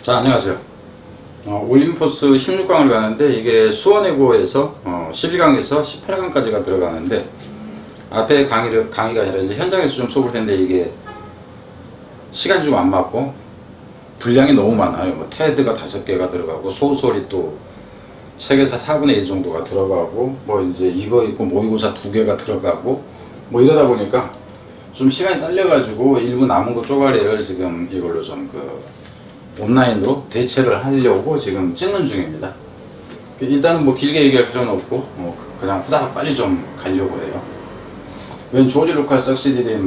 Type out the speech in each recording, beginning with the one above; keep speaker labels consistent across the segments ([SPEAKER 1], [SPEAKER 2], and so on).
[SPEAKER 1] 자, 안녕하세요. 올림포스 16강을 가는데 이게 수원외고에서 11강에서 18강까지가 들어가는데 앞에 강의가 아니라 이제 현장에서 좀 수업을 했는데 이게 시간이 좀 안 맞고 분량이 너무 많아요. 뭐 테드가 5개가 들어가고 소설이 또 책에서 4분의 1 정도가 들어가고 뭐 이제 이거 있고 모의고사 2개가 들어가고 뭐 이러다 보니까 좀 시간이 딸려가지고 일부 남은 거 쪼가리를 지금 이걸로 좀 온라인으로 대체를 하려고 지금 찍는 중입니다. 일단은 뭐 길게 얘기할 필요는 없고 그냥 후다닥 빨리 좀 가려고 해요. When George Lucas succeeded in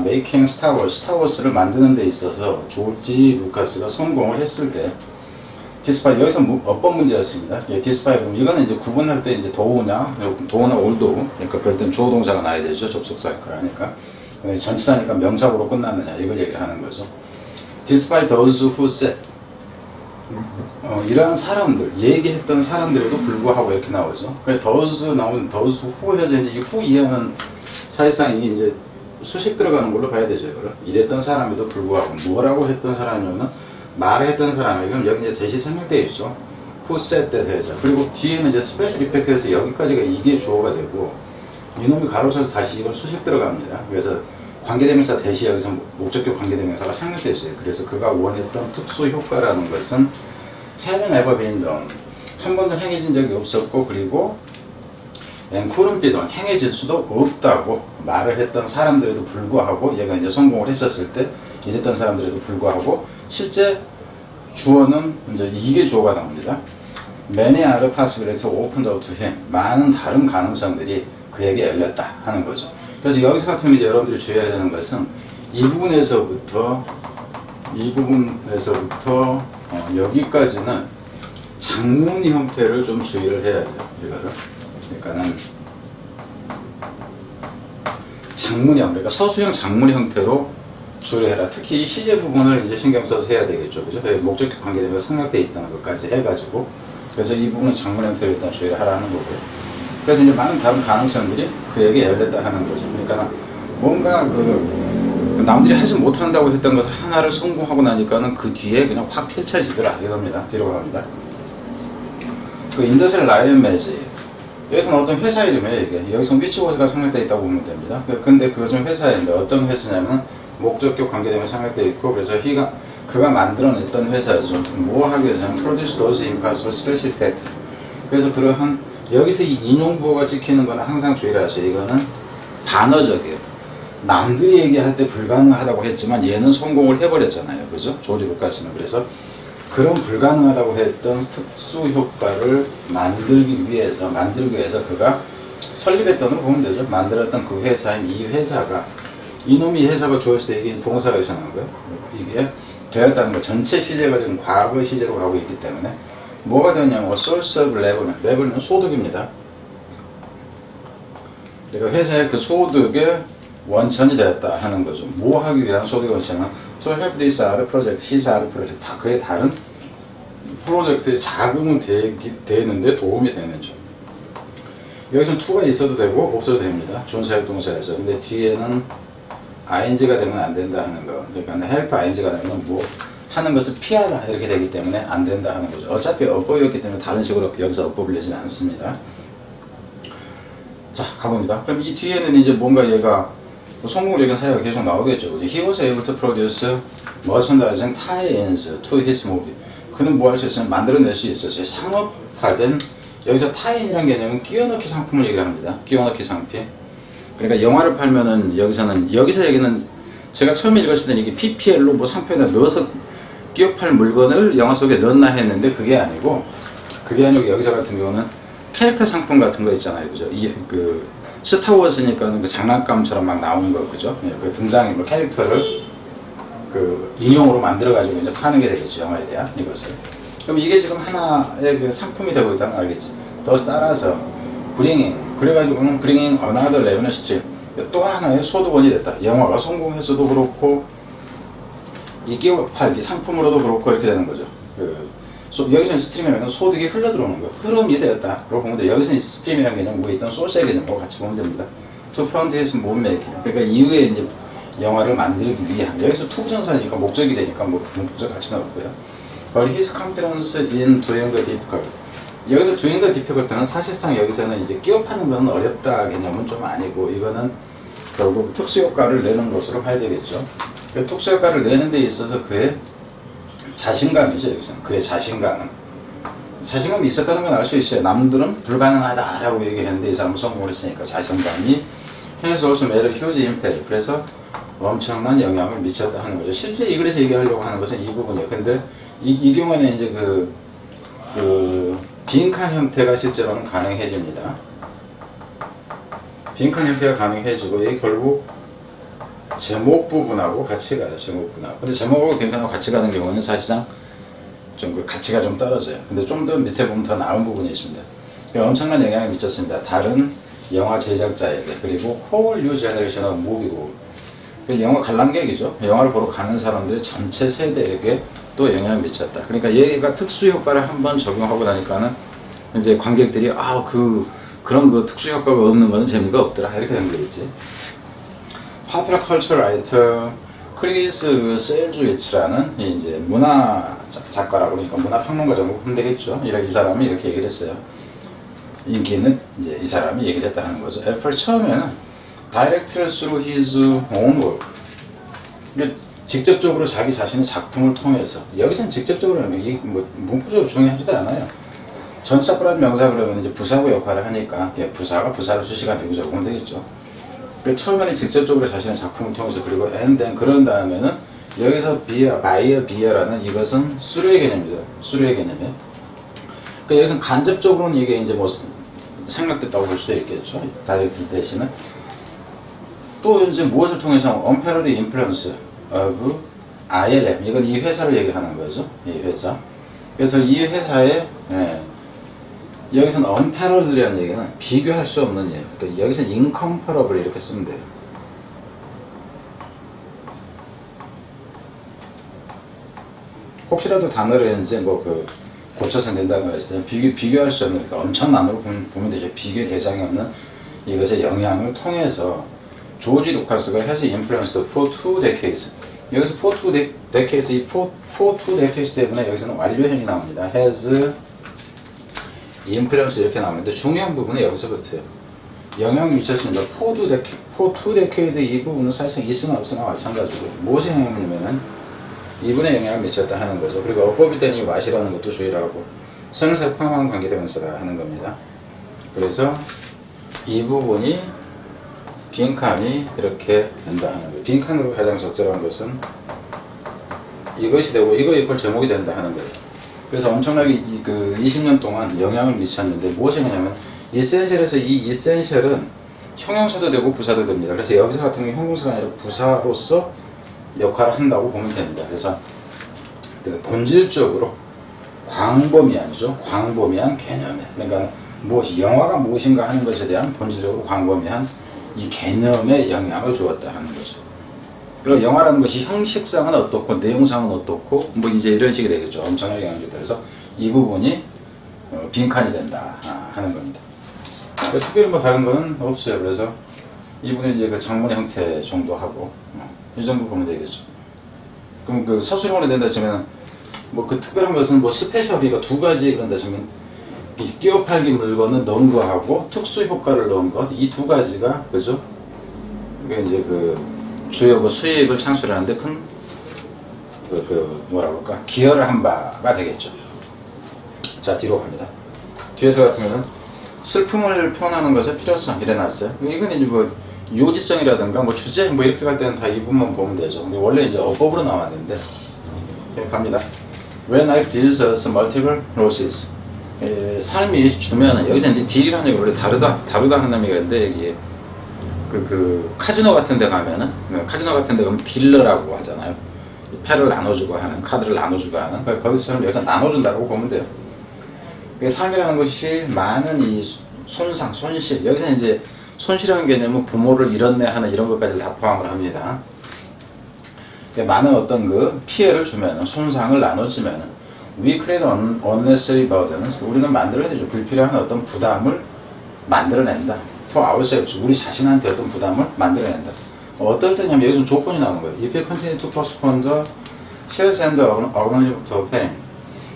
[SPEAKER 1] making Star Wars, 스타워스를 만드는 데 있어서 조지 루카스가 성공을 했을 때 despite, 여기서 어법 문제였습니다. despite, 이거는 이제 구분할 때 이제 도우냐, 도우나 올도우, 그러니까 그럴 땐 주어 동사가 나야 되죠. 접속사 역할하니까. 전치사니까 명사구로 끝났느냐, 이걸 얘기를 하는 거죠. Despite those who said, 이러한 사람들, 얘기했던 사람들에도 불구하고 이렇게 나오죠. 그래, those 나오는 those who 해서 이제 이 who 이하는 사실상 이게 이제 수식 들어가는 걸로 봐야 되죠. 이거를. 이랬던 사람에도 불구하고 뭐라고 했던 사람이면은 말을 했던 사람에게는 여기 이제 대시 설명되어 있죠. who said that 해서. 그리고 뒤에는 이제 스페셜 이펙트에서 여기까지가 이게 주어가 되고 이놈이 가로쳐서 다시 이걸 수식 들어갑니다. 그래서 관계대명사 대시 여기서 목적격 관계대명사가 생략되어 있어요. 그래서 그가 원했던 특수 효과라는 것은 had never been done. 한 번도 행해진 적이 없었고 그리고 and couldn't be done. 행해질 수도 없다고 말을 했던 사람들에도 불구하고 얘가 이제 성공을 했었을 때 이랬던 사람들에도 불구하고 실제 주어는 이제 이게 주어가 나옵니다. Many other possibilities opened up to him. 많은 다른 가능성들이 그에게 열렸다 하는 거죠. 그래서 여기서 같으면 이제 여러분들이 주의해야 되는 것은 이 부분에서부터 여기까지는 장문 형태를 좀 주의를 해야 돼요. 이거를. 그러니까는 장문형, 그러니까 서술형 장문 형태로 주의해라. 특히 이 시제 부분을 이제 신경 써서 해야 되겠죠. 그죠? 목적격 관계되면 생략되어 있다는 것까지 해가지고. 그래서 이 부분은 장문 형태로 일단 주의를 하라는 거고요. 그래서 이제 많은 다른 가능성들이 그에게 열렸다 하는 거죠. 그러니까 뭔가 남들이 하지 못한다고 했던 것을 하나를 성공하고 나니까는 그 뒤에 그냥 확 펼쳐지더라 이겁니다. 뒤로 갑니다. 그 인더스트리얼 라이언 매직. 여기서는 어떤 회사 이름이에요. 이게 여기서 위치고스가 생략되어 있다고 보면 됩니다. 근데 그것은 회사인데 어떤 회사냐면 목적격 관계되면 생략되어 있고 그래서 그가 만들어냈던 회사죠. 뭐 하기 위해서는 produce those impossible special effects. 그래서 그러한 여기서 이 인용부호가 찍히는 거는 항상 주의를 하세요. 이거는 반어적이에요. 남들이 얘기할 때 불가능하다고 했지만 얘는 성공을 해버렸잖아요. 그죠? 조지 루카스는. 그래서 그런 불가능하다고 했던 특수 효과를 만들기 위해서 그가 설립했던으로 보면 되죠. 만들었던 그 회사인 이 회사가 이놈이 회사가 조였을 때 이게 동사가 여기서 나온 거예요. 이게 되었다는 거. 전체 시제가 지금 과거 시제로 가고 있기 때문에 뭐가 되었냐면 source of revenue 소득입니다. 그러니까 회사의 그 소득의 원천이 되었다 하는 거죠. 뭐 하기 위한 소득의 원천은 to help this other project, his other project 다 그의 다른 프로젝트에 자금은 되는데 도움이 되는 점. 여기서는 to가 있어도 되고 없어도 됩니다. 준사역 동사에서. 근데 뒤에는 ing가 되면 안 된다 하는 거. 그러니까 help ing가 되면 뭐 하는 것을 피하다 이렇게 되기 때문에 안 된다 하는 거죠. 어차피 어법이었기 때문에 다른 식으로 여기서 어법을 내지는 않습니다. 자, 가봅니다. 그럼 이 뒤에는 이제 뭔가 얘가 성공을 얘기한 사례가 계속 나오겠죠. He was able to produce merchandising tie-ins to his movie. 그는 뭐 할 수 있으면 만들어낼 수 있었어요. 상업화된, 여기서 tie-in이라는 개념은 끼워넣기 상품을 얘기를 합니다. 끼워넣기 상품. 그러니까 영화를 팔면은 여기서 얘기는 제가 처음에 읽었을 때는 이게 PPL로 뭐 상표에다 넣어서 끼워 팔 물건을 영화 속에 넣나 했는데 그게 아니고 여기서 같은 경우는 캐릭터 상품 같은 거 있잖아요. 그죠? 그 스타워즈니까는 그 장난감처럼 막 나오는 거, 그죠? 그 등장인물 캐릭터를 그 인용으로 만들어가지고 이제 파는 게 되겠죠. 영화에 대한 이것을. 그럼 이게 지금 하나의 그 상품이 되고 있다는 걸 알겠지? 더 따라서 bringing, 그래가지고는 bringing another revenue stream. 또 하나의 소득원이 됐다. 영화가 성공했어도 그렇고 이 끼워 팔기 상품으로도 그렇고 이렇게 되는 거죠. 여기서는 스트림이라는 건 소득이 흘러들어오는 거예요. 흐름이 되었다라고 보면 돼요. 여기서는 스트림이라는 개념 위에 있던 소스의 개념하고 같이 보면 됩니다. To fund his movie making. 그러니까 이후에 이제 영화를 만들기 위한. 여기서 투부정사니까 목적이 되니까 뭐 목적 같이 나왔고요. But his confidence in doing the difficult. 여기서 doing the difficult는 사실상 여기서는 이제 끼업하는 건 어렵다 개념은 좀 아니고 이거는 결국 특수효과를 내는 것으로 봐야 되겠죠. 특수효과를 내는 데 있어서 그의 자신감이죠. 여기서는 그의 자신감이 있었다는 건 알 수 있어요. 남들은 불가능하다라고 얘기했는데 이 사람은 성공을 했으니까 자신감이 has also made a huge impact. 그래서 엄청난 영향을 미쳤다 하는 거죠. 실제 그래서 얘기하려고 하는 것은 이 부분이에요. 근데 이 경우에는 이제 그 빈칸 형태가 실제로는 가능해집니다. 빈칸 형태가 가능해지고 이게 결국 제목 부분하고 같이 가요. 제목 부분하고. 근데 제목하고 괜찮고 같이 가는 경우는 사실상 좀 그 가치가 좀 떨어져요. 근데 좀 더 밑에 보면 더 나은 부분이 있습니다. 엄청난 영향을 미쳤습니다. 다른 영화 제작자에게 그리고 whole new generation of movie고 영화 관람객이죠. 영화를 보러 가는 사람들 전체 세대에게 또 영향을 미쳤다. 그러니까 얘가 특수 효과를 한번 적용하고 나니까는 이제 관객들이 그런 그 특수 효과가 없는 거는 재미가 없더라 이렇게 된 거겠지. Popular culture writer 크리스 셀주이츠라는 이제 문화 작가라고 그러니까 문화 평론가 정도 보면 되겠죠. 이 사람이 이렇게 얘기를 했어요. 인기 있는 이제 이 사람이 얘기를 했다는 거죠. 애플 처음에는 directly through his own work. 직접적으로 자기 자신의 작품을 통해서 여기서는 직접적으로는 뭐 문구적으로 중요하지도 않아요. 전치사 플러스 명사 그러면 이제 부사구 역할을 하니까 부사가 부사를 수식한 대구죠. 보면 되겠죠. 처음에는 직접적으로 자신의 작품을 통해서 그리고 and then 그런 다음에는 여기서 비어라는 이것은 수료의 개념이죠. 수료의 개념이에요. 그러니까 여기서는 간접적으로는 이게 이제 뭐 생략됐다고 볼 수도 있겠죠. 다이렉트 대신은 또 이제 무엇을 통해서 unparalleled influence of ILM 이건 이 회사를 얘기하는 거죠. 이 회사. 그래서 이 회사의 여기서는 unparalleled이라는 얘기는 비교할 수 없는 예. 그러니까 여기서는 incomparable 이렇게 쓰면 돼요. 혹시라도 단어를 이제 고쳐서 낸다는 거 있을 때 비교할 수 없는 그러니까 엄청난으로 보면 되죠. 비교 대상이 없는 이것의 영향을 통해서 조지 루카스가 has influenced for 2 decades. 여기서 for 2 decades 이 for 2 decades 때문에 여기서는 완료형이 나옵니다. has influence 이렇게 나오는데 중요한 부분은 여기서부터예요. 영향을 미쳤습니다. for 2 decade 이 부분은 사실상 있으나 없으나 마찬가지고 무엇에 영향이냐면은 이분의 영향을 미쳤다 하는 거죠. 그리고 어법이 된 이 what이라는 것도 주의하고 성사를 포함한 관계대명사라 하는 겁니다. 그래서 이 부분이 빈칸이 이렇게 된다 하는 거예요. 빈칸으로 가장 적절한 것은 이것이 되고 이거 이퀄 제목이 된다 하는 거예요. 그래서 엄청나게 20년 동안 영향을 미쳤는데 무엇이냐면 이센셜에서 이 이센셜은 형용사도 되고 부사도 됩니다. 그래서 여기서 같은 경우 형용사가 아니라 부사로서 역할을 한다고 보면 됩니다. 그래서 본질적으로 광범위한이죠. 광범위한 개념에 그러니까 영화가 무엇인가 하는 것에 대한 본질적으로 광범위한 이 개념에 영향을 주었다 하는 거죠. 그리고 영화라는 것이 형식상은 어떻고 내용상은 어떻고 뭐 이제 이런 식이 되겠죠. 엄청나게 영향을 줬다. 그래서 이 부분이 빈칸이 된다 하는 겁니다. 특별히 뭐 다른 거는 없어요. 그래서 이 부분은 이제 그 장문의 형태 정도 하고 이 정도 보면 되겠죠. 그럼 그 서술형으로 된다 치면 뭐 그 특별한 것은 뭐 스페셜이가 2가지 그런다 치면 이 끼워 팔기 물건을 넣은 거하고 특수 효과를 넣은 것 이 2가지가 그죠? 이게 이제 주요 수익을 창출하는데 큰 뭐라 그럴까 기여를 한 바가 되겠죠. 자 뒤로 갑니다. 뒤에서 같은 경우는 슬픔을 표현하는 것의 필요성 이래 놨어요. 이건 이제 뭐 요지성이라든가 뭐 주제 뭐 이렇게 갈 때는 다 이 부분만 보면 되죠. 근데 원래 이제 어법으로 나왔는데 갑니다. When life deals us multiple losses 삶이 주면은 여기서 이제 딜이라는 얘기가 원래 다루다 하는 의미가 있는데 여기에 카지노 같은 데 가면은 카지노 같은 데 가면 딜러라고 하잖아요. 패를 나눠주고 하는 카드를 나눠주고 하는 거기서처럼 여기서 나눠준다고 보면 돼요. 삶이라는 것이 많은 이 손상, 손실 여기서 이제 손실이라는 개념은 부모를 잃었네 하는 이런 것까지 다 포함을 합니다. 많은 어떤 피해를 주면은 손상을 나눠주면은 we create unnecessary burdens 우리는 만들어야 되죠. 불필요한 어떤 부담을 만들어낸다. for ourselves 우리 자신한테 어떤 부담을 만들어낸다. 어떨 때냐면 여기서 조건이 나오는 거예요. If you continue to postpone the tears and acknowledge the pain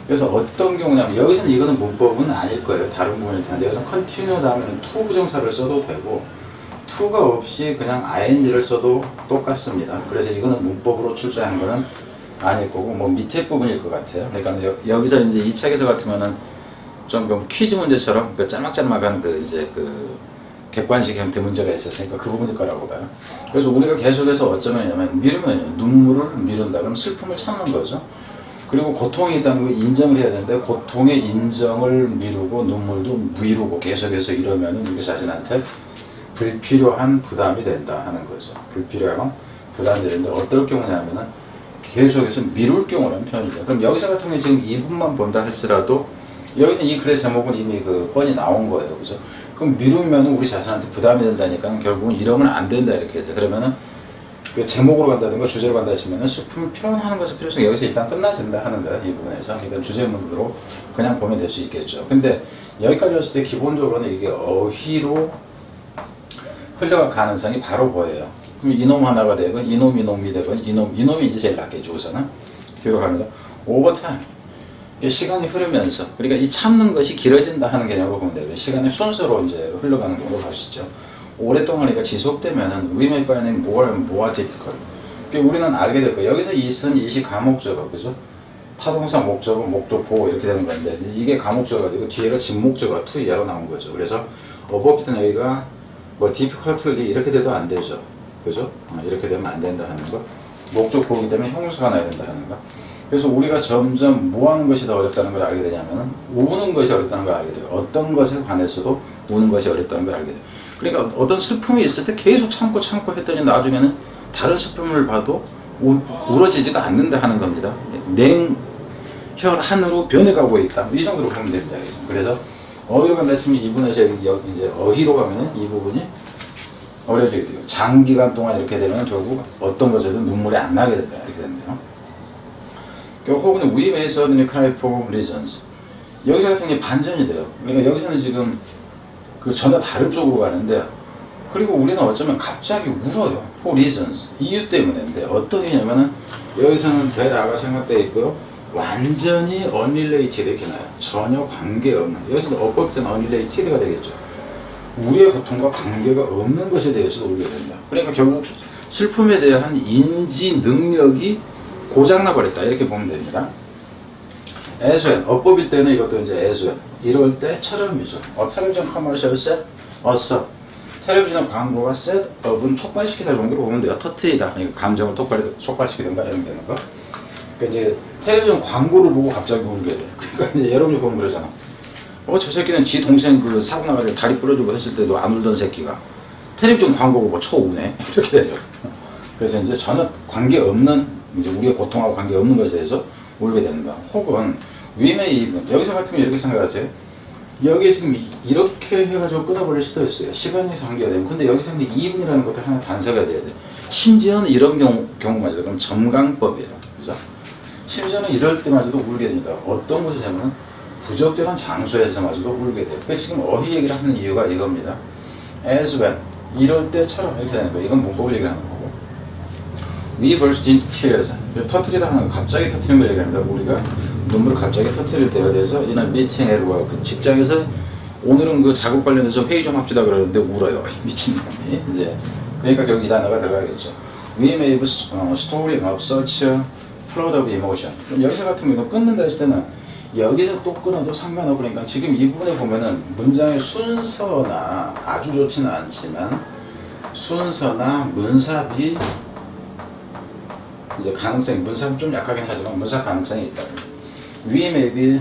[SPEAKER 1] 그래서 어떤 경우냐면 여기서는 이거는 문법은 아닐 거예요. 다른 부분일 텐데 여기서 continue 다음에는 to 부정사를 써도 되고 to가 없이 그냥 ing를 써도 똑같습니다. 그래서 이거는 문법으로 출제한 거는 아닐 거고 뭐 밑에 부분일 것 같아요. 그러니까 여기서 이제 이 책에서 같으면은 좀 퀴즈 문제처럼 그 짤막짤막한 그 이제 그 객관식 형태 문제가 있었으니까 그 부분일 거라고 봐요. 그래서 우리가 계속해서 어쩌면 하냐면 미루면요. 눈물을 미룬다. 그럼 슬픔을 참는 거죠. 그리고 고통이 있다는 걸 인정을 해야 되는데 고통의 인정을 미루고 눈물도 미루고 계속해서 이러면 우리 자신한테 불필요한 부담이 된다 하는 거죠. 불필요한 부담이 되는데 어떨 경우냐면은 계속해서 미룰 경우라는 표현이죠. 그럼 여기서 같은 경우에 지금 이 부분만 본다 할지라도 여기서 이 글의 제목은 이미 그 뻔히 나온 거예요. 그죠? 그럼 미루면 우리 자신한테 부담이 된다니까 결국은 이러면 안 된다 이렇게 돼. 그러면은 그 제목으로 간다든가 주제로 간다 치면은 슬픔을 표현하는 것의 필요성이 여기서 일단 끝나진다 하는 거예요. 이 부분에서. 그러니까 주제문으로 그냥 보면 될 수 있겠죠. 근데 여기까지 왔을 때 기본적으로는 이게 어휘로 흘러갈 가능성이 바로 보여요. 그럼 이놈 하나가 되건 이놈이 되건 이놈이 이제 제일 낫겠죠. 우선은 기록합니다. 오버타임. 시간이 흐르면서 그러니까 이 참는 것이 길어진다 하는 개념으로 보면 돼요. 시간이 순서로 이제 흘러가는 경우로 볼 수 있죠. 오랫동안 이거 지속되면은 we may find it more and more difficult. 우리는 알게 될 거예요. 여기서 이은 이시 가목적어, 그죠? 타동사 목적어, 목적보 이렇게 되는 건데 이게 가목적어가 되고 뒤에가 진목적어가 to 이하로 나온 거죠. 그래서 어법기든 여기가 뭐 difficultly 이렇게 돼도 안 되죠. 그죠? 이렇게 되면 안 된다 하는 거. 목적보기 때문에 형용사가 나야 된다 하는 거. 그래서 우리가 점점 뭐 하는 것이 더 어렵다는 걸 알게 되냐면은 우는 것이 어렵다는 걸 알게 돼요. 어떤 것에 관해서도 우는 것이 어렵다는 걸 알게 돼요. 그러니까 어떤 슬픔이 있을 때 계속 참고 했더니 나중에는 다른 슬픔을 봐도 울어지지가 않는다 하는 겁니다. 냉혈한으로 변해가고 있다. 이 정도로 보면 됩니다. 그래서 어휘로 간다 치면 이 부분에서 이제 어휘로 가면은 이 부분이 어려지게 돼요. 장기간 동안 이렇게 되면 결국 어떤 것에도 눈물이 안 나게 된다. 이렇게 된대요. 혹은 we may suddenly cry for reasons. 여기서 같은 게 반전이 돼요. 그러니까 여기서는 지금 그 전혀 다른 쪽으로 가는데 그리고 우리는 어쩌면 갑자기 울어요. for reasons. 이유 때문인데 어떤 이유냐면은 여기서는 대라가 생각되어 있고요. 완전히 unrelated 이렇게 나요. 전혀 관계없는. 여기서는 어법 때는 unrelated가 되겠죠. 우리의 고통과 관계가 없는 것에 대해서도 울게 된다. 그러니까 결국 슬픔에 대한 인지 능력이 고장나 버렸다 이렇게 보면 됩니다. as when 어법일 때는 이것도 이제 as when 이럴 때처럼이죠. 텔레비전 커머셜 set up 텔레비전 광고가 set up은 촉발시키다 정도로 보면 돼요. 터트리다 그러니까 감정을 촉발시키든가 이런 되는 거. 그러니까 이제 텔레비전 광고를 보고 갑자기 울게 돼. 그러니까 이제 여러분이 보면 그러잖아. 저 새끼는 지 동생 그 사고 나가지고 다리 부러지고 했을 때도 안 울던 새끼가 텔레비전 광고 보고 우네 이렇게 되죠. 그래서 이제 전혀 관계 없는 이제 우리의 고통하고 관계 없는 것에 대해서 울게 된다. 혹은 we may even 여기서 같으면 이렇게 생각하세요. 여기 지금 이렇게 해가지고 끊어버릴 수도 있어요. 시간이 상기가 되면. 근데 여기서 근데 even이라는 것도 하나 단서가 돼야 돼. 심지어는 이런 경우마저도 그럼 점강법이에요. 그죠? 심지어는 이럴 때마저도 울게 됩니다. 어떤 곳이냐면 부적절한 장소에서마저도 울게 돼요. 그래서 지금 어휘 얘기를 하는 이유가 이겁니다. as when 이럴 때처럼 이렇게 되는 거예요. 이건 문법을 얘기하는 거고. We burst into tears. 터트리다 하는 거, 갑자기 터트리는 걸 얘기합니다. 우리가 눈물을 갑자기 터트릴 때가 돼서 in a meeting at work. 그 직장에서 오늘은 그 작업 관련해서 회의 좀 합시다 그러는데 울어요. 미친놈이. 이제 그러니까 결국 이 단어가 들어가겠죠. We may be storing up such a flood of emotion. 그럼 여기서 같은 경우는 끊는다 했을 때는 여기서 또 끊어도 상관없으니까 지금 이 부분에 보면은 문장의 순서나 아주 좋지는 않지만 순서나 문사비 이제 가능성이 문사는 좀 약하긴 하지만 문사 가능성이 있다. We may be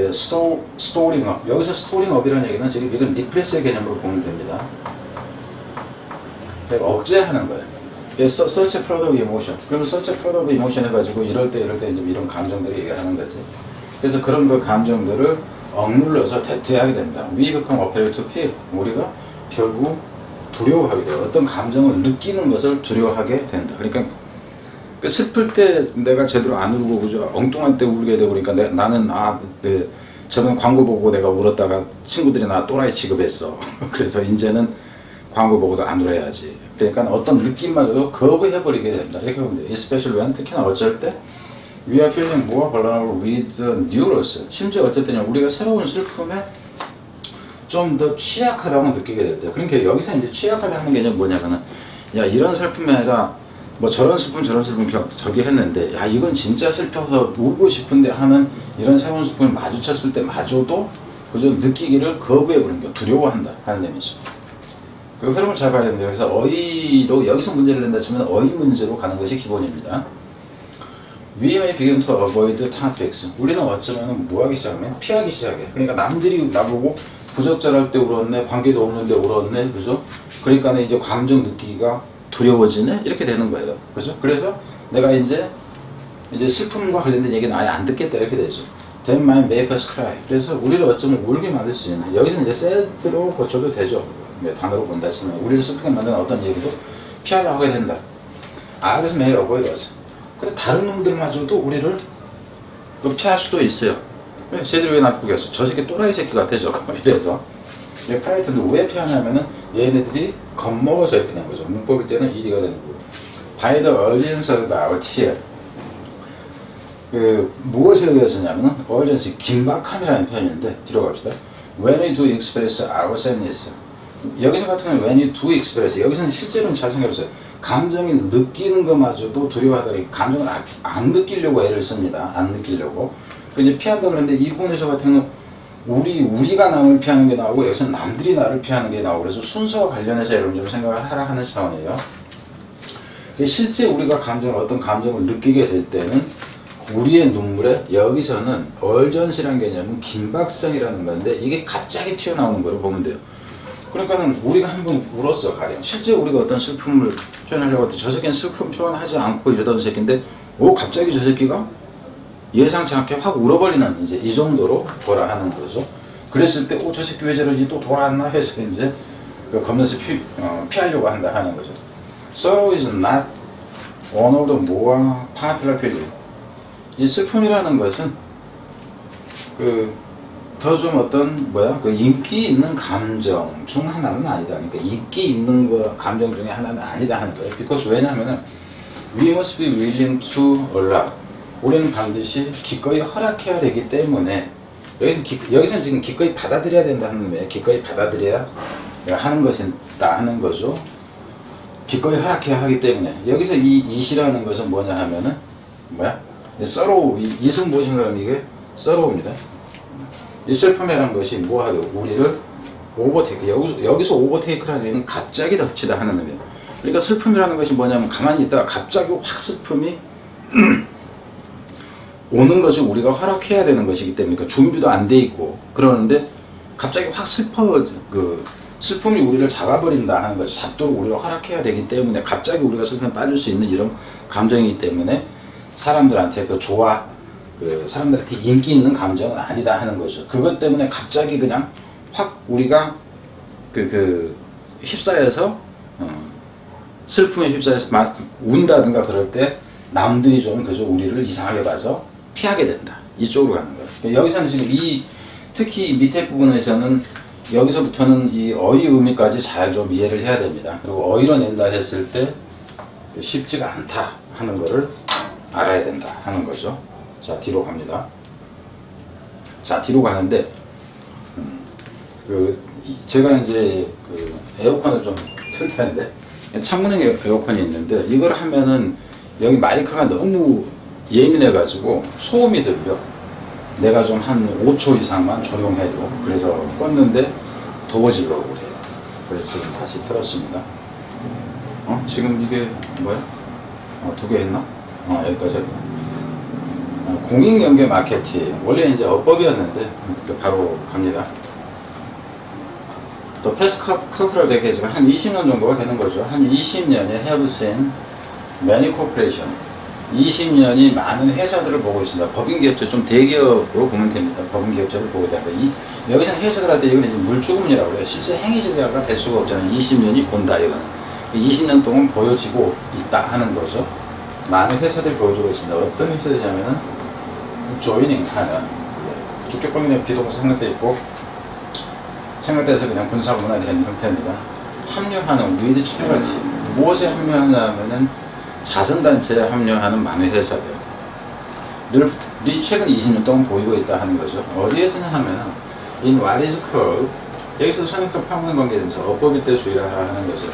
[SPEAKER 1] storing up. 여기서 storing up이라는 얘기는 지금 이건 리프레스의 개념으로 보면 됩니다. 그러니까 억제하는 거예요. such a flood of emotion. 그러면 such a flood of emotion 해가지고 이럴 때 이제 이런 감정들을 얘기하는 거지. 그래서 그런 그 감정들을 억눌러서 대체하게 됩니다. We become afraid to feel. 우리가 결국 두려워하게 돼요. 어떤 감정을 느끼는 것을 두려워하게 된다. 그러니까 슬플 때 내가 제대로 안 울고 그죠? 엉뚱한 때 울게 되고 그러니까 나는 저번 광고 보고 내가 울었다가 친구들이 나 또라이 취급했어. 그래서 이제는 광고 보고도 안 울어야지. 그러니까 어떤 느낌마저도 거부해버리게 됩니다. 이렇게 보면 돼요. especially when 특히나 어쩔 때 We are feeling more vulnerable with the new loss. 심지어 어쨌든 우리가 새로운 슬픔에 좀 더 취약하다고 느끼게 될 때. 그러니까 여기서 이제 취약하다는 개념이 뭐냐면은, 야, 이런 슬픔에가 뭐 저런 슬픔 저기 했는데, 야, 이건 진짜 슬퍼서 울고 싶은데 하는 이런 새로운 슬픔을 마주쳤을 때 마저도 그저 느끼기를 거부해버리는 게 두려워한다 하는 의미죠. 그 흐름을 잘 봐야 됩니다. 그래서 어휘로 여기서 문제를 낸다 치면 어휘 문제로 가는 것이 기본입니다. We may begin to avoid topics. 우리는 어쩌면 뭐 하기 시작하면 피하기 시작해. 그러니까 남들이 나보고 부적절할 때 울었네, 관계도 없는데 울었네, 그죠? 그러니까 이제 감정 느끼기가 두려워지네, 이렇게 되는 거예요, 그죠? 그래서 내가 이제 슬픔과 관련된 얘기는 아예 안 듣겠다, 이렇게 되죠. That might make us cry. 그래서 우리를 어쩌면 울게 만들 수 있는, 여기서 이제 sad로 고쳐도 되죠. 단어로 본다 치면 우리를 슬프게 만드는 어떤 얘기도 피하려고 하게 된다. Others may avoid us. 근데 다른 놈들마저도 우리를 또 피할 수도 있어요. 왜? 쟤들이 왜 나쁘게 했어? 저 새끼 또라이 새끼 같아 저거. 이래서 프라이트도 왜 피하냐면은 얘네들이 겁먹어서 이렇게 된 거죠. 문법일 때는 일이가 되는 거고. By the urgency of our tear. 무엇에 의해서냐면은 urgency, 긴박함이라는 표현인데 뒤로 갑시다. When we do express our sadness. 여기서 같은 경우는 when you do express, 여기서는 실제로는 잘 생각해보세요. 감정이 느끼는 것마저도 두려워하더니 감정을 안 느끼려고 애를 씁니다. 안 느끼려고. 이제 피한다 그러는데 이 부분에서 같은 경우는 우리가 남을 피하는 게 나오고 여기서는 남들이 나를 피하는 게 나오고 그래서 순서와 관련해서 여러분 좀 생각을 하라 하는 차원이에요. 실제 우리가 어떤 감정을 느끼게 될 때는 우리의 눈물에 여기서는 얼전시라는 개념은 긴박성이라는 건데 이게 갑자기 튀어나오는 걸 보면 돼요. 그러니까는 우리가 한번 울었어, 가령. 실제 우리가 어떤 슬픔을 표현하려고 할 때 저 새끼는 슬픔 표현하지 않고 이러던 새끼인데, 갑자기 저 새끼가 예상치 않게 확 울어버리는 이제 이 정도로 돌아하는 거죠. 그랬을 때, 저 새끼 왜 저러지? 또 돌아왔나? 해서 이제 겁나서 피하려고 한다 하는 거죠. Sorrow is not one of the more popular feelings. 이 슬픔이라는 것은 더 좀 어떤 인기 있는 감정 중 하나는 아니다. 그러니까 인기 있는 감정 중에 하나는 아니다 하는 거예요. Because 왜냐하면은 we must be willing to allow. 우리는 반드시 기꺼이 허락해야 되기 때문에 여기서는 지금 기꺼이 받아들여야 된다는 거예요. 기꺼이 받아들여야 하는 것이다 하는 거죠. 기꺼이 허락해야 하기 때문에 여기서 이 이시라는 것은 뭐냐 하면은 sorrow, 이승 무엇인가 하면 이게 sorrow입니다. 이 슬픔이라는 것이 뭐하죠? 우리를 오버테이크, 여기서 오버테이크라는 얘기는 갑자기 덮치다 하는 의미예요. 그러니까 슬픔이라는 것이 뭐냐면 가만히 있다가 갑자기 확 슬픔이 오는 것이 우리가 허락해야 되는 것이기 때문에 그러니까 준비도 안 돼 있고 그러는데 갑자기 확 슬픔이 우리를 잡아버린다 하는 것이 잡도록 우리가 허락해야 되기 때문에 갑자기 우리가 슬픔에 빠질 수 있는 이런 감정이기 때문에 사람들한테 사람들한테 인기 있는 감정은 아니다 하는 거죠. 그것 때문에 갑자기 그냥 확 우리가 휩싸여서 슬픔에 휩싸여서 막 운다든가 그럴 때 남들이 좀 그저 우리를 이상하게 봐서 피하게 된다. 이쪽으로 가는 거예요. 여기서는 지금 특히 밑에 부분에서는 여기서부터는 이 어휘 의미까지 잘 좀 이해를 해야 됩니다. 그리고 어휘로 낸다 했을 때 쉽지가 않다 하는 거를 알아야 된다 하는 거죠. 자, 뒤로 갑니다. 자, 뒤로 가는데, 제가 이제 에어컨을 좀 틀 텐데, 창문형 에어컨이 있는데, 이걸 하면은 여기 마이크가 너무 예민해가지고 소음이 들려. 내가 좀 한 5초 이상만 조용해도. 그래서 껐는데 더워지려고 그래요. 그래서 지금 다시 틀었습니다. 지금 이게 뭐야? 2개 했나? 여기까지. 공익연계 마케팅 원래 이제 어법이었는데 바로 갑니다. 또 패스 커플을 되게 지금 한 20년 정도가 되는 거죠. 한 20년에 have seen many corporation 20년이 많은 회사들을 보고 있습니다. 법인기업체 좀 대기업으로 보면 됩니다. 법인기업체를 보게 됩니다. 여기서는 해석을 할 때 이건 이제 물주금이라고 해요. 실제 행위실례가 될 수가 없잖아요. 20년이 본다 이거는. 20년 동안 보여지고 있다 하는 거죠. 많은 회사들이 보여주고 있습니다. 어떤 회사들이냐면은 조이닝 하는 주격법인의 비동사 생략돼 있고 생략돼서 그냥 분사문화에 된 형태입니다. 합류하는 with charity 무엇에 합류하냐면은 자선단체에 합류하는 많은 회사들 늘 최근 20년 동안 보이고 있다 하는 거죠. 어디에서냐 하면은 in what is called, 여기서 선행성 파문을 관계되면서 어법일 때 주의를 하라 하는 거죠.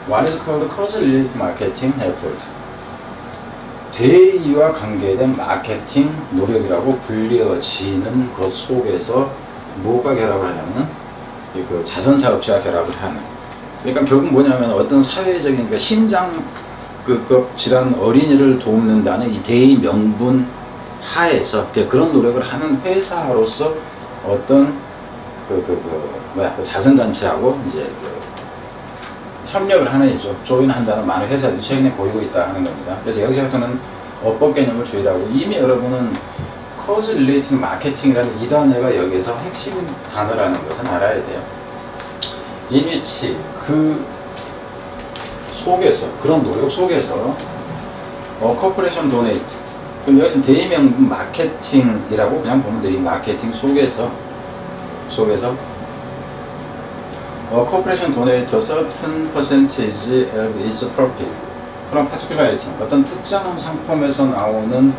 [SPEAKER 1] What is called cause-related marketing effort, 대의와 관계된 마케팅 노력이라고 불리어지는 것 속에서 무엇과 결합을 하냐면 그 자선사업체와 결합을 하는, 그러니까 결국 뭐냐면 어떤 사회적인 그러니까 심장 질환 어린이를 돕는다는 이 대의 명분 하에서 그런 노력을 하는 회사로서 어떤 자선단체하고 이제 협력을 하는 이죠. 조인한다는 많은 회사들이 최근에 보이고 있다 하는 겁니다. 그래서 여기서부터는 어법 개념을 주의하고, 이미 여러분은 cause related marketing이라는 이 단어가 여기서 핵심 단어라는 것은 알아야 돼요. in which 그 속에서, 그런 노력 속에서 corporation donate, 그럼 여기서 대의명분 마케팅이라고 그냥 보면 돼. 이 마케팅 속에서 corporation donate a certain percentage of its profit from particular item, 어떤 특정한 상품에서 나오는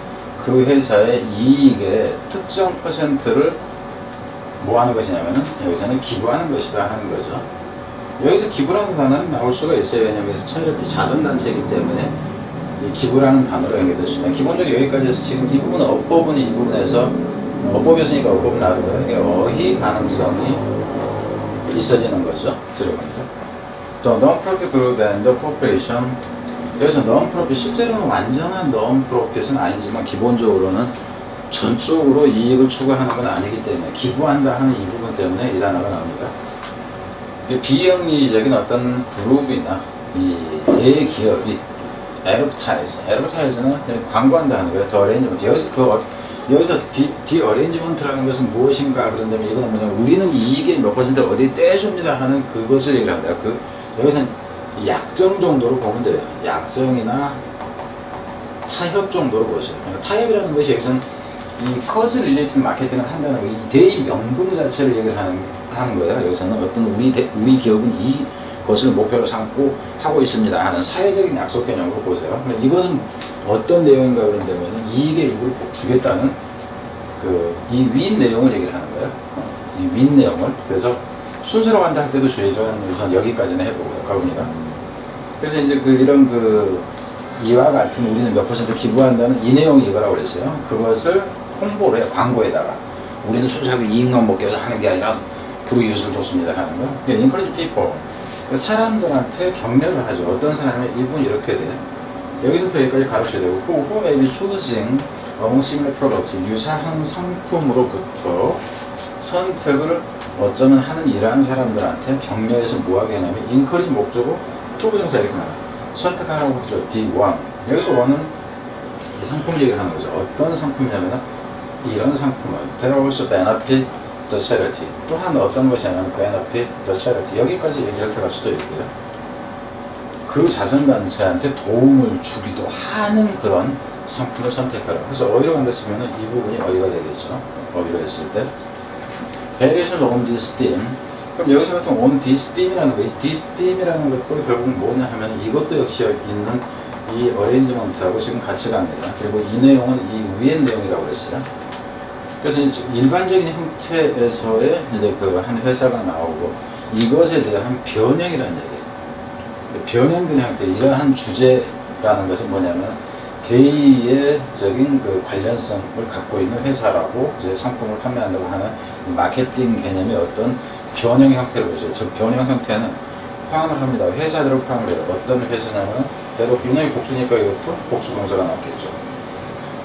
[SPEAKER 1] 그 회사의 이익의 특정 퍼센트를 뭐 하는 것이냐면은 여기서는 기부하는 것이다 하는 거죠. 여기서 기부라는 단어는 나올 수가 있어요. 왜냐하면 차이리티 자선단체이기 때문에 이 기부라는 단어로 연결될 수 있는, 기본적으로 여기까지 해서 지금 이 부분은 어법은 이 부분에서 어법이었으니까 어법은 나오고요. 이게 어휘 가능성이 있어지는 거죠. 들어갑니다. The non-profit group and the corporation, 여기서 non-profit, 실제로는 완전한 non-profit은 아니지만 기본적으로는 전적으로 이익을 추구하는 건 아니기 때문에 기부한다 하는 이 부분 때문에 이 단어가 나옵니다. 비영리적인 어떤 그룹이나 이 대기업이 advertise는 광고한다는 거예요. The arrangement. 여기서 디어레인지먼트라는 것은 무엇인가 그런다면 이거는 뭐냐면 우리는 이익의 몇 퍼센트를 어디 떼줍니다 하는 그것을 얘기를 합니다. 여기서는 약정 정도로 보면 돼요. 약정이나 타협 정도로 보세요. 그러니까 타협이라는 것이 여기서는 이 cause related 마케팅을 한다는 거, 이 대의 명분 자체를 얘기를 하는 거예요. 여기서는 어떤 우리 기업은 이것을 목표로 삼고 하고 있습니다 하는 사회적인 약속 개념으로 보세요. 이것은 어떤 내용인가 그런다면 이익의 일부를 주겠다는 이 윗 내용을 얘기를 하는 거예요. 이 윗 내용을. 그래서 순서로 간다 할 때도 주의죠. 우선 여기까지는 해보고요. 가봅니다. 그래서 이제 이런 이와 같은 우리는 몇 퍼센트 기부한다는 이 내용이 이거라고 그랬어요. 그것을 홍보를 해, 광고에다가. 우리는 순수하게 이익만 먹기 위해서 하는 게 아니라 불이익을 줬습니다 하는 거. encourage people. 사람들한테 격려를 하죠. 어떤 사람의 일본 이렇게 돼. 여기서부터 여기까지 가르쳐야 되고, who may be choosing among similar products, 유사한 상품으로부터 선택을 어쩌면 하는 이러한 사람들한테 격려해서 뭐하게 하냐면 encourage 목적어 투부정사 이렇게 나와요. 선택하라고 하죠. D1. 여기서 1은 이 상품을 얘기를 하는 거죠. 어떤 상품이냐면 이런 상품은 there also benefit the charity. 또한 어떤 것이냐면 benefit the charity. 여기까지 얘기를 할 수도 있고요. 그 자선단체한테 도움을 주기도 하는 그런 상품을 선택하라. 그래서 어휘로 간다 치면은 이 부분이 어휘가 되겠죠. 어휘로 했을 때. variation on this theme. 그럼 여기서 같은 on this theme이라는 거, this theme이라는 것도 결국 뭐냐 하면 이것도 역시 있는 이 어레인지먼트하고 지금 같이 갑니다. 그리고 이 내용은 이 위의 내용이라고 그랬어요. 그래서 일반적인 형태에서의 이제 한 회사가 나오고 이것에 대한 변형이라는 얘기예요. 변형된 형태, 이러한 주제라는 것은 뭐냐면 대의적인 관련성을 갖고 있는 회사라고 이제 상품을 판매한다고 하는 마케팅 개념의 어떤 변형 형태를 보죠. 즉 변형 형태는 포함을 합니다. 회사들을 포함을 해요. 어떤 회사냐면 대로 균형이 복수니까 이것도 복수동사가 나왔겠죠.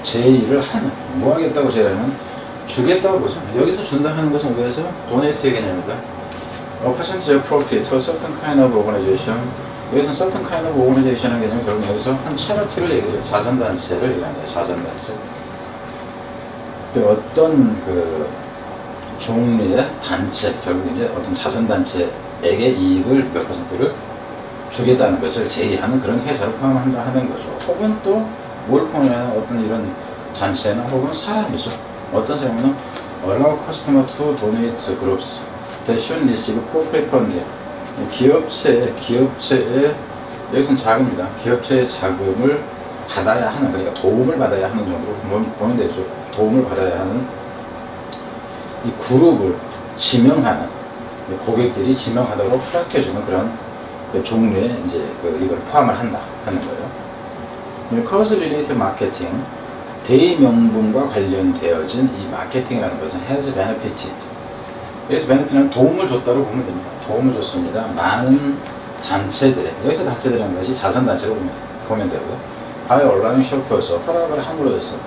[SPEAKER 1] 제의를 하는, 뭐 하겠다고 제의하면 주겠다고 보죠. 여기서 준다 하는 것은 우리에서 도네이트의 개념입니다. percentage of profit to a certain kind of organization. 여기서 certain kind of organization의 개념이 결국 여기서 한 charity를 얘기해요. 자선단체를 얘기합니다. 자선단체. 어떤 종류의 단체, 결국 이제 어떤 자선단체에게 이익을 몇 퍼센트를 주겠다는 것을 제의하는 그런 회사를 포함한다 하는 거죠. 혹은 또 뭘 포함하면 어떤 이런 단체나 혹은 사람이죠. 어떤 사람은 allow customer to donate groups that should receive corporate funding. 기업체에 여기서는 자금입니다. 기업체의 자금을 받아야 하는, 그러니까 도움을 받아야 하는 정도로 보면 되죠. 도움을 받아야 하는 이 그룹을 지명하는, 고객들이 지명하도록 허락해주는 그런 종류의 이제 이걸 포함을 한다 하는 거예요. Cause related marketing, 대명분과 관련되어진 이 마케팅이라는 것은 has benefited. 그래서 benefit은 도움을 줬다고 보면 됩니다. 도움을 줬습니다. 많은 단체들에, 여기서 단체들이라는 것이 자선단체로 보면 되고요. by allowing shoppers, 허락을 함으로 해서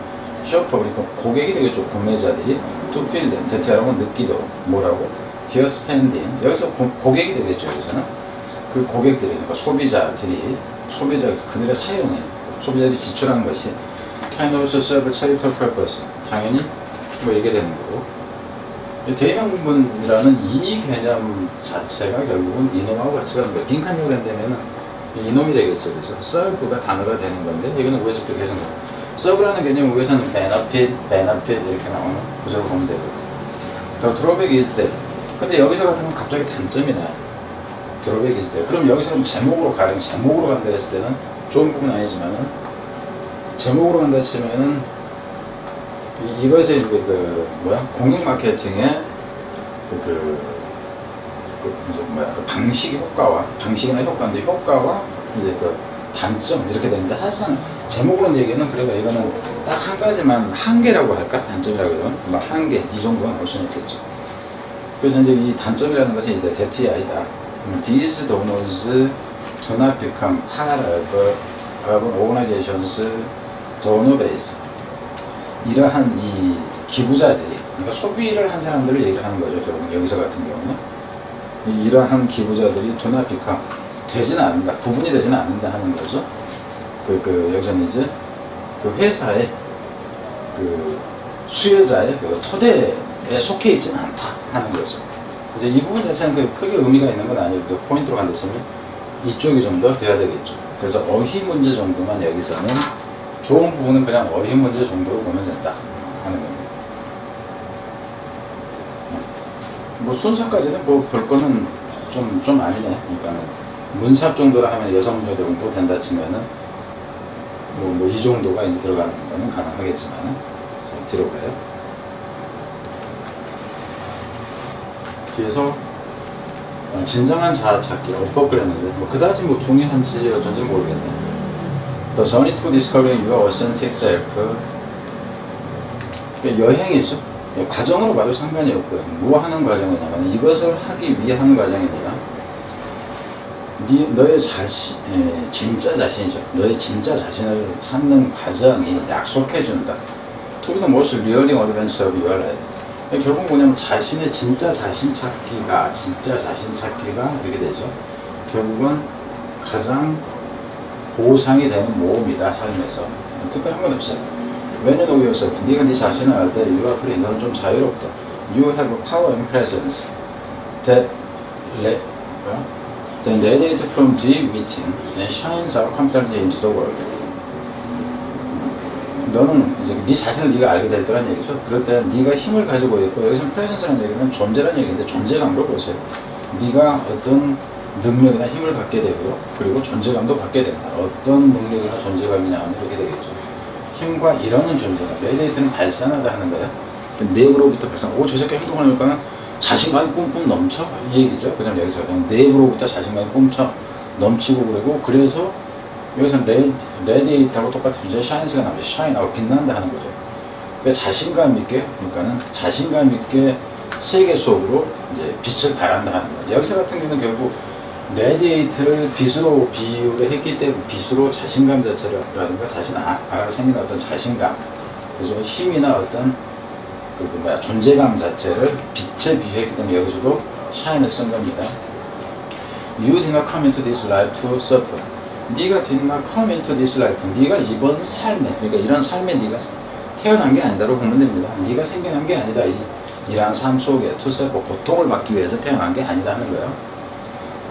[SPEAKER 1] shopper, 그러니까 고객이 되겠죠. 구매자들이 to feel them, 대체하라고 느끼도록 뭐라고? their spending, 여기서 고객이 되겠죠. 여기서는 그 고객들이, 그러니까 소비자들이, 그들의 사용에, 소비자들이 지출하는 것이 can also serve charitable purpose, 당연히 뭐 이게 되는 거고. 대명분이라는 이 개념 자체가 결국은 이놈하고 같이 가는 거예요. 빈칸용을 한다면은 이놈이 되겠죠. 그죠? serve가 단어가 되는 건데, 여기는 위에서 그렇게 해서 serve라는 개념 위에서는 benefit 이렇게 나오는 구조로 보면 되고. The drawback is that. 근데 여기서 같은 건 갑자기 단점이 나요. drawback is that. 그럼 여기서 제목으로 간다 했을 때는 좋은 부분은 아니지만은, 제목으로 간다 했으면은 이것의 공익 마케팅의 방식의 효과와, 방식이나 효과인데, 효과와 이제 그 단점 이렇게 되는데, 사실상 제목으로 얘기는 그래도 이거는 딱 한 가지만, 한계라고 할까? 단점이라고 해도 뭐 한계 이 정도는 볼 수는 있겠죠. 그래서 이제 이 단점이라는 것은 이제 대트이 아니다. These donors do not become part of organization's donor base. 이러한 이 기부자들이, 그러니까 소비를 한 사람들을 얘기를 하는 거죠. 결국 여기서 같은 경우는 이러한 기부자들이 do not become, 되지는 않는다, 부분이 되지는 않는다 하는 거죠. 여기서는 이제 그 회사의 그 수혜자의 그 토대에 속해 있지는 않다 하는 거죠. 그래서 이 부분 자체는 크게 의미가 있는 건 아니고, 포인트로 간다면 이쪽이 좀 더 돼야 되겠죠. 그래서 어휘 문제 정도만 여기서는, 좋은 부분은 그냥 어휘 문제 정도로 보면 된다 하는 겁니다. 뭐 순서까지는 뭐 볼 거는 좀 아니네. 그러니까 문삽 정도로 하면 여섯 문제 정도 된다 치면은 뭐 이 정도가 이제 들어가는 거는 가능하겠지만, 뒤로 가요. 뒤에서 진정한 자아 찾기, 어법 그랬는데, 뭐 그다지 뭐 중요한지 어쩐지 모르겠네. The journey to discovering your authentic self. 여행이죠. 과정으로 봐도 상관이 없고요. 뭐 하는 과정이냐면, 이것을 하기 위해 하는 과정입니다. 너의 진짜 자신이죠. 너의 진짜 자신을 찾는 과정이 약속해준다. To be the most rewarding adventure of your life. 결국 뭐냐면, 자신의 진짜 자신 찾기가 이렇게 되죠. 결국은 가장 보상이 되는 모험이다, 삶에서. 특별한 건 없어요. When you know yourself, 네가 네 자신을 알 때, you are free, 너는 좀 자유롭다. You have power and presence that radiate from deep within and shines out confidently into the world. 너는 이제 네 자신을 네가 알게 될 거란 얘기죠. 그럴 때 네가 힘을 가지고 있고, 여기서 presence라는 얘기는 존재라는 얘기인데, 존재감으로 보세요. 네가 어떤 능력이나 힘을 갖게 되고요. 그리고 존재감도 갖게 된다. 어떤 능력이나 존재감이냐 하면 이렇게 되겠죠. 힘과 일하는 존재감. 레디에이트는 발산하다 하는 거예요. 내부로부터 발산. 저 새끼 행동하니까는 자신감이 뿜뿜 넘쳐? 이 얘기죠. 그다음 여기서 그냥 내부로부터 자신감이 뿜쳐 넘치고 그러고, 그래서 여기서는 레디에이트하고 똑같은 이제 샤인스가 나오죠. 샤인하고 빛난다 하는 거죠. 그러니까 자신감 있게, 그러니까는 자신감 있게 세계 속으로 이제 빛을 발한다 하는 거죠. 여기서 같은 경우는 결국 레디에이트를 빛으로 비유를 했기 때문에, 빛으로 자신감 자체라든가 자신 안에 생기는 어떤 자신감, 그래서 힘이나 어떤 존재감 자체를 빛에 비유했기 때문에 여기서도 샤인을 쓴 겁니다. You did not come into this life to suffer. 네가 did not come into this life. 네가 이번 삶에, 그러니까 이런 삶에 네가 태어난 게 아니다라고 보면 됩니다. 네가 생겨난 게 아니다. 이러한 삶 속에 to suffer, 고통을 받기 위해서 태어난 게 아니다 하는 거예요.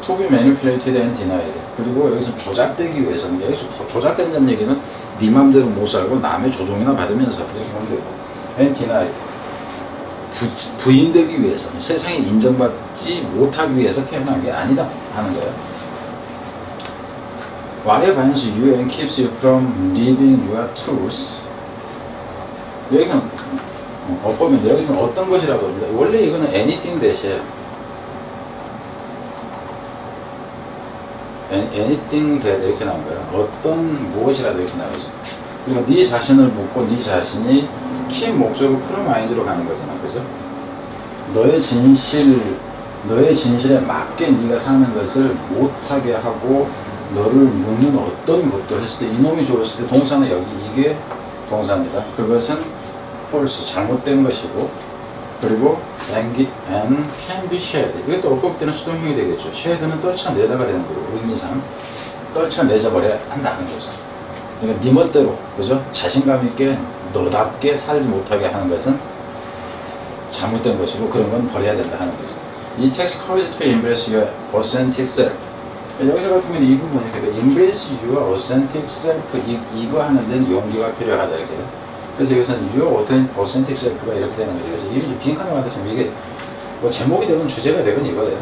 [SPEAKER 1] To be manipulated and denied. 그리고 여기서 조작되기 위해서는, 여기서 조작된다는 얘기는 네 맘대로 못 살고 남의 조종이나 받으면서 이렇게 보면 되고, and denied, 부인되기 위해서, 세상에 인정받지 못하기 위해서 태어난 게 아니다 하는 거예요. What prevents you and keeps you from living your truth? 여기서는 어법인데 여기서는 어떤 것이라고 합니다. 원래 이거는 anything 대신에 anything 대에 이렇게 나온 거예요. 어떤 무엇이라도 이렇게 나오죠. 그리고 네 자신을 묻고 네 자신이 키 목적을 프로마인드로 가는 거잖아, 그죠? 너의 진실에 맞게 네가 사는 것을 못하게 하고 너를 묻는 어떤 것도 했을 때 이놈이 좋았을 때 동사는 여기 이게 동사입니다. 그것은 false, 잘못된 것이고 그리고 and can be shared. 이것도 어법 때는 수동형이 되겠죠. shared는 떨쳐내다가 되는 거고 의미상 떨쳐내자 버려야 한다는 거죠. 그러니까 네 멋대로 그죠? 자신감 있게 너답게 살지 못하게 하는 것은 잘못된 것이고 그런 건 버려야 된다 하는 거죠. 이 takes courage to embrace your authentic self. 여기서 같은 경우는 이 부분이 그러니까 embrace your authentic self 이거 하는 데는 용기가 필요하다 이렇게. 그래서 여기서는 your authentic self가 이렇게 되는 거죠. 그래서 이미 빈칸을 만드시면 이게 뭐 제목이 되건 주제가 되건 이거예요.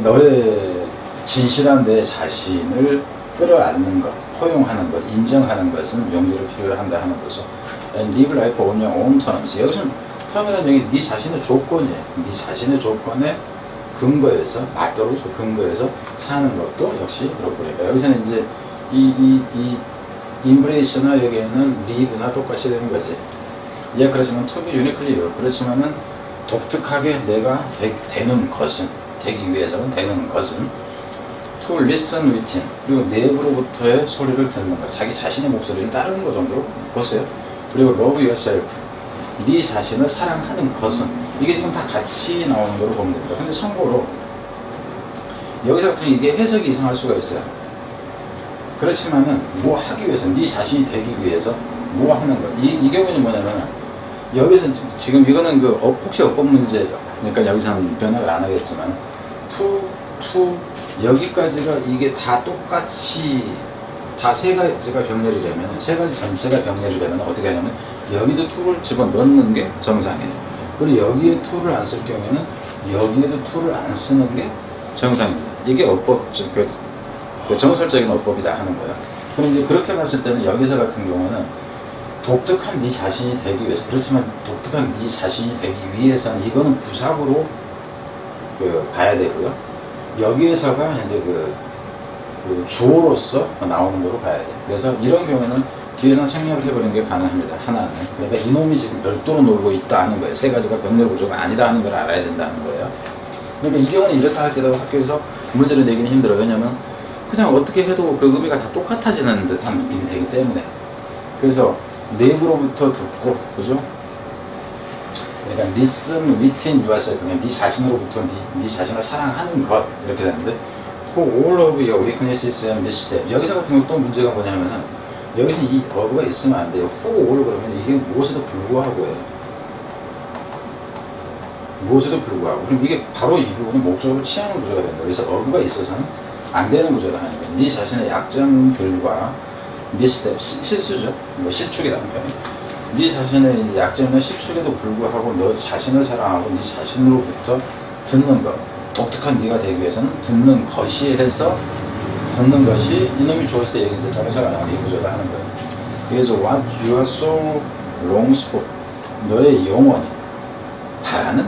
[SPEAKER 1] 너의 진실한 내 자신을 끌어안는 것, 포용하는 것, 인정하는 것은 용기를 필요로 한다 하는 거죠. And live life on your own terms. 여기서는 term이라는 얘기 네 자신의 조건이에요. 네 자신의 조건에 근거해서 맞도록 근거해서 사는 것도 역시 그렇고 그러니까 여기서는 이제 이 embrace나 여기에는 live나 똑같이 되는 거지. 예, 그렇지만 to be uniquely 그렇지만은 독특하게 내가 되는 것은 되기 위해서는 되는 것은 to listen within 그리고 내부로부터의 소리를 듣는 것 자기 자신의 목소리를 따르는 것 정도로 보세요. 그리고 love yourself 네 자신을 사랑하는 것은 이게 지금 다 같이 나오는 거로 보면 됩니다. 근데 참고로 여기서 같은 이게 해석이 이상할 수가 있어요. 그렇지만은 뭐 하기 위해서 네 자신이 되기 위해서 뭐 하는 거 이 경우는 뭐냐면 여기서 지금 이거는 그 혹시 어법 문제 그러니까 여기서는 변화를 안 하겠지만 to 여기까지가 이게 다 똑같이 다 세 가지가 병렬이 되면 세 가지 전체가 병렬이 되면 어떻게 하냐면 여기도 to를 집어넣는 게 정상이에요. 그리고 여기에 to를 안 쓸 경우에는 여기에도 to를 안 쓰는 게 정상입니다. 이게 어법 그 정설적인 어법이다 하는 거예요. 그럼 이제 그렇게 봤을 때는 여기서 같은 경우는 독특한 네 자신이 되기 위해서 그렇지만 독특한 네 자신이 되기 위해서는 이거는 부사구로 봐야 되고요. 여기에서가 이제 그 주어로서 나오는 거로 봐야 돼. 그래서 이런 경우는 뒤에는 생략을 해버리는 게 가능합니다. 하나는. 그러니까 이놈이 지금 별도로 놀고 있다 하는 거예요. 세 가지가 병렬 구조가 아니다 하는 걸 알아야 된다는 거예요. 그러니까 이 경우는 이렇다 할지라도 학교에서 문제를 내기는 힘들어요. 왜냐면 그냥 어떻게 해도 그 의미가 다 똑같아지는 듯한 느낌이 되기 때문에. 그래서 내부로부터 듣고, 그죠? 그러니까 listen within yourself, 그냥 네 자신으로부터 네 자신을 사랑하는 것 이렇게 되는데, for all of your weaknesses and missteps. 여기서 같은 경우 또 문제가 뭐냐면은 여기서 이 어부가 있으면 안 돼요. for all 그러면 이게 무엇에도 불구하고예요. 무엇에도 불구하고. 그럼 이게 바로 이 부분은 목적으로 취하는 구조가 된다. 그래서 어부가 있어서는 안 되는 구조다 하는 거예요. 네 자신의 약점들과 misstep, 실수죠. 뭐 실축이라는 표현이. 네 자신의 약점이나 실축에도 불구하고 너 자신을 사랑하고 네 자신으로부터 듣는 것. 독특한 네가 되기 위해서는 듣는 것이 해서 듣는 것이 이놈이 좋았을 때 얘기 이제 동사가 나오는 이 구조다 하는 거예요. 그래서 what your soul longs for 너의 영혼이 바라는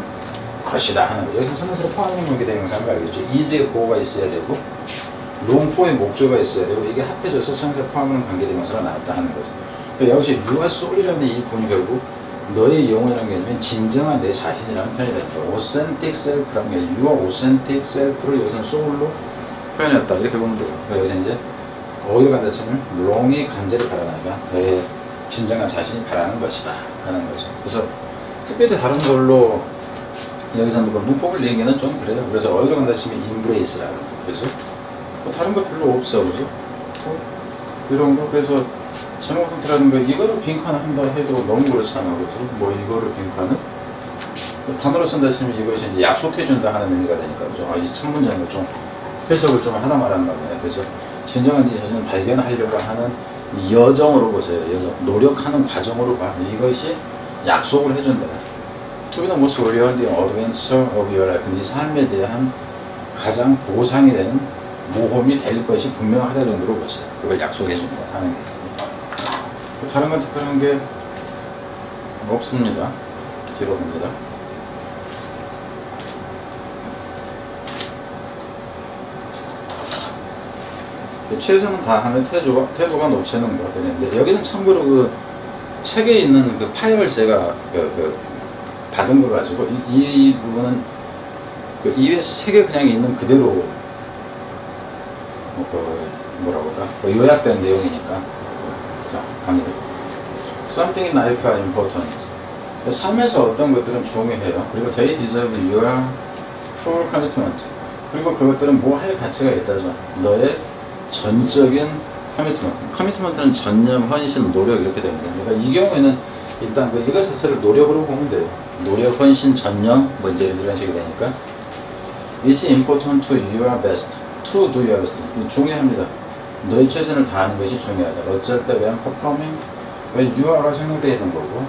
[SPEAKER 1] 것이다 하는 거예요. 여기서 선생님으로 포함된 관계 대명사를 알겠죠. is의 고가 있어야 되고 long for의 목조가 있어야 되고 이게 합해져서 선생님으로 포함하는 관계 대명사가 나왔다 하는 거죠. 그러니까 여기서 your soul이라는 이 부분이 결국 너의 영혼이라는 개념은 진정한 내 자신이라는 표현이 된다. authentic self라는 게 your authentic self를 여기서는 soul로 표현했다. 이렇게 보면 돼요. 여기서 이제 어디로 간다 치면 long이 간절히 바라니까 너의 진정한 자신이 바라는 것이다 하는 거죠. 그래서 특별히 다른 걸로 여기서는 그 문법을 얘기는 좀 그래요. 그래서 어디로 간다 치면 embrace라고. 그래서 뭐 다른 거 별로 없어. 그죠? 이런 거. 그래서 제목 형태라는 거 이거를 빈칸을 한다 해도 너무 그렇잖아. 그래서 뭐 이거를 빈칸을 단어로 쓴다 치면 이것이 이제 약속해준다 하는 의미가 되니까. 그죠? 이 첫 문장을 좀 해석을 좀 하다 말았나 보네. 그래서 진정한 네 자신을 발견하려고 하는 여정으로 보세요. 여정. 노력하는 과정으로 봐. 이것이 약속을 해준다. To be the most rewarding adventure of your life. 네 삶에 대한 가장 보상이 되는 모험이 될 것이 분명하다 정도로 보세요. 그걸 약속해 준다 하는 게. 다른 건 특별한 게 없습니다. 뒤로 봅니다. 최선은 다하는 태도가 놓치는 거 되는데, 여기는 참고로 그 책에 있는 그 파일을 제가 받은 거 가지고 이 부분은 그 EBS 책에 그냥 있는 그대로 뭐라고 할까, 요약된 내용이니까. 자, 갑니다. Something in life are important. 삶에서 어떤 것들은 중요해요. 그리고 they deserve your full commitment. 그리고 그것들은 뭐 할 가치가 있다죠. 너의 전적인 커미트먼트는 전념, 헌신, 노력 이렇게 됩니다. 그러니까 이 경우에는 일단 이것 자체를 노력으로 보면 돼요. 노력, 헌신, 전념, 뭐 이제 이런 식이 되니까 It's important to your best, to do your best. 중요합니다. 너의 최선을 다하는 것이 중요하다. 어쩔 때 when performing, when you are가 생략되어 있는 거고,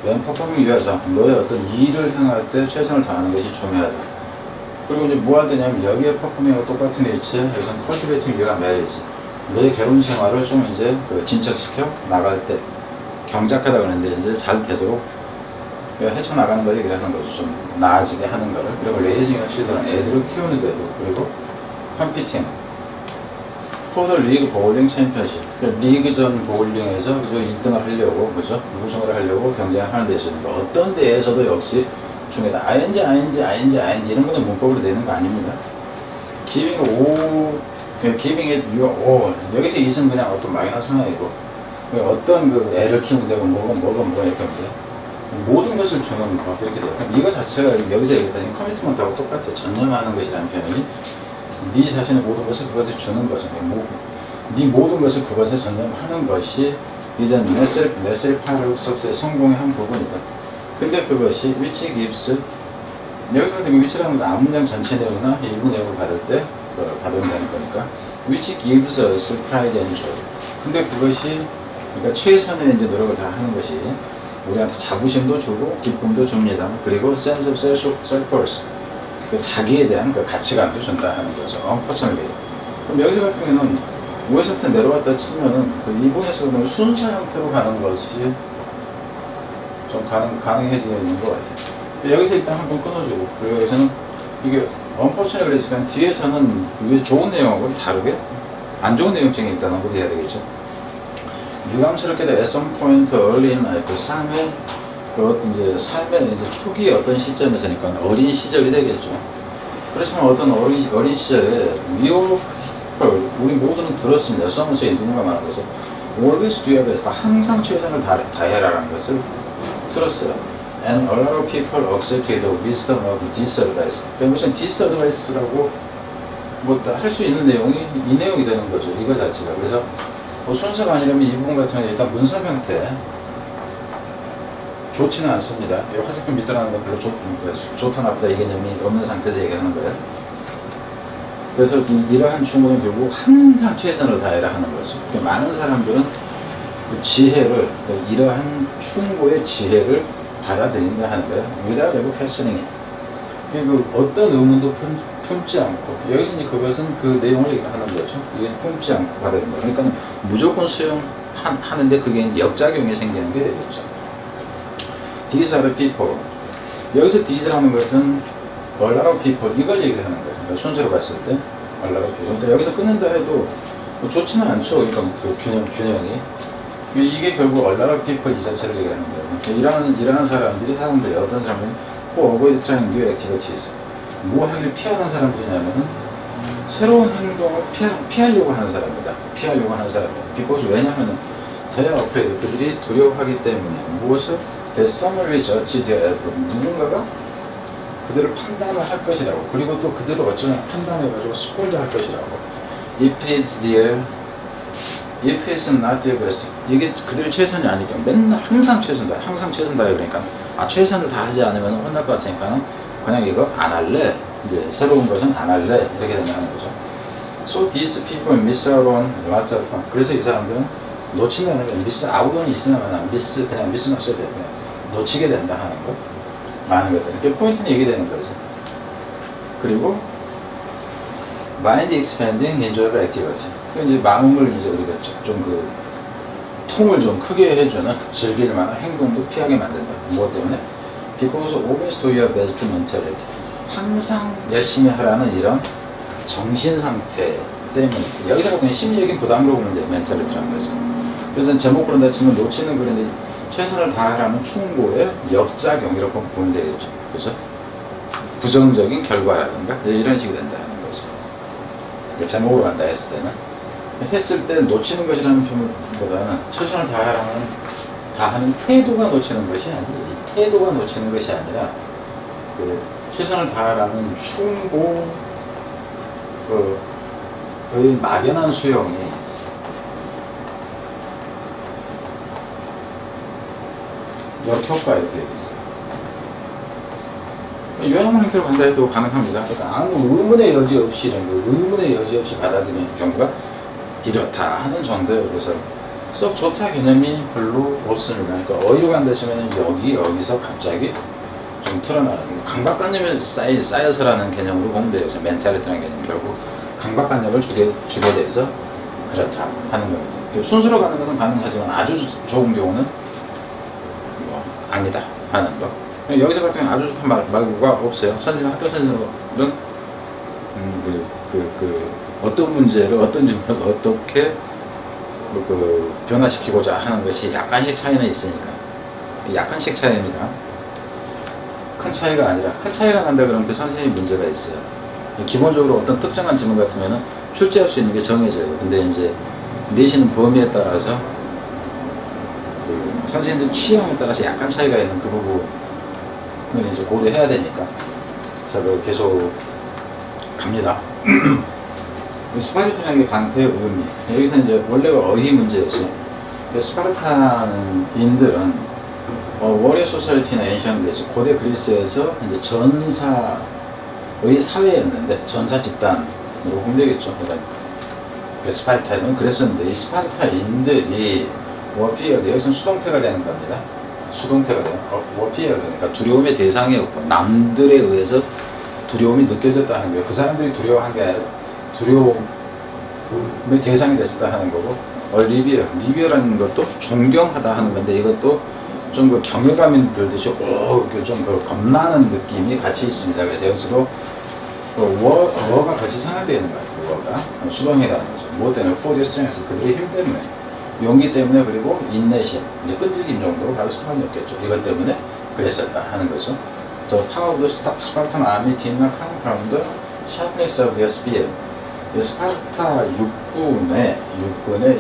[SPEAKER 1] when performing you are, 너의 어떤 일을 행할 때 최선을 다하는 것이 중요하다. 그리고 이제 뭐가 되냐면 여기에 퍼포밍하고 똑같은 위치에 여기서는 cultivating your marriage, 너의 결혼 생활을 좀 이제 진척시켜 나갈 때 경작하다 그러는데 이제 잘 되도록 헤쳐나가는 걸 얘기하는 거죠. 좀 나아지게 하는 거를. 그리고 raising your children, 애들을 키우는데도. 그리고 competing for the league bowling championship, 리그전 보울링에서 그죠 1등을 하려고, 그죠 우승을 하려고 경쟁하는 데 있습니다. 어떤 데에서도 역시 중요하다. ing 이런 거는 문법으로 내는 거 아닙니다. giving it your all. 여기서 is은 그냥 어떤 마이너 상황이고, 어떤 애를 키우는 데고 뭐가 이렇게 합니다. 모든 것을 주는 거 이렇게 돼요. 이거 자체가 여기서 얘기했더니 커미트먼트하고 똑같아요. 전념하는 것이라는 표현이 네 자신의 모든 것을 그것에 주는 것은 네 모든 것을 그것에 전념하는 것이 이제 necessary part of success, 성공의 한 부분이다. 근데 그것이 which gives, 여기서 같은 위치라는 것은 앞문장 전체 내용이나 일부 내용을 받을 때 받으면 되는 거니까 which gives us pride and joy. 근데 그것이 그러니까 최선의 이제 노력을 다 하는 것이 우리한테 자부심도 주고 기쁨도 줍니다. 그리고 sense of self-worth, 그 자기에 대한 그 가치관도 준다 하는 거죠. unfortunately. 그럼 여기서 같은 경우는 5에서부터 내려왔다 치면은 그 일본에서는 순서 형태로 가는 것이 좀 가능해지는 것 같아요. 여기서 일단 한번 끊어주고, 그리고 여기서는 이게 unfortunately 그랬지만 뒤에서는 이게 좋은 내용하고 다르게 안 좋은 내용증이 있다는 걸 해야 되겠죠. 유감스럽게도 at some point early in life, 삶의 초기 어떤 시점에서니까 어린 시절이 되겠죠. 그렇지만 어떤 어린 시절에 우리 모두는 들었습니다. 써면서 누군가 말한 것을 always do your best, 항상 최선을 다해라라는 것을 들었어요. And a lot of people accepted the wisdom of this advice. 무슨 this advice라고 뭐 할 수 있는 내용이 이 내용이 되는 거죠. 이거 자체가. 그래서 순서가 아니라면 이 부분 같은 경우는 일단 문서 형태 좋지는 않습니다. 화살표 밑으로 하는 건 별로 좋다 나쁘다 이 개념이 없는 상태에서 얘기하는 거예요. 그래서 이러한 충고는 결국 항상 최선을 다해라 하는 거죠. 많은 사람들은 그 지혜를, 이러한 충고의 지혜를 받아들인다 하는 거예요. without ever questioning it. 그 어떤 의문도 품지 않고, 여기서 이제 그것은 그 내용을 얘기하는 거죠. 이게 품지 않고 받아들인 거예요. 그러니까 무조건 수용하는데 그게 이제 역작용이 생기는 게 되겠죠. These are the people. 여기서 these라는 것은 a lot of people, 이걸 얘기하는 거예요. 그러니까 순서로 봤을 때 a lot of people. 그러니까 여기서 끊는다 해도 뭐 좋지는 않죠. 그러니까 그 균형이. 이게 결국 a lot of people 이 자체를 얘기하는 거예요. 일하는 사람들이 어떤 사람들은 who avoid trying new activities. 뭐 하기를 피하는 사람들이냐면은 새로운 행동을 피하려고 하는 사람입니다. because 왜냐면은 they are afraid, 그들이 두려워하기 때문에 무엇을 they summarily judge their effort, 누군가가 그들을 판단을 할 것이라고, 그리고 또 그들을 어쩌면 판단해가지고 스콜드 할 것이라고. if it's not their best, 이게 그들의 최선이 아니니까 맨날 항상 최선 다해. 그러니까 최선을 다하지 않으면 혼날 것 같으니까 그냥 이거 안 할래, 이제 새로운 것은 안 할래, 이렇게 된다는 거죠. So these people miss out on lots of fun. 그래서 이 사람들은 놓치면 miss out은 있으나 그냥 miss만 써야 돼. 놓치게 된다 하는 거, 많은 것들. 이렇게 포인트는 얘기되는 거죠. 그리고 mind expanding enjoyable activity. 이제 마음을 이제 우리가 좀 그 통을 좀 크게 해주는 즐길 만한 행동도 피하게 만든다. 무엇 때문에? Because always do your best mentality. 항상 열심히 하라는 이런 정신 상태 때문에. 여기서 보면 심리적인 부담으로 보면 돼요. 멘탈리티라는 것은. 그래서 제목 그런다 치면 놓치는 글인데 최선을 다하라는 충고의 역작용이라고 보면 되겠죠. 그래서 부정적인 결과라든가 이런 식이 된다는 거죠. 제목으로 간다 했을 때 놓치는 것이라는 표현보다는 최선을 다하는 태도가 놓치는 것이 아니지. 태도가 놓치는 것이 아니라 그 최선을 다하라는 충고 거의 막연한 수용이 역효과 이렇게 되어 있어요. 유한한 형태로 간다 해도 가능합니다. 그러니까 아무 의문의 여지 없이 의문의 여지 없이 받아들이는 경우가 이렇다 하는 정도예요. 그래서 썩 좋다 개념이 별로 없습니다. 그러니까 어디로 간다 하시면 여기서 갑자기 좀 틀어나가는 강박관념에 쌓여서라는 개념으로 보면 돼요. 그래서 멘탈리티라는 개념이라고 강박관념을 주게 돼서 그렇다 하는 겁니다. 순수로 가는 것은 가능하지만 아주 좋은 경우는 아니다 하는 거. 여기서 같은 경우는 아주 좋다 말고가 없어요. 학교 선생님은 어떤 문제를 어떤 질문에서 어떻게 변화시키고자 하는 것이 약간씩 차이는 있으니까 약간씩 차이입니다. 큰 차이가 아니라 큰 차이가 난다 그러면 그 선생님이 문제가 있어요. 기본적으로 어떤 특정한 질문 같으면은 출제할 수 있는 게 정해져요. 근데 이제 내시는 범위에 따라서 선생님들 취향에 따라서 약간 차이가 있는 그 부분을 이제 고려해야 되니까 제가 계속 갑니다. 스파르타라는 게 방패의 의미. 여기서 이제 원래가 어휘 문제였어요. 스파르타인들은 워리어 소사이티나 엔시언 그리스, 고대 그리스에서 이제 전사의 사회였는데 전사 집단으로 보면 되겠죠. 그러니까 스파르타인은 그랬었는데 이 스파르타인들이 워피어드, 여기서는 수동태가 되는 겁니다. 수동태가 되는 워피어드, 그러니까 두려움의 대상이었고 남들에 의해서 두려움이 느껴졌다 하는 거예요. 그 사람들이 두려워한 게 아니라 두려움의 대상이 됐었다 하는 거고, 리비어라는 것도 존경하다 하는 건데 이것도 좀 그 경외감이 들듯이 좀 그 겁나는 느낌이 같이 있습니다. 그래서 여기서도 워가 같이 상하되어 있는 거예요. 워가 수동이라는 거죠. 무엇 때문에? For their strength, 그들의 힘 때문에, 용기 때문에, 그리고 인내심, 이제 끈질긴 정도로 가도 상관이 없겠죠. 이것 때문에 그랬었다 하는 거죠. The power of the Spartan army did not come from the sharpness of their spear. 스파르타 육군의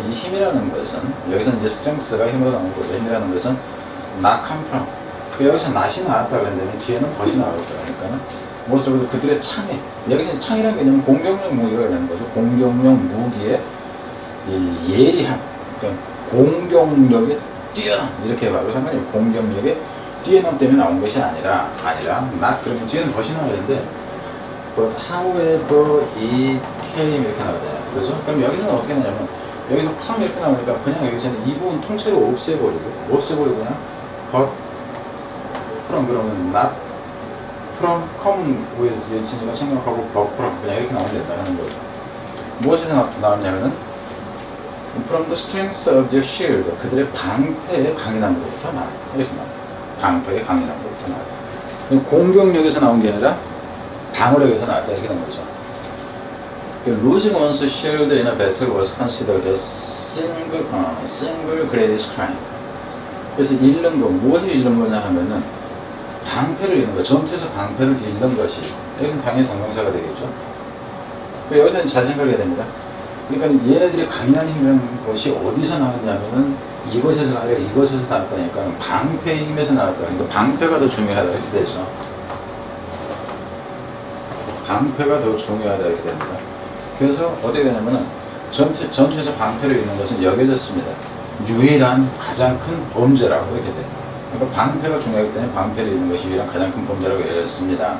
[SPEAKER 1] 이 힘이라는 것은, 여기서 이제 strength가 힘으로 나오는 거죠. 힘이라는 것은 not come from. 여기서 not이 나왔다 그랬는데 뒤에는 덫이 나왔다. 그러니까는 무엇으로도 그들의 창에, 여기서 창이라는 개념은 공격용 무기가 되는 거죠. 공격용 무기의 이 예리함, 그러니까 공격력이 뛰어남, 이렇게 말로 상관이 없고 공격력이 뛰어남 때문에 나온 것이 아니라 not, 그러면 뒤에는 덫이 나와야 되는데 but however it came 이렇게 나오잖아요. 그래서 그럼 여기서는 어떻게 하냐면 여기서 come 이렇게 나오니까 그냥 여기서는 이 부분 통째로 없애버리고 그냥 but from, 그러면 not from, come 있으니까 생각하고 but from 그냥 이렇게 나오면 된다는 거죠. 무엇에서 나왔냐면은 from the strength of their shield, 그들의 방패의 강인함으로부터 나왔다. 이렇게 나와요. 방패의 강인함으로부터 나왔다. 공격력에서 나온 게 아니라 방어력에서 나왔다. 이렇게 된 거죠. Losing one's shield in a battle was considered a single greatest crime. 그래서 잃는 거, 무엇을 잃는 거냐 하면은 방패를 잃는 거, 전투에서 방패를 잃는 것이, 여기서는 당연히 동명사가 되겠죠. 여기서는 잘 생각해야 됩니다. 그러니까 얘네들이 강인한 힘이라는 것이 어디서 나왔냐면은 이것에서 아니라 이것에서 나왔다니까, 방패의 힘에서 나왔다. 그러니까 방패가 더 중요하다 이렇게 되죠. 방패가 더 중요하다 이렇게 됩니다. 그래서 어떻게 되냐면은 전투에서 방패를 잃는 것은 여겨졌습니다. 유일한 가장 큰 범죄라고 이렇게 돼요. 그러니까 방패가 중요하기 때문에 방패를 잃는 것이 유일한 가장 큰 범죄라고 여겨졌습니다.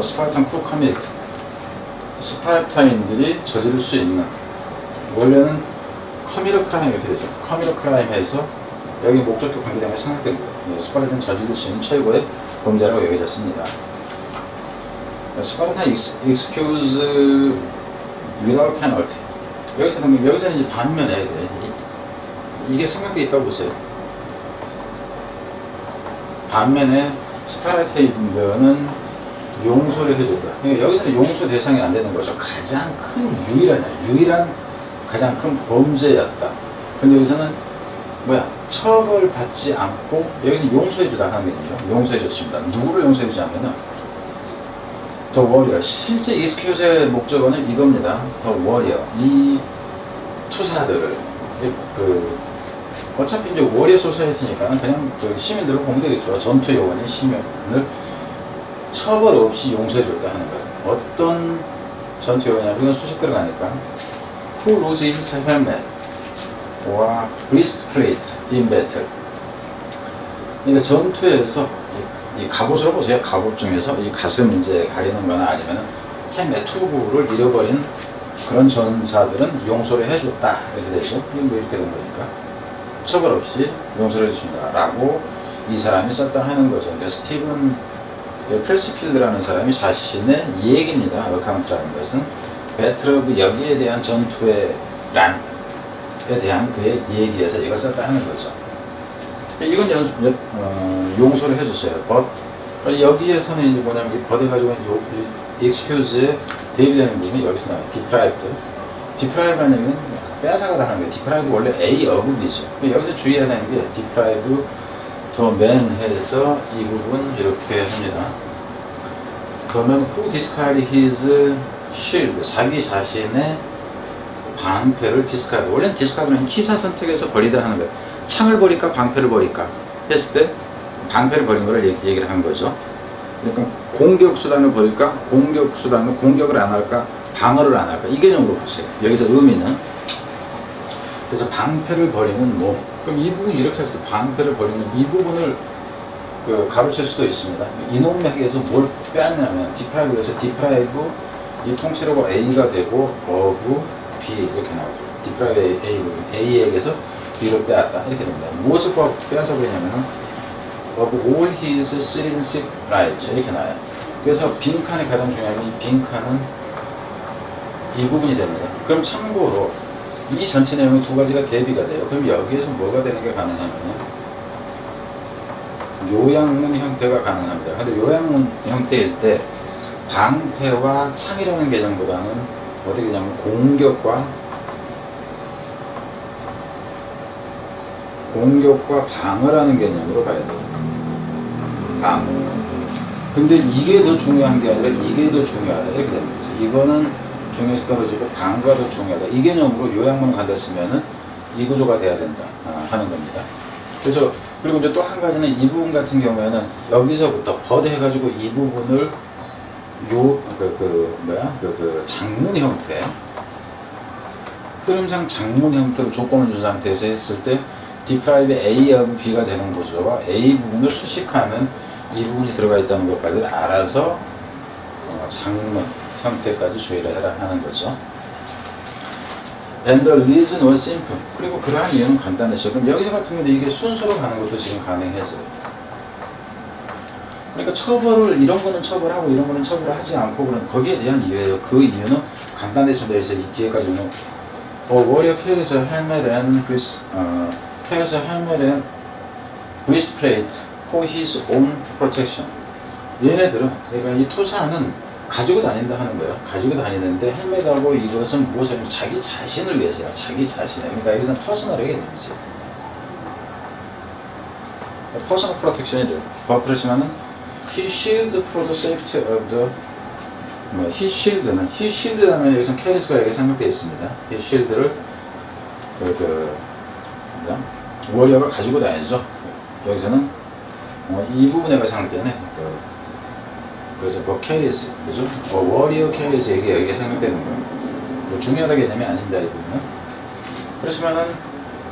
[SPEAKER 1] 스파르탄 쿠 커미트, 스파르타인들이 저지를 수 있는, 원래는 커미르 크라임 이렇게 되죠. 커미르 크라임에서 여기 목적격 관계되면 생각된 거예요. 스파르타는 저지를 수 있는 최고의 범죄라고 여겨졌습니다. 스파르탄 익스큐즈 without penalty. 여기서는 이제 반면에 이게 생략되어 있다고 보세요. 반면에 스파르타인들은 용서를 해줬다. 그러니까 여기서는 용서 대상이 안 되는 거죠. 가장 큰 유일한 가장 큰 범죄였다. 근데 여기서는 처벌받지 않고 여기서는 용서해주다 하는 얘기죠. 용서해줬습니다. 누구를 용서해주자면은 더 워리어. 실제 익스큐즈의 목적어는 이겁니다. 더 워리어. 이 투사들을 어차피 이제 워리어 소사이티니까 그냥 시민들을 보면 되겠죠. 전투 요원인 시민을 처벌 없이 용서해줬다 하는 거예요. 어떤 전투 요원이냐면 이건 수식 들어가니까 Who loses his helmet or breastplate in battle. 그러니까 전투에서 이 갑옷으로 보세요. 갑옷 중에서 이 가슴 이제 가리는 거나 아니면 헬멧 투구를 잃어버린 그런 전사들은 용서를 해줬다. 이렇게 되죠. 이렇게 된 거니까. 처벌 없이 용서를 해주십니다. 라고 이 사람이 썼다 하는 거죠. 그러니까 스티븐 프레스필드라는 사람이 자신의 얘기입니다. 어카운트라는 것은 배틀오브 여기에 대한 전투의 란에 대한 그의 얘기에서 이걸 썼다 하는 거죠. 이건 용서를 해줬어요. 여기에서는 이제 뭐냐면 이 버드 가지고 excuse의 대비되는 부분이 여기서 나와요. deprived. deprive라는 얘기는 빼앗아가다 하는 거예요. deprive 원래 A 어급이죠. 여기서 주의해야 되는 게 deprive the man 해서 이 부분 이렇게 합니다. the man who discarded his shield. 자기 자신의 방패를 discard. 원래는 discard는 취사 선택에서 버리다 하는 거예요. 창을 버릴까 방패를 버릴까 했을 때 방패를 버린 거를 얘기를 한 거죠. 그러니까 공격 수단을 버릴까 공격 수단을 공격을 안 할까 방어를 안 할까 이 개념으로 보세요. 여기서 의미는 그래서 방패를 버리는 몸. 그럼 이 부분 이렇게 해서 방패를 버리는 이 부분을 가로챌 수도 있습니다. 이놈에게서 뭘 빼앗냐면 deprive에서 deprive 이 통째로가 A가 되고 of B 이렇게 나오죠. deprive A 부분 A에게서 B를 빼앗다 이렇게 됩니다. 무엇을 빼앗아 버리냐면 of all his citizenship rights 이렇게 나와요. 그래서 빈칸이 가장 중요한 이 빈칸은 이 부분이 됩니다. 그럼 참고로 이 전체 내용이 두 가지가 대비가 돼요. 그럼 여기에서 뭐가 되는 게 가능하면 요양문 형태가 가능합니다. 근데 요양문 형태일 때 방패와 창이라는 개념보다는 어떻게 되냐면 공격과 방어라는 개념으로 가야 돼요. 방어. 근데 이게 더 중요한 게 아니라 이게 더 중요하다. 이렇게 되는 거죠. 이거는 중요해서 떨어지고 방어가 더 중요하다. 이 개념으로 요양문을 간다 치면은 이 구조가 돼야 된다 하는 겁니다. 그래서 그리고 이제 또 한 가지는 이 부분 같은 경우에는 여기서부터 버드 해가지고 이 부분을 장문 형태 흐름상 장문 형태로 조건을 준 상태에서 했을 때 deprive A하고 B가 되는 구조와 A 부분을 수식하는 이 부분이 들어가 있다는 것까지 알아서 장문 형태까지 주의를 해라 하는 거죠. And the reason was simple. 그리고 그러한 이유는 간단했어요. 그럼 여기서 같은 경우도 이게 순서로 가는 것도 지금 가능해서요. 그러니까 처벌을 이런 거는 처벌하고 이런 거는 처벌하지 않고 그런 거기에 대한 이유예요. 그 이유는 간단해서 해서 이 뒤에까지는 warrior carries a helmet and breastplate for his own protection. 얘네들은 그러니까 이 투사는 가지고 다닌다 하는 거예요. 가지고 다니는데 헬멧하고 이것은 무엇이냐면 자기 자신을 위해서야. 자기 자신에. 그러니까 여기서는 퍼스널의 개념이지. 퍼스널 프로텍션이죠. 그렇지만은 he shield for the safety of the he shield라면 여기서 캐리스가 여기 생각되어 있습니다. he shield를 워리어가 가지고 다니죠. 여기서는 이 부분에가 생각되네. 그래서 캐리스, 그죠? 워리어 캐리스 이게 여기에 생각되는 거예요. 뭐 중요하다 개념이 아닙니다, 이 부분은. 그렇지만은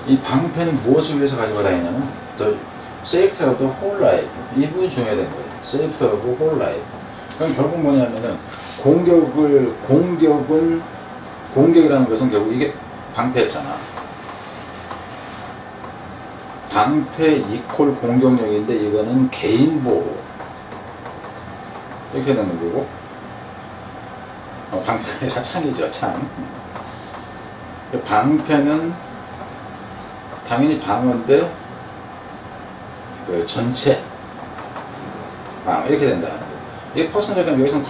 [SPEAKER 1] 이 방패는 무엇을 위해서 가지고 다니냐면 the safety of the whole life. 이 부분이 중요하다는 거예요. safety of the whole life. 그럼 결국 뭐냐면은 공격이라는 것은 결국 이게 방패였잖아. 방패 이퀄 공격력인데 이거는 개인 보호 이렇게 되는 거고 방패가 아니라 창이죠, 창. 방패는 당연히 방어인데 그 전체 방어 이렇게 된다. 이 퍼스널이면 여기서는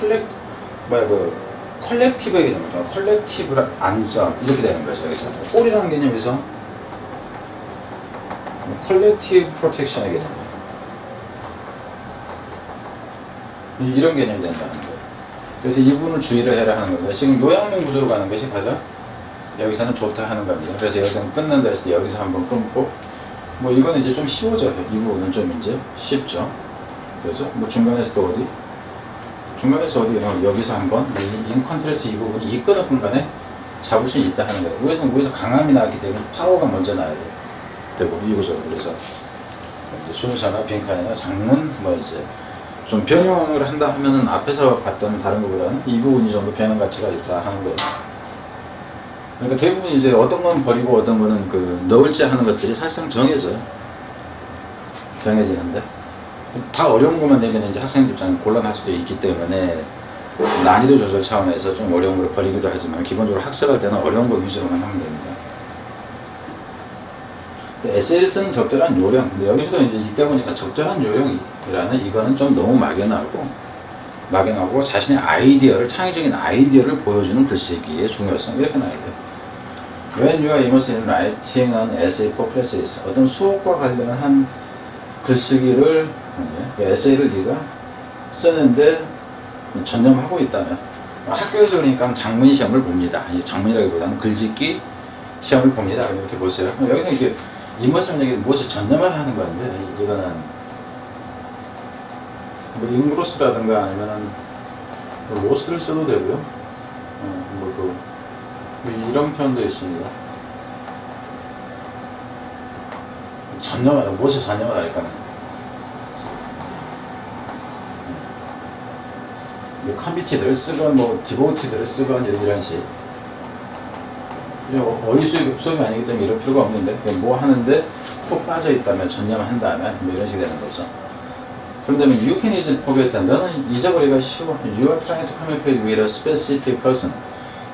[SPEAKER 1] 컬렉티브의 개념이다. 컬렉티브 안전 이렇게 되는 거죠. 여기서 꼴이라는 개념에서 컬렉티브 프로텍션의 개념 이런 개념이 된다는 거예요. 그래서 이 부분을 주의를 해라 하는 겁니다. 지금 요양용 구조로 가는 것이 가장 여기서는 좋다 하는 겁니다. 그래서 여기서는 끊는다 했을 때 여기서 한번 끊고 뭐 이거는 이제 좀 쉬워져요. 이 부분은 좀 이제 쉽죠. 그래서 뭐 중간에서 또 어디? 중간에서 어디? 여기서 한번 인컨트레스 이 부분이 이 끊은 순간에 잡을 수 있다 하는 거예요. 위에서 강함이 나왔기 때문에 파워가 먼저 나야 되고 이 구조. 그래서 순서나 빈칸이나 장문 뭐 이제 좀 변형을 한다 하면은 앞에서 봤던 다른 것보다는 이 부분이 좀 더 변형 가치가 있다 하는 거예요. 그러니까 대부분 이제 어떤 건 버리고 어떤 거는 그 넣을지 하는 것들이 사실상 정해지는데 다 어려운 것만 내면 이제 학생들 입장에 곤란할 수도 있기 때문에 난이도 조절 차원에서 좀 어려운 걸 버리기도 하지만 기본적으로 학습할 때는 어려운 거 위주로만 하면 됩니다. 에세이를 쓰는 적절한 요령. 근데 여기서도 이제 이때 보니까 적절한 요령이라는 이거는 좀 너무 막연하고 자신의 아이디어를, 창의적인 아이디어를 보여주는 글쓰기의 중요성. 이렇게 나와야 돼요. When you are immersed in writing an essay for classes. 어떤 수업과 관련한 글쓰기를, 에세이를 네가 쓰는데 전념하고 있다면, 학교에서 그러니까 장문 시험을 봅니다. 이제 장문이라기보다는 글짓기 시험을 봅니다. 이렇게 보세요. 여기서 이게 임머스라는 얘기는 무엇을 전념을 하는 건데, 이거는 뭐 잉그로스라든가 아니면은 로스를 써도 되고요. 이런 표현도 있습니다. 전념하다, 무엇을 전념하다니까. 커미티드를 쓰건 뭐 디보티드를 쓰건 이런 식. 어휘 수업이 아니기 때문에 이럴 필요가 없는데 뭐 하는데 푹 빠져 있다면 전념한다면 뭐 이런 식이 되는 거죠. 그런데 you can easily forget. 너는 잊어버리기가 쉬워. You are trying to communicate with a specific person.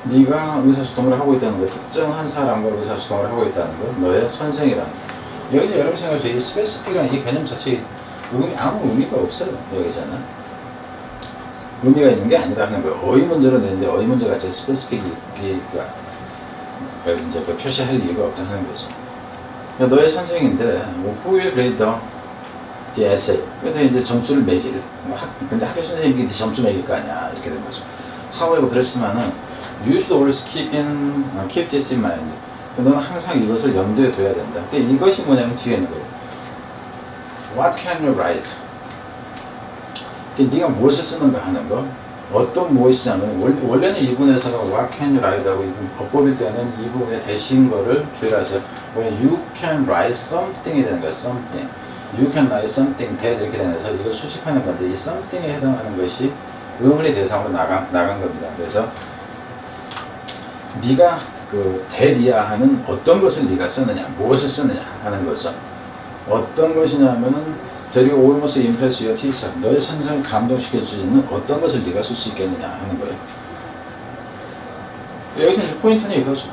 [SPEAKER 1] 네가 의사소통을 하고 있다는 거, 특정한 사람과 의사소통을 하고 있다는 거, 너의 선생이라는 거. 여기 여러분 생각해서 이 specific이라는 이 개념 자체에 아무 의미가 없어요. 여기서는 의미가 있는 게 아니다 하는 거예요. 어휘 문제로 내는데 어휘 문제가 제 specific이가 이제 그 표시할 이유가 없다 하는 거죠. 그러니까 너의 선생인데 who will grade the essay. 그래서 이제 점수를 매길. 근데 학교 선생님이 네 점수 매길 거 아니야. 이렇게 된 거죠. however 그렇지만은 you should always keep this in mind. 너는 항상 이것을 염두에 둬야 된다. 그러니까 이것이 뭐냐면 뒤에 있는 거예요. What can you write? 네가 무엇을 쓰는가 하는 거. 어떤 무엇이냐면 원래는 이 부분에서가 What can you write 하고 어법일 때는 이 부분에 대신 거를 주의를 하세요. You can write something이 되는 거예요. something. You can write something that 이렇게 되면서 이걸 수식하는 건데 이 something에 해당하는 것이 의문의 대상으로 나간 겁니다. 그래서 네가 그 that이야 하는 어떤 것을 네가 쓰느냐, 무엇을 쓰느냐 하는 거죠. 어떤 것이냐면은 That you almost impress your teacher. 너의 선생을 감동시켜 줄 수 있는 어떤 것을 네가 쓸 수 있겠느냐 하는 거예요. 여기서 이제 포인트는 이거죠.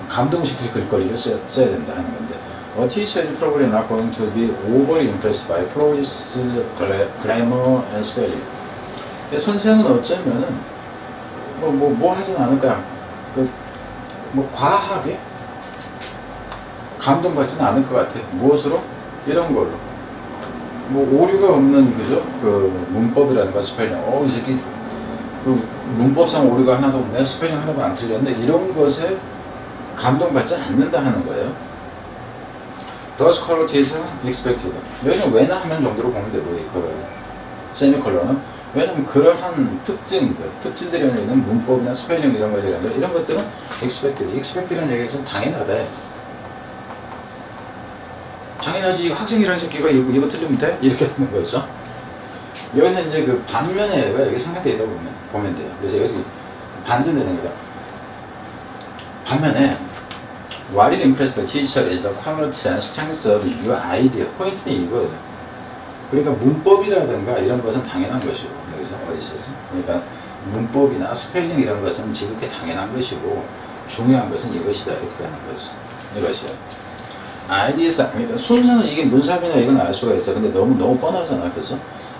[SPEAKER 1] 감동시킬 글거리를 써야 된다 하는 건데 A teacher is probably not going to be overly impressed by prose, grammar, and spelling. 선생은 어쩌면은 뭐 하진 않을 거야. 뭐 과하게 감동받지는 않을 것 같아. 무엇으로? 이런 걸로. 뭐 오류가 없는 그죠? 그 문법이라든가 스펠링. 이 새끼 그 문법상 오류가 하나도 없네. 스펠링 하나도 안 틀렸네. 이런 것에 감동받지 않는다 하는 거예요. Those qualities are expected. 여기는 왜냐하면 정도로 보면 되고 그 세미콜론은 왜냐하면 그러한 특징들이 있는 문법이나 스펠링 이런 것들은 expected이라는 얘기가 좀 당연하다. 당연하지. 학생이라는 새끼가 이거 틀리면 돼? 이렇게 되는 거죠. 여기서 이제 그 반면에 여기 상관되어 있다고 보면 돼요. 그래서 여기서 반전되는 거예요. 반면에 What will impress the teacher is the quality and strength of your idea. 포인트는 이거예요. 그러니까 문법이라든가 이런 것은 당연한 것이고 여기서 어디 있었어? 그러니까 문법이나 스펠링 이런 것은 지극히 당연한 것이고 중요한 것은 이것이다 이렇게 하는 거죠. 이것이요. 아이디어사 그러니까 순서는 이게 문사비나 이건 알 수가 있어. 근데 너무 뻔하잖아. 그래서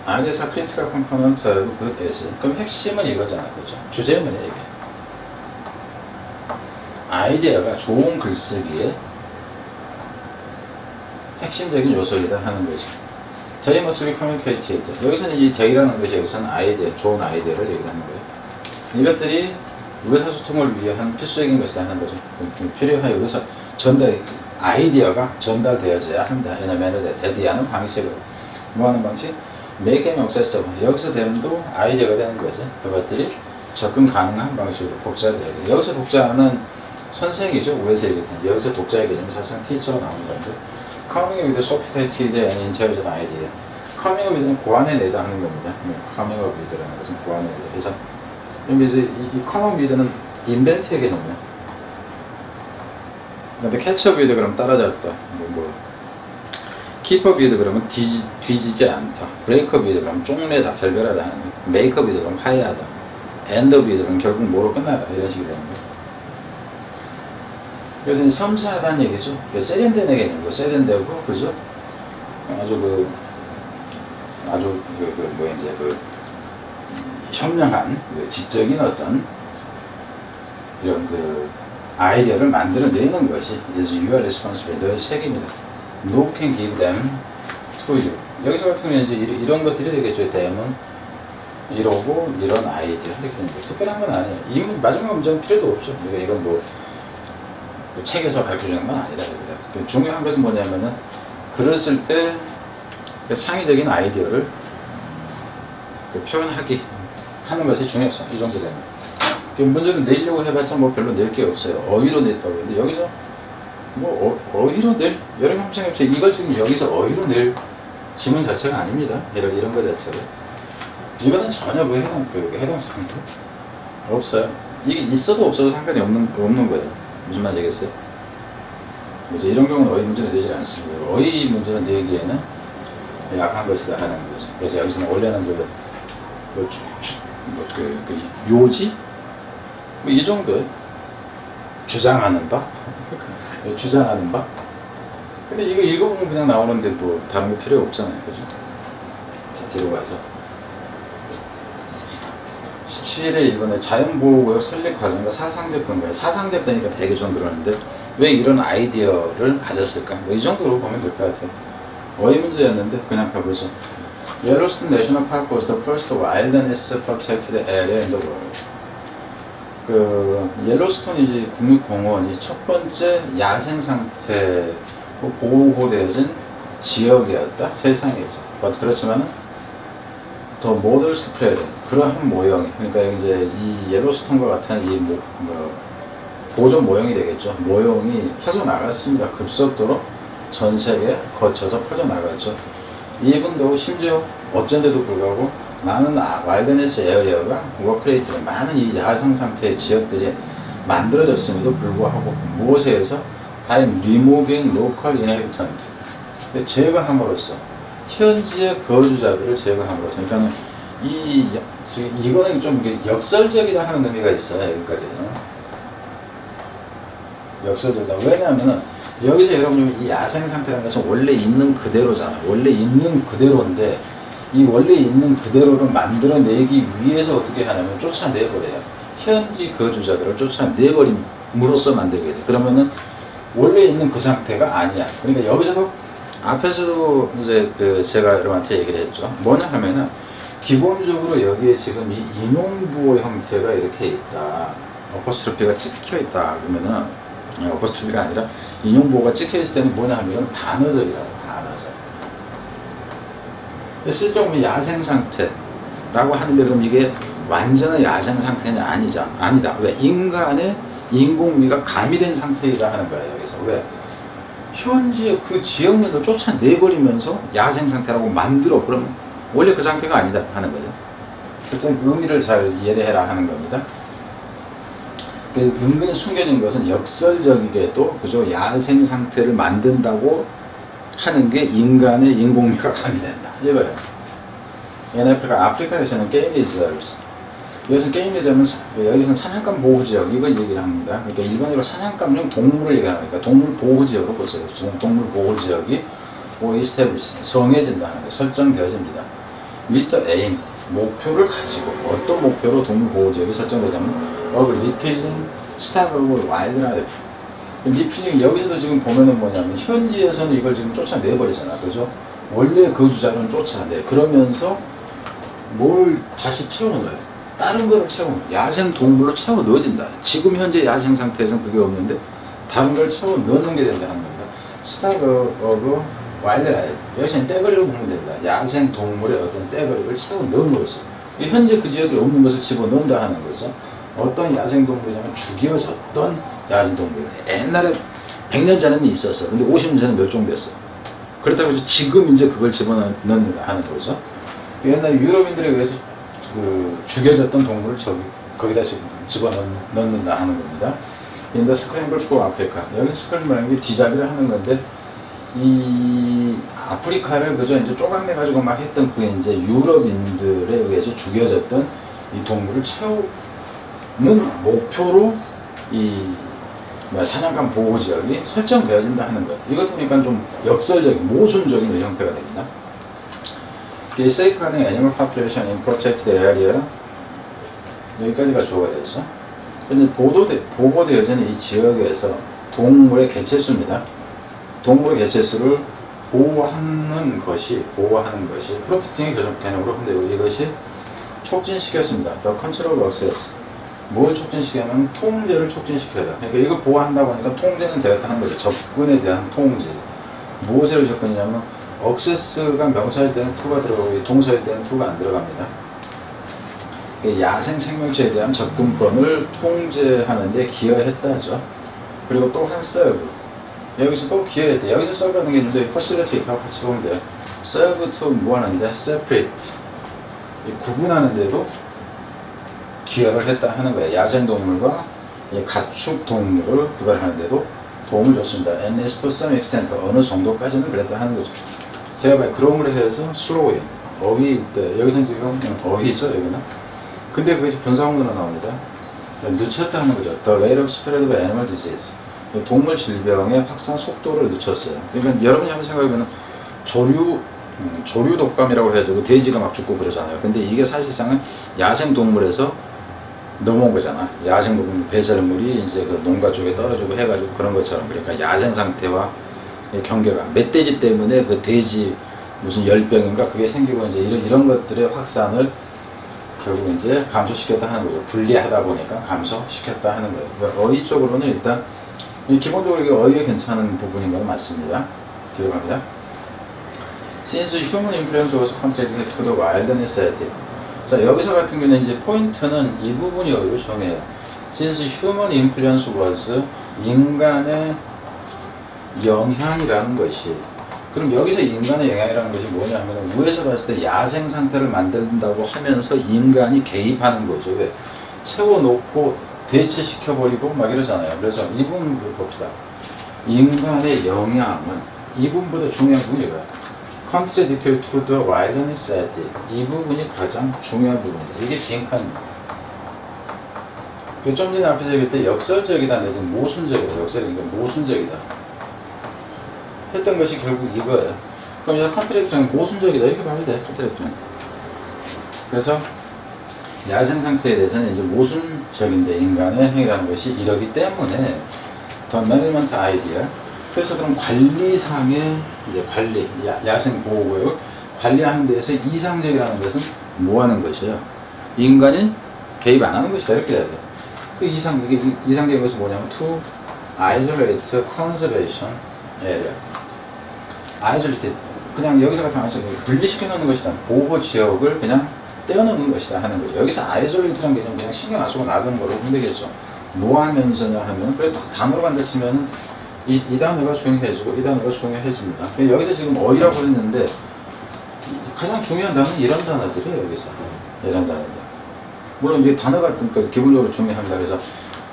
[SPEAKER 1] 아이디어사 크리티컬 컴포넌트 그 대신 그럼 핵심은 이거잖아. 그죠? 주제문이야 이게. 아이디어가 좋은 글쓰기에 핵심적인 요소이다 하는 거죠. They must be communicated. 여기서는 이 they라는 것이 여기서는 아이디어, 좋은 아이디어를 얘기하는 거예요. 이것들이 의사소통을 위한 필수적인 것이다 하는 거죠. 필요한 여기서 아이디어가 전달되어져야 한다. 왜냐면 대디하는 방식으로 뭐하는 방식? make them accessible. 여기서 됨도 아이디어가 되는 거죠. 그것들이 접근 가능한 방식으로 독자들에게. 여기서 독자는 선생이죠. 위에서 얘기했던 여기서 독자의 개념이 사실상 티처가 나오는 건데 coming with sophisticated and intelligent idea. coming with는 고안해내다 하는 겁니다. coming with라는 것은 고안해내다. 그래서 이제 이 coming with는 invent의 개념이야. 근데 catch up with 그러면 따라잡다. keep up with 그러면 뒤지지 않다. break up with 그러면 쪽내다, 결별하다 하는 거. make up with 그러면 화해하다. end up with 그러면 결국 뭐로 끝나다. 이런 식이 되는 거예요. 그래서 이제 섬세하다는 얘기죠. 세련된 개념이고, 세련되고, 그죠? 현명한, 지적인 어떤, 이런 아이디어를 만들어내는 것이 is your responsibility, 너의 책임이다. No can give them to you. 여기서 같은 경우는 이제 이런 것들이 되겠죠. them은 이러고, 이런 아이디어. 이렇게 되는 거. 특별한 건 아니에요. 이 마지막 문제는 필요도 없죠. 이건 뭐, 책에서 가르쳐주는 건 아니다. 중요한 것은 뭐냐면은 글을 쓸 때 창의적인 아이디어를 표현하기 하는 것이 중요했어. 이 정도 되면. 문제는 내려고 해봤자 뭐 별로 낼 게 없어요. 어휘로 냈다고 했는데 여기서 뭐 어휘로 낼 여러 형식이 없어요. 이걸 지금 여기서 어휘로 낼 지문 자체가 아닙니다. 이런 거 자체가. 이거는 전혀 해당 사항도 없어요. 이게 있어도 없어도 상관이 없는 거예요. 무슨 말인지 알겠어요? 그래서 이런 경우는 어휘 문제는 되지 않습니다. 어휘 문제는 내기에는 약한 것이다 하는 거죠. 그래서 여기서는 원래는 요지? 이 정도에 주장하는 바? 주장하는 바? 근데 이거 읽어보면 그냥 나오는데 뭐 다른 거 필요 없잖아요. 그죠? 자, 뒤로 가서. 17회 1번에 자연보호구역 설립 과정과 사상적 근거예요. 사상적 되니까 되게 좀 그러는데 왜 이런 아이디어를 가졌을까? 뭐 이 정도로 보면 될 것 같아요. 어휘 문제였는데 그냥 가보죠. Yellowstone National Park was the first wilderness protected area in the world. 옐로스톤이지 국립공원이 첫 번째 야생 상태 보호되어진 지역이었다. 세상에서. 그렇지만 더 모델 스프레드 그러한 모형이 그러니까 이제 이 옐로스톤과 같은 이 보존 모형이 되겠죠. 모형이 퍼져나갔습니다. 급속도로 전 세계에 거쳐서 퍼져나갔죠. 이분도 심지어 어쩐데도 불구하고 많은 와일드네스 에어리어가 워크레이트로 많은 이 야생 상태의 지역들이 만들어졌음에도 불구하고 무엇에서 by removing local inhabitant 제거함으로써 현지의 거주자들을 제거함으로써 그러니까 이거는 좀 역설적이다 하는 의미가 있어요. 여기까지는 역설적이다. 왜냐하면 여기서 여러분 이 야생 상태라는 것은 원래 있는 그대로잖아. 원래 있는 그대로인데 이 원래 있는 그대로를 만들어내기 위해서 어떻게 하냐면 쫓아내버려요. 현지 거주자들을 쫓아내버림으로써 만들게 돼. 그러면은 원래 있는 그 상태가 아니야. 그러니까 여기서도 앞에서도 이제 제가 여러분한테 얘기를 했죠. 뭐냐 하면은 기본적으로 여기에 지금 이 인용부호 형태가 이렇게 있다. 어퍼스트로피가 찍혀 있다. 그러면은 어퍼스트로피가 아니라 인용부호가 찍혀 있을 때는 뭐냐 하면은 반어적이라고. 반어적. 실제로 야생 상태라고 하는데 그럼 이게 완전한 야생 상태는 아니다. 왜? 인간의 인공미가 가미된 상태이다 하는 거예요. 여기서 왜? 현지의 그 지역면을 쫓아내버리면서 야생 상태라고 만들어. 그럼 원래 그 상태가 아니다 하는 거죠. 그래서 그 의미를 잘 이해를 해라 하는 겁니다. 은근히 숨겨진 것은 역설적이게도 그죠? 야생 상태를 만든다고 하는 게 인간의 인공미가 가미된다. 이거예요. 아프리카에서는 게임 리저브스 여기서 게임이자면 여기서는 사냥감 보호지역 이걸 얘기를 합니다. 그러니까 일반적으로 사냥감용 동물을 얘기하니까 동물 보호지역으로 보세요. 동물 보호지역이 established, 정해진다 하는 거, 설정되어집니다. with the aim, 목표를 가지고 어떤 목표로 동물 보호지역이 설정되자면 repelling starvable wildlife. 리필링 여기서도 지금 보면은 뭐냐면 현지에서는 이걸 지금 쫓아내버리잖아, 그죠? 원래 그 주자로는 쫓아내. 그러면서 뭘 다시 채워넣어요. 다른 거를 채워, 야생 동물로 채워 넣어진다. 지금 현재 야생 상태에서는 그게 없는데 다른 걸 채워 넣는 게 된다는 겁니다. 스타브 오브 와일드라이프. 여기서는 떼거리를 보면 됩니다. 야생 동물의 어떤 떼거리를 채워 넣음으로써 현재 그 지역에 없는 것을 집어 넣는다 하는 거죠. 어떤 야생 동물이냐면 죽여졌던 야생 동물. 옛날에 100년 전에는 있었어. 근데 50년 전에 멸종됐어. 그렇다고 해서 지금 이제 그걸 집어넣는다 하는 거죠. 옛날 유럽인들에 의해서 그 죽여졌던 동물을 거기다 집어넣는다 하는 겁니다. In the Scramble for Africa. 여기 스크램블이라는 게 뒤잡이를 하는 건데, 이 아프리카를 그저 이제 쪼각내 가지고 막 했던 그 이제 유럽인들에 의해서 죽여졌던 이 동물을 채우는 목표로 이 사냥감 보호지역이 설정되어진다 하는 것. 이것도 그러니까 좀 역설적인, 모순적인 형태가 됩니다. Safeguarding animal population in protected area. 여기까지가 주어가 되죠. 보호되어지는 이 지역에서 동물의 개체수입니다. 동물의 개체수를 보호하는 것이 프로텍팅의 개념으로 근데 이것이 촉진시켰습니다. The control of access. 뭘 촉진시키냐면 통제를 촉진시켜야. 그러니까 이걸 보호한다고 하니까 통제는 되었다 하는 거죠. 접근에 대한 통제. 무엇으로 접근이냐면 억세스가 명사일 때는 to가 들어가고 동사일 때는 to가 안 들어갑니다. 야생 생명체에 대한 접근권을 통제하는 데 기여했다죠. 그리고 또 한 serve. 여기서 또 기여했대. 여기서 serve라는 게 있는데 facilitate하고 같이 보면 돼요. serve to 뭐 하는데 separate. 구분하는 데도 기여를 했다 하는 거예요. 야생 동물과 가축 동물을 구별하는 데도 도움을 줬습니다. And is to some extent 어느 정도까지는 그랬다 하는 거죠. 제가 봐요. 그럼으로 해서 slowing, 어휘일 때, 여기서는 지금 어휘죠, 여기는. 근데 그게 분사문으로 나옵니다. 늦췄다 하는 거죠. The rate of spread of animal disease. 동물 질병의 확산 속도를 늦췄어요. 그러니까 여러분이 한번 생각해보면 조류 독감이라고 해가지고 돼지가 막 죽고 그러잖아요. 근데 이게 사실상은 야생 동물에서 넘어온 거잖아. 야생 동물 배설물이 이제 그 농가 쪽에 떨어지고 해가지고 그런 것처럼. 그러니까 야생 상태와 경계가 멧돼지 때문에 그 돼지 무슨 열병인가 그게 생기고 이제 이런 것들의 확산을 결국 이제 감소시켰다 하는 거죠. 분리하다 보니까 감소시켰다 하는 거예요. 그러니까 어휘 쪽으로는 일단 기본적으로 이게 어휘에 괜찮은 부분인 건 맞습니다. 들어갑니다. Since human influence was contributed to the wilderness ethic. 자, 여기서 같은 경우는 이제 포인트는 이 부분이 오히려 중요해요. Since human influence was 인간의 영향이라는 것이, 그럼 여기서 인간의 영향이라는 것이 뭐냐면 위에서 봤을 때 야생 상태를 만든다고 하면서 인간이 개입하는 거죠. 왜? 채워놓고 대체시켜버리고 막 이러잖아요. 그래서 이 부분을 봅시다. 인간의 영향은 이 부분보다 중요한 부분이 뭐야? Contradictory to the wilderness ethic. 이 부분이 가장 중요한 부분이다. 이게 빈칸입니다. 좀 전에 앞에서 얘기할 때 역설적이다 내지는 모순적이다. 역설적이다, 모순적이다 했던 것이 결국 이거예요. 그럼 여기서 컨트랙트는 모순적이다 이렇게 봐야 돼. 컨트랙트는. 그래서 야생 상태에 대해서는 이제 모순적인데 인간의 행위라는 것이 이러기 때문에 the management idea. 그래서 그럼 관리상의 이제 관리, 야생 보호구역을 관리하는 데에서 이상적이라는 것은 뭐 하는 것이에요? 인간이 개입 안 하는 것이다 이렇게 돼야 돼. 그 이상적인 것은 뭐냐면 to isolate conservation area. 아이솔리티, 그냥 여기서 같은 경우는 분리시켜 놓는 것이다. 보호 지역을 그냥 떼어놓는 것이다 하는 거죠. 여기서 아이솔리티라는 개념 그냥 신경 안 쓰고 놔두는 거로 보면 되겠죠. 뭐 하면서냐 하면, 그래 단어로 간다치면 이 단어가 중요해지고 이 단어가 중요해집니다. 여기서 지금 어휘라고 했는데 가장 중요한 단어는 이런 단어들이에요. 여기서 이런 단어들. 물론 이제 단어 같은 거 기본적으로 중요합니다. 그래서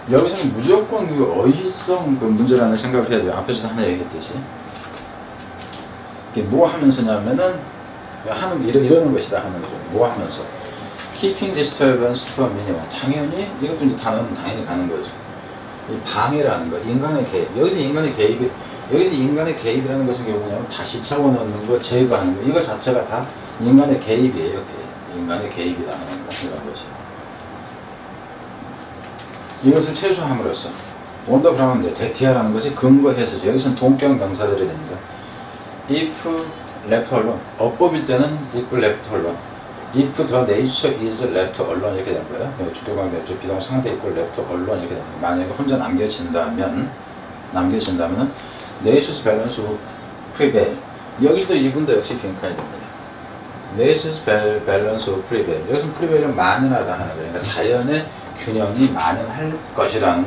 [SPEAKER 1] 여기서는 무조건 그 어휘성 그 문제라는 생각을 해야 돼요. 앞에서 하나 얘기했듯이. 뭐 하면서냐면은 이러는 것이다 하는 거죠. 뭐 하면서 keeping disturbance to a minimum. 당연히 이것도 이제 단어는 당연히 가는 거죠. 이 방해라는 거, 인간의 개입. 여기서 인간의 개입이라는 것은 결국은 다시 차원하는 거, 제거하는 거. 이거 자체가 다 인간의 개입이에요. 개입. 인간의 개입이라는 거, 이런 것이. 이것을 최소함으로써 원더그라운드, 대티아라는 것이 근거해서 여기서는 동격 명사들이 됩니다. if left alone, 어법일 때는 if left alone, if the nature is left alone 이렇게 되는 거예요. 주격관계 비동 상대 있고 left alone 이렇게 되는 거예요. 만약에 혼자 남겨진다면 nature's balance will prevail. 여기서도 이분도 역시 빈칸이 됩니다. nature's balance will prevail. 여기서 prevail은 만연하다 하는 거예요. 그러니까 자연의 균형이 만연할 것이라는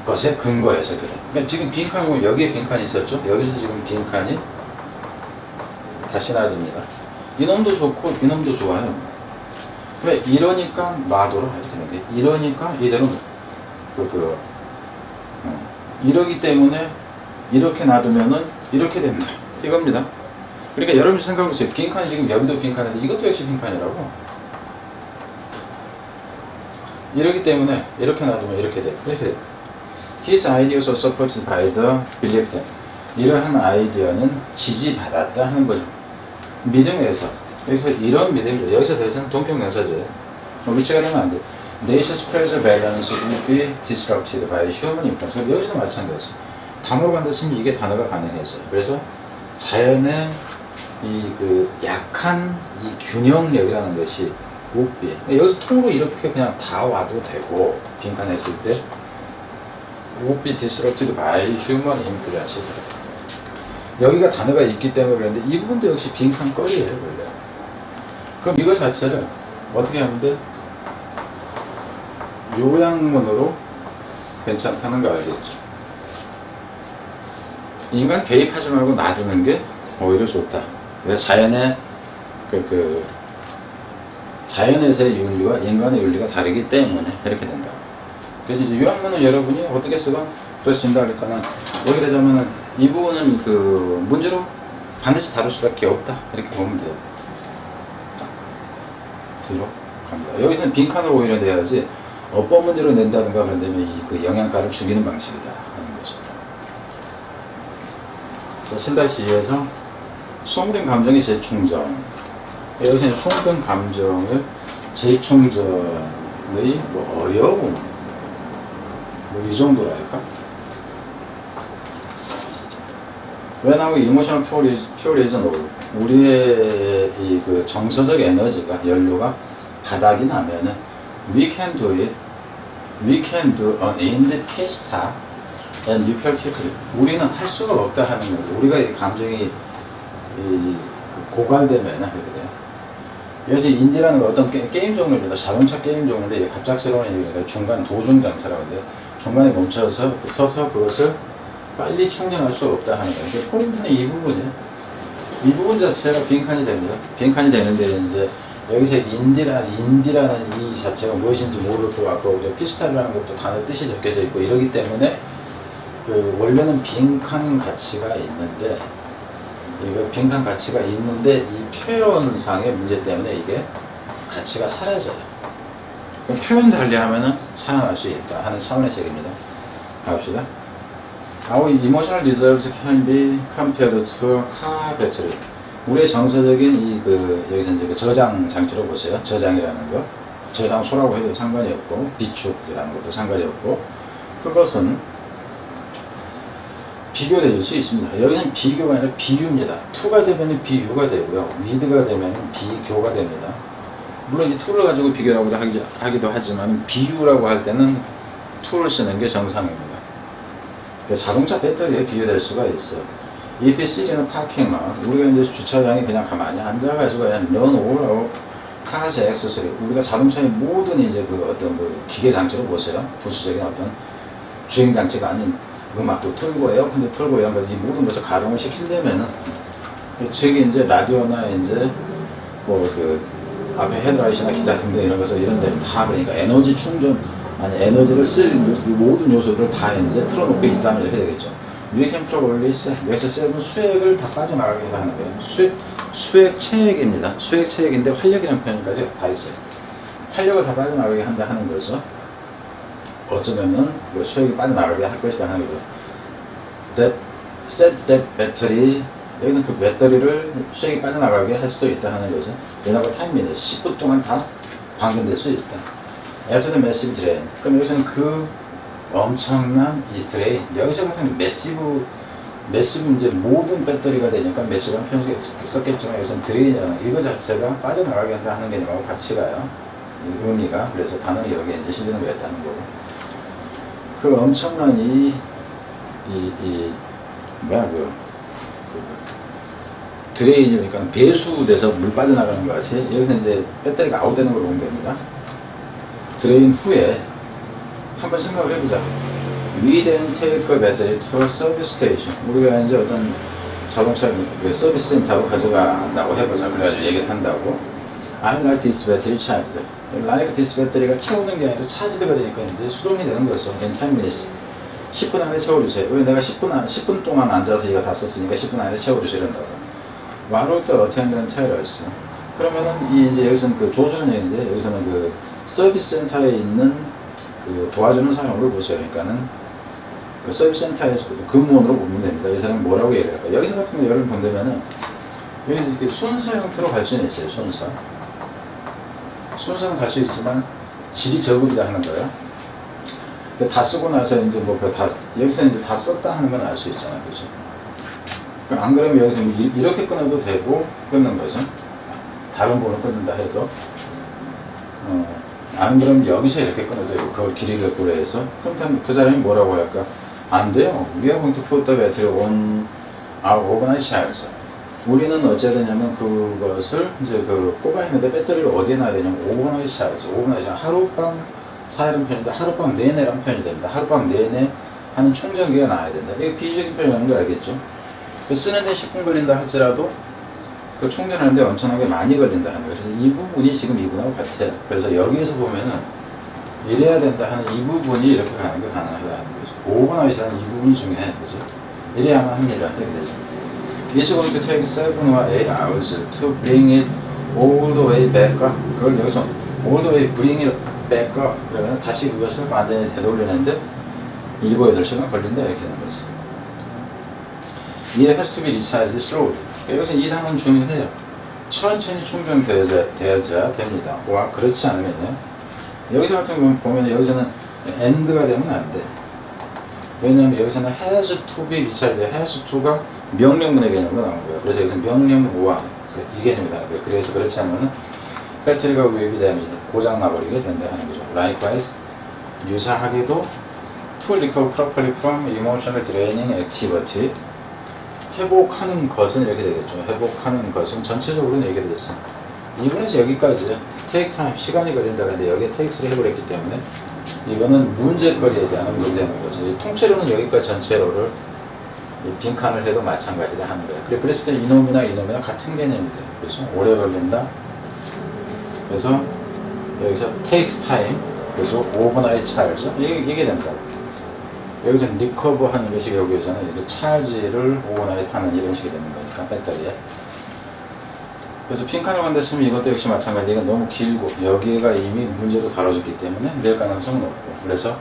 [SPEAKER 1] 것에 근거해서 그래. 그러니까 지금 빈칸 보면 여기에 빈칸이 있었죠? 여기서 지금 빈칸이 다시 나집니다. 이놈도 좋고 이놈도 좋아요. 왜? 이러니까 놔둬라 이렇게 되는 게, 이러니까 이대로 이러기 때문에 이렇게 놔두면은 이렇게 된다 이겁니다. 그러니까 여러분이 생각해보세요. 빈칸이 지금 여기도 빈칸인데 이것도 역시 빈칸이라고. 이러기 때문에 이렇게 놔두면 이렇게 돼. 이렇게 돼. This idea was supported by the belief that. 이러한 아이디어는 지지받았다 하는 거죠. 믿음에서. 여기서 이런 믿음이죠. 여기서 대해서는 동격명사죠. 위치가 되면 안 돼. Nature's pressure balance will be disrupted by human influence. 여기서도 마찬가지죠. 단어가 간다치면 이게 단어가 가능해서. 그래서 자연의 약한 이 균형력이라는 것이 would be. 여기서 통으로 이렇게 그냥 다 와도 되고, 빈칸 했을 때 would be disrupted by human influence. 여기가 단어가 있기 때문에 그런데 이 부분도 역시 빈칸 거리예요, 원래. 그럼 이거 자체를 어떻게 하면 돼? 요양문으로 괜찮다는 거 알겠죠? 인간 개입하지 말고 놔두는 게 오히려 좋다. 왜? 자연의 자연에서의 윤리와 인간의 윤리가 다르기 때문에 이렇게 된다. 그래서 이제 요양문을 여러분이 어떻게 쓰건 그래서 진다 그러니까는 여기 되자면은 이 부분은 문제로 반드시 다룰 수밖에 없다 이렇게 보면 돼요. 자, 뒤로 갑니다. 여기서는 빈칸으로 오히려 내야지 어법 문제로 낸다든가 그런다면 이 영양가를 죽이는 방식이다 하는 거죠. 자, 신다시에서 소모된 감정의 재충전. 여기서는 소모된 감정의 재충전의 어려움 이 정도랄까? When our emotional fuel is low, 우리의 정서적 에너지가, 연료가 바닥이 나면은 we can do an end pista and neutral quickly. 우리는 할 수가 없다 하는 거죠. 우리가 이 감정이 고갈되면 이렇게 돼요. 여기서 인디라는 건 어떤 게임 종류입니다. 자동차 게임 종류인데 갑작스러운 얘기가 중간 도중 장사라고 하는데 중간에 멈춰서 서서 그것을 빨리 충전할 수 없다 하는 거예요. 포인트는 이 부분이에요. 이 부분 자체가 빈칸이 됩니다. 빈칸이 되는데 이제 여기서 인디라는 이 자체가 무엇인지 모를 것 같고 피스타라는 것도 단어 뜻이 적혀져 있고 이러기 때문에 원래는 빈칸 가치가 있는데 빈칸 가치가 있는데 이 표현상의 문제 때문에 이게 가치가 사라져요. 표현 달리하면은 살아날 수 있다 하는 차원에서 얘기입니다. 가봅시다. Our emotional reserves can be compared to car battery. 우리의 정서적인 여기서 이제 저장 장치로 보세요. 저장이라는 거. 저장소라고 해도 상관이 없고, 비축이라는 것도 상관이 없고, 그것은 비교될 수 있습니다. 여기는 비교가 아니라 비유입니다. to가 되면 비유가 되고요. with가 되면 비교가 됩니다. 물론 이 to를 가지고 비교라고 하기도 하지만 비유라고 할 때는 to를 쓰는 게 정상입니다. 자동차 배터리에 비유될 수가 있어. EPC는 파킹lot. 우리가 이제 주차장에 그냥 가만히 앉아가지고 그냥 run all our cars accessory. 우리가 자동차의 모든 이제 어떤 기계 장치로 보세요. 부수적인 어떤 주행 장치가 아닌 음악도 틀고 에어컨도 틀고 이런 거 이 모든 것을 가동을 시키려면은 저기 이제 라디오나 이제 앞에 헤드라이트나 기타 등등 이런 것을 이런 데는 다 그러니까 에너지 충전 에너지를 쓸 모든 요소들을 다 이제 틀어놓고 있다면 이렇게 되겠죠. We can probably say, 여기서 셀은 수액을 다 빠져나가게 하는 거예요. 수액 체액입니다. 수액 체액인데 활력이라는 표현까지 다 있어요. 활력을 다 빠져나가게 한다 하는 거죠. 어쩌면은 뭐 수액이 빠져나가게 할 것이다 하는 거죠. Set that battery, 여기서 그 배터리를 수액이 빠져나가게 할 수도 있다 하는 거죠. 얘네가 타임입니다. 10분 동안 다 방전될 수 있다. After the massive drain. 그럼 여기서는 그 엄청난 이 드레인, 여기서 같은 매시브 이제 모든 배터리가 되니까 매시브라는 표현이 썼겠지만 여기서는 드레인이라는 이거 자체가 빠져나가게 한다 하는 개념하고 같이 가요. 의미가. 그래서 단어는 여기에 이제 실리는 거였다는 거고. 그 엄청난 드레인이니까 배수돼서 물 빠져나가는 것 같이 여기서 이제 배터리가 아웃되는 걸 보면 됩니다. 드레인 후에 한번 생각을 해보자. We then take a battery to a service station. 우리가 이제 어떤 자동차 서비스 센터로 가져간다고 해보자. 그래가지고 얘기를 한다고. I like this battery charged. like this battery가 채우는 게 아니라 차지드가 되니까 이제 수동이 되는 거였어. in 10 minutes. 10분 안에 채워주세요. 왜 내가 10분 동안 앉아서 이거 다 썼으니까 10분 안에 채워주세요. 이런다고. Why would the attendant tell us? 그러면은 이제 여기서는 그 조수는 얘기인데 여기서는 그 서비스 센터에 있는 그 도와주는 사람으로 보세요. 그러니까는 그 서비스 센터에서 근무원으로 보면 됩니다. 이 사람이 뭐라고 얘기를 할까? 여기서 같은 거 여러분 본다면은 여기 이렇게 순서 형태로 갈 수는 있어요. 순서는 갈 수 있지만 질이 저급이다 하는 거예요. 다 쓰고 나서 이제 뭐 다 여기서 이제 다 썼다 하는 건 알 수 있잖아요. 그죠? 안 그러면 여기서 이렇게 끊어도 되고 끊는 거죠. 다른 번호 끊는다 해도 안 그러면 여기서 이렇게 끊어도 되고 그걸 길이를 고려해서 그럼 그 사람이 뭐라고 할까? 안 돼요. We are going to put the battery on our organized charge. 우리는 어찌해야 되냐면 그것을 이제 그 꼽아 있는데 배터리를 어디에 놔야 되냐면 organized charge. organized 하룻밤 사이라는 편인데 하룻밤 내내라는 편이 됩니다. 하룻밤 내내 하는 충전기가 나와야 된다. 이게 비유적인 표현이라는 거 알겠죠? 쓰는데 10분 걸린다 할지라도 그 충전하는데 엄청나게 많이 걸린다 하는 거예요. 그래서 이 부분이 지금 이분하고 같아요. 그래서 여기에서 보면은 이래야 된다 하는 이 부분이 이렇게 가는 게 가능하다는 거죠. 오버나이트는 이 부분이 중요해. 그죠? 이래야만 합니다. 이렇게 되죠. It's going to take 7 or 8 hours to bring it all the way back up. 그걸 여기서 all the way bring it back up. 그러면 다시 그것을 완전히 되돌리는데 7, 8시간 걸린다. 이렇게 되는 거지. It has to be recharged slowly. 여기서 이 단어는 중요해요. 천천히 충전되어야 됩니다. 와, 그렇지 않으면요. 여기서 같은 경우는 보면 여기서는 end가 되면 안 돼. 왜냐면 여기서는 has to be recharged, has to가 명령문의 개념으로 나온 거예요. 그래서 여기서 명령어와 이 개념이다. 그래서 그렇지 않으면 배터리가 위협이 고장 나버리게 된다 하는 거죠. Likewise, 유사하게도 to recover properly from emotional draining activity. 회복하는 것은 이렇게 되겠죠. 회복하는 것은 전체적으로는 이렇게 되겠어요. 이번에서 여기까지요. take time, 시간이 걸린다 그랬는데 여기에 takes를 해버렸기 때문에 이거는 문제거리에 대한 문제는 거죠. 통째로는 여기까지 전체로를 빈칸을 해도 마찬가지다 하는 거예요. 그랬을 때 이놈이나 같은 개념이 돼요. 그래서 오래 걸린다. 그래서 여기서 takes time, 그래서 overnight charge 이게 된다. 여기서 리커버 하는 것이 여기에서는 이렇게 차지를 오버나이트 하는 이런 식이 되는 거니까 배터리에. 그래서 빈칸으로 간다 치면 이것도 역시 마찬가지. 이건 너무 길고 여기가 이미 문제로 다뤄졌기 때문에 낼 가능성은 없고. 그래서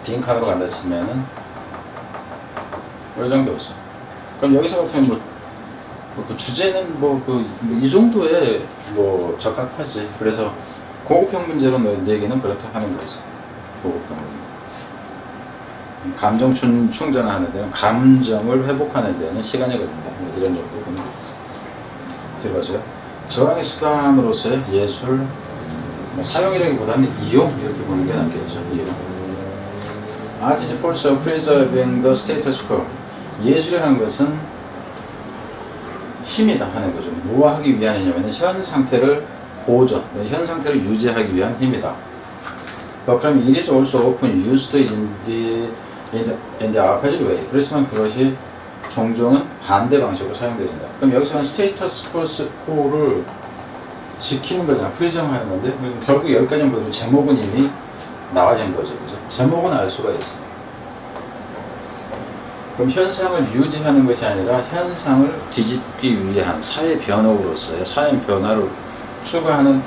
[SPEAKER 1] 빈칸으로 간다 치면은 이 정도죠. 그럼 여기서 같은 그 주제는 이 정도에 적합하지. 그래서 고급형 문제로 내기는 그렇다 하는 거죠. 고급형 문제. 감정 충전하는 데는 감정을 회복하는 데는 시간이 걸린다. 이런 정도 보는 거죠. 들어보세요. 저항의 수단으로서의 예술 사용이라기보다는 이용 이렇게 보는 게 낫겠죠. 이용. Art is also preserving the status quo. 예술이라는 것은 힘이다 하는 거죠. 무엇 하기 위한 힘이냐면 현 상태를 보존, 현 상태를 유지하기 위한 힘이다. 그럼 it is also often used in the opposite way. 그렇지만 그것이 종종은 반대 방식으로 사용되어진다. 그럼 여기서는 스테이터스 코를 지키는 거잖아. 프리즘하는 건데 결국 여기까지 보면 제목은 이미 나와진 거죠. 그죠? 제목은 알 수가 있어. 그럼 현상을 유지하는 것이 아니라 현상을 뒤집기 위한 사회 변혁으로서의 사회 변화를 추구하는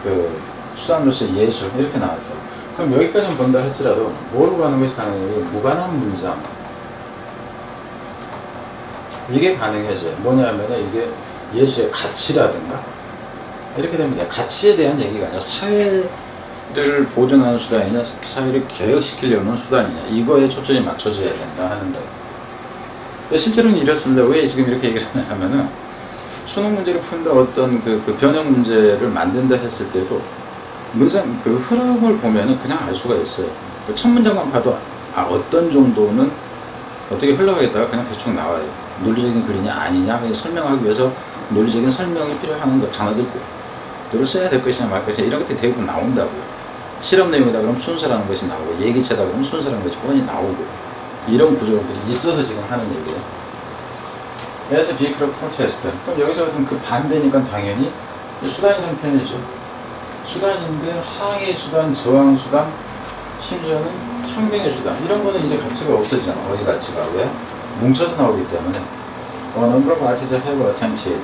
[SPEAKER 1] 그 수단으로서의 예술 이렇게 나왔죠. 그럼 여기까지는 본다 할지라도 뭐로 가는 것이 가능해요? 무관한 문장 이게 가능해져요. 뭐냐면은 이게 예술의 가치라든가 이렇게 됩니다. 가치에 대한 얘기가 아니라 사회를 보존하는 수단이냐 사회를 개혁시키려는 수단이냐 이거에 초점이 맞춰져야 된다 하는 거예요. 실제로는 이렇습니다. 왜 지금 이렇게 얘기를 하냐 하면은 수능 문제를 푼다 어떤 그 변형 문제를 만든다 했을 때도 문장 그 흐름을 보면은 그냥 알 수가 있어요. 그 첫 문장만 봐도 어떤 정도는 어떻게 흘러가겠다가 그냥 대충 나와요. 논리적인 글이냐 아니냐 설명하기 위해서 논리적인 설명이 필요한 그 단어들을 써야 될 것이냐 말 것이냐 이런 것들이 대부분 나온다고요. 실험 내용이다 그러면 순서라는 것이 나오고 예기체다 그러면 순서라는 것이 뻔히 나오고 이런 구조들이 있어서 지금 하는 얘기예요. 그래서 비크로 프로테스트. 그럼 여기서 같은 그 반대니까 당연히 수단이라는 편이죠. 수단인데 항의 수단, 저항 수단, 심지어는 혁명의 수단 이런 거는 이제 가치가 없어지잖아. 어디 가치가 왜? 뭉쳐서 나오기 때문에. number of artists have attempted.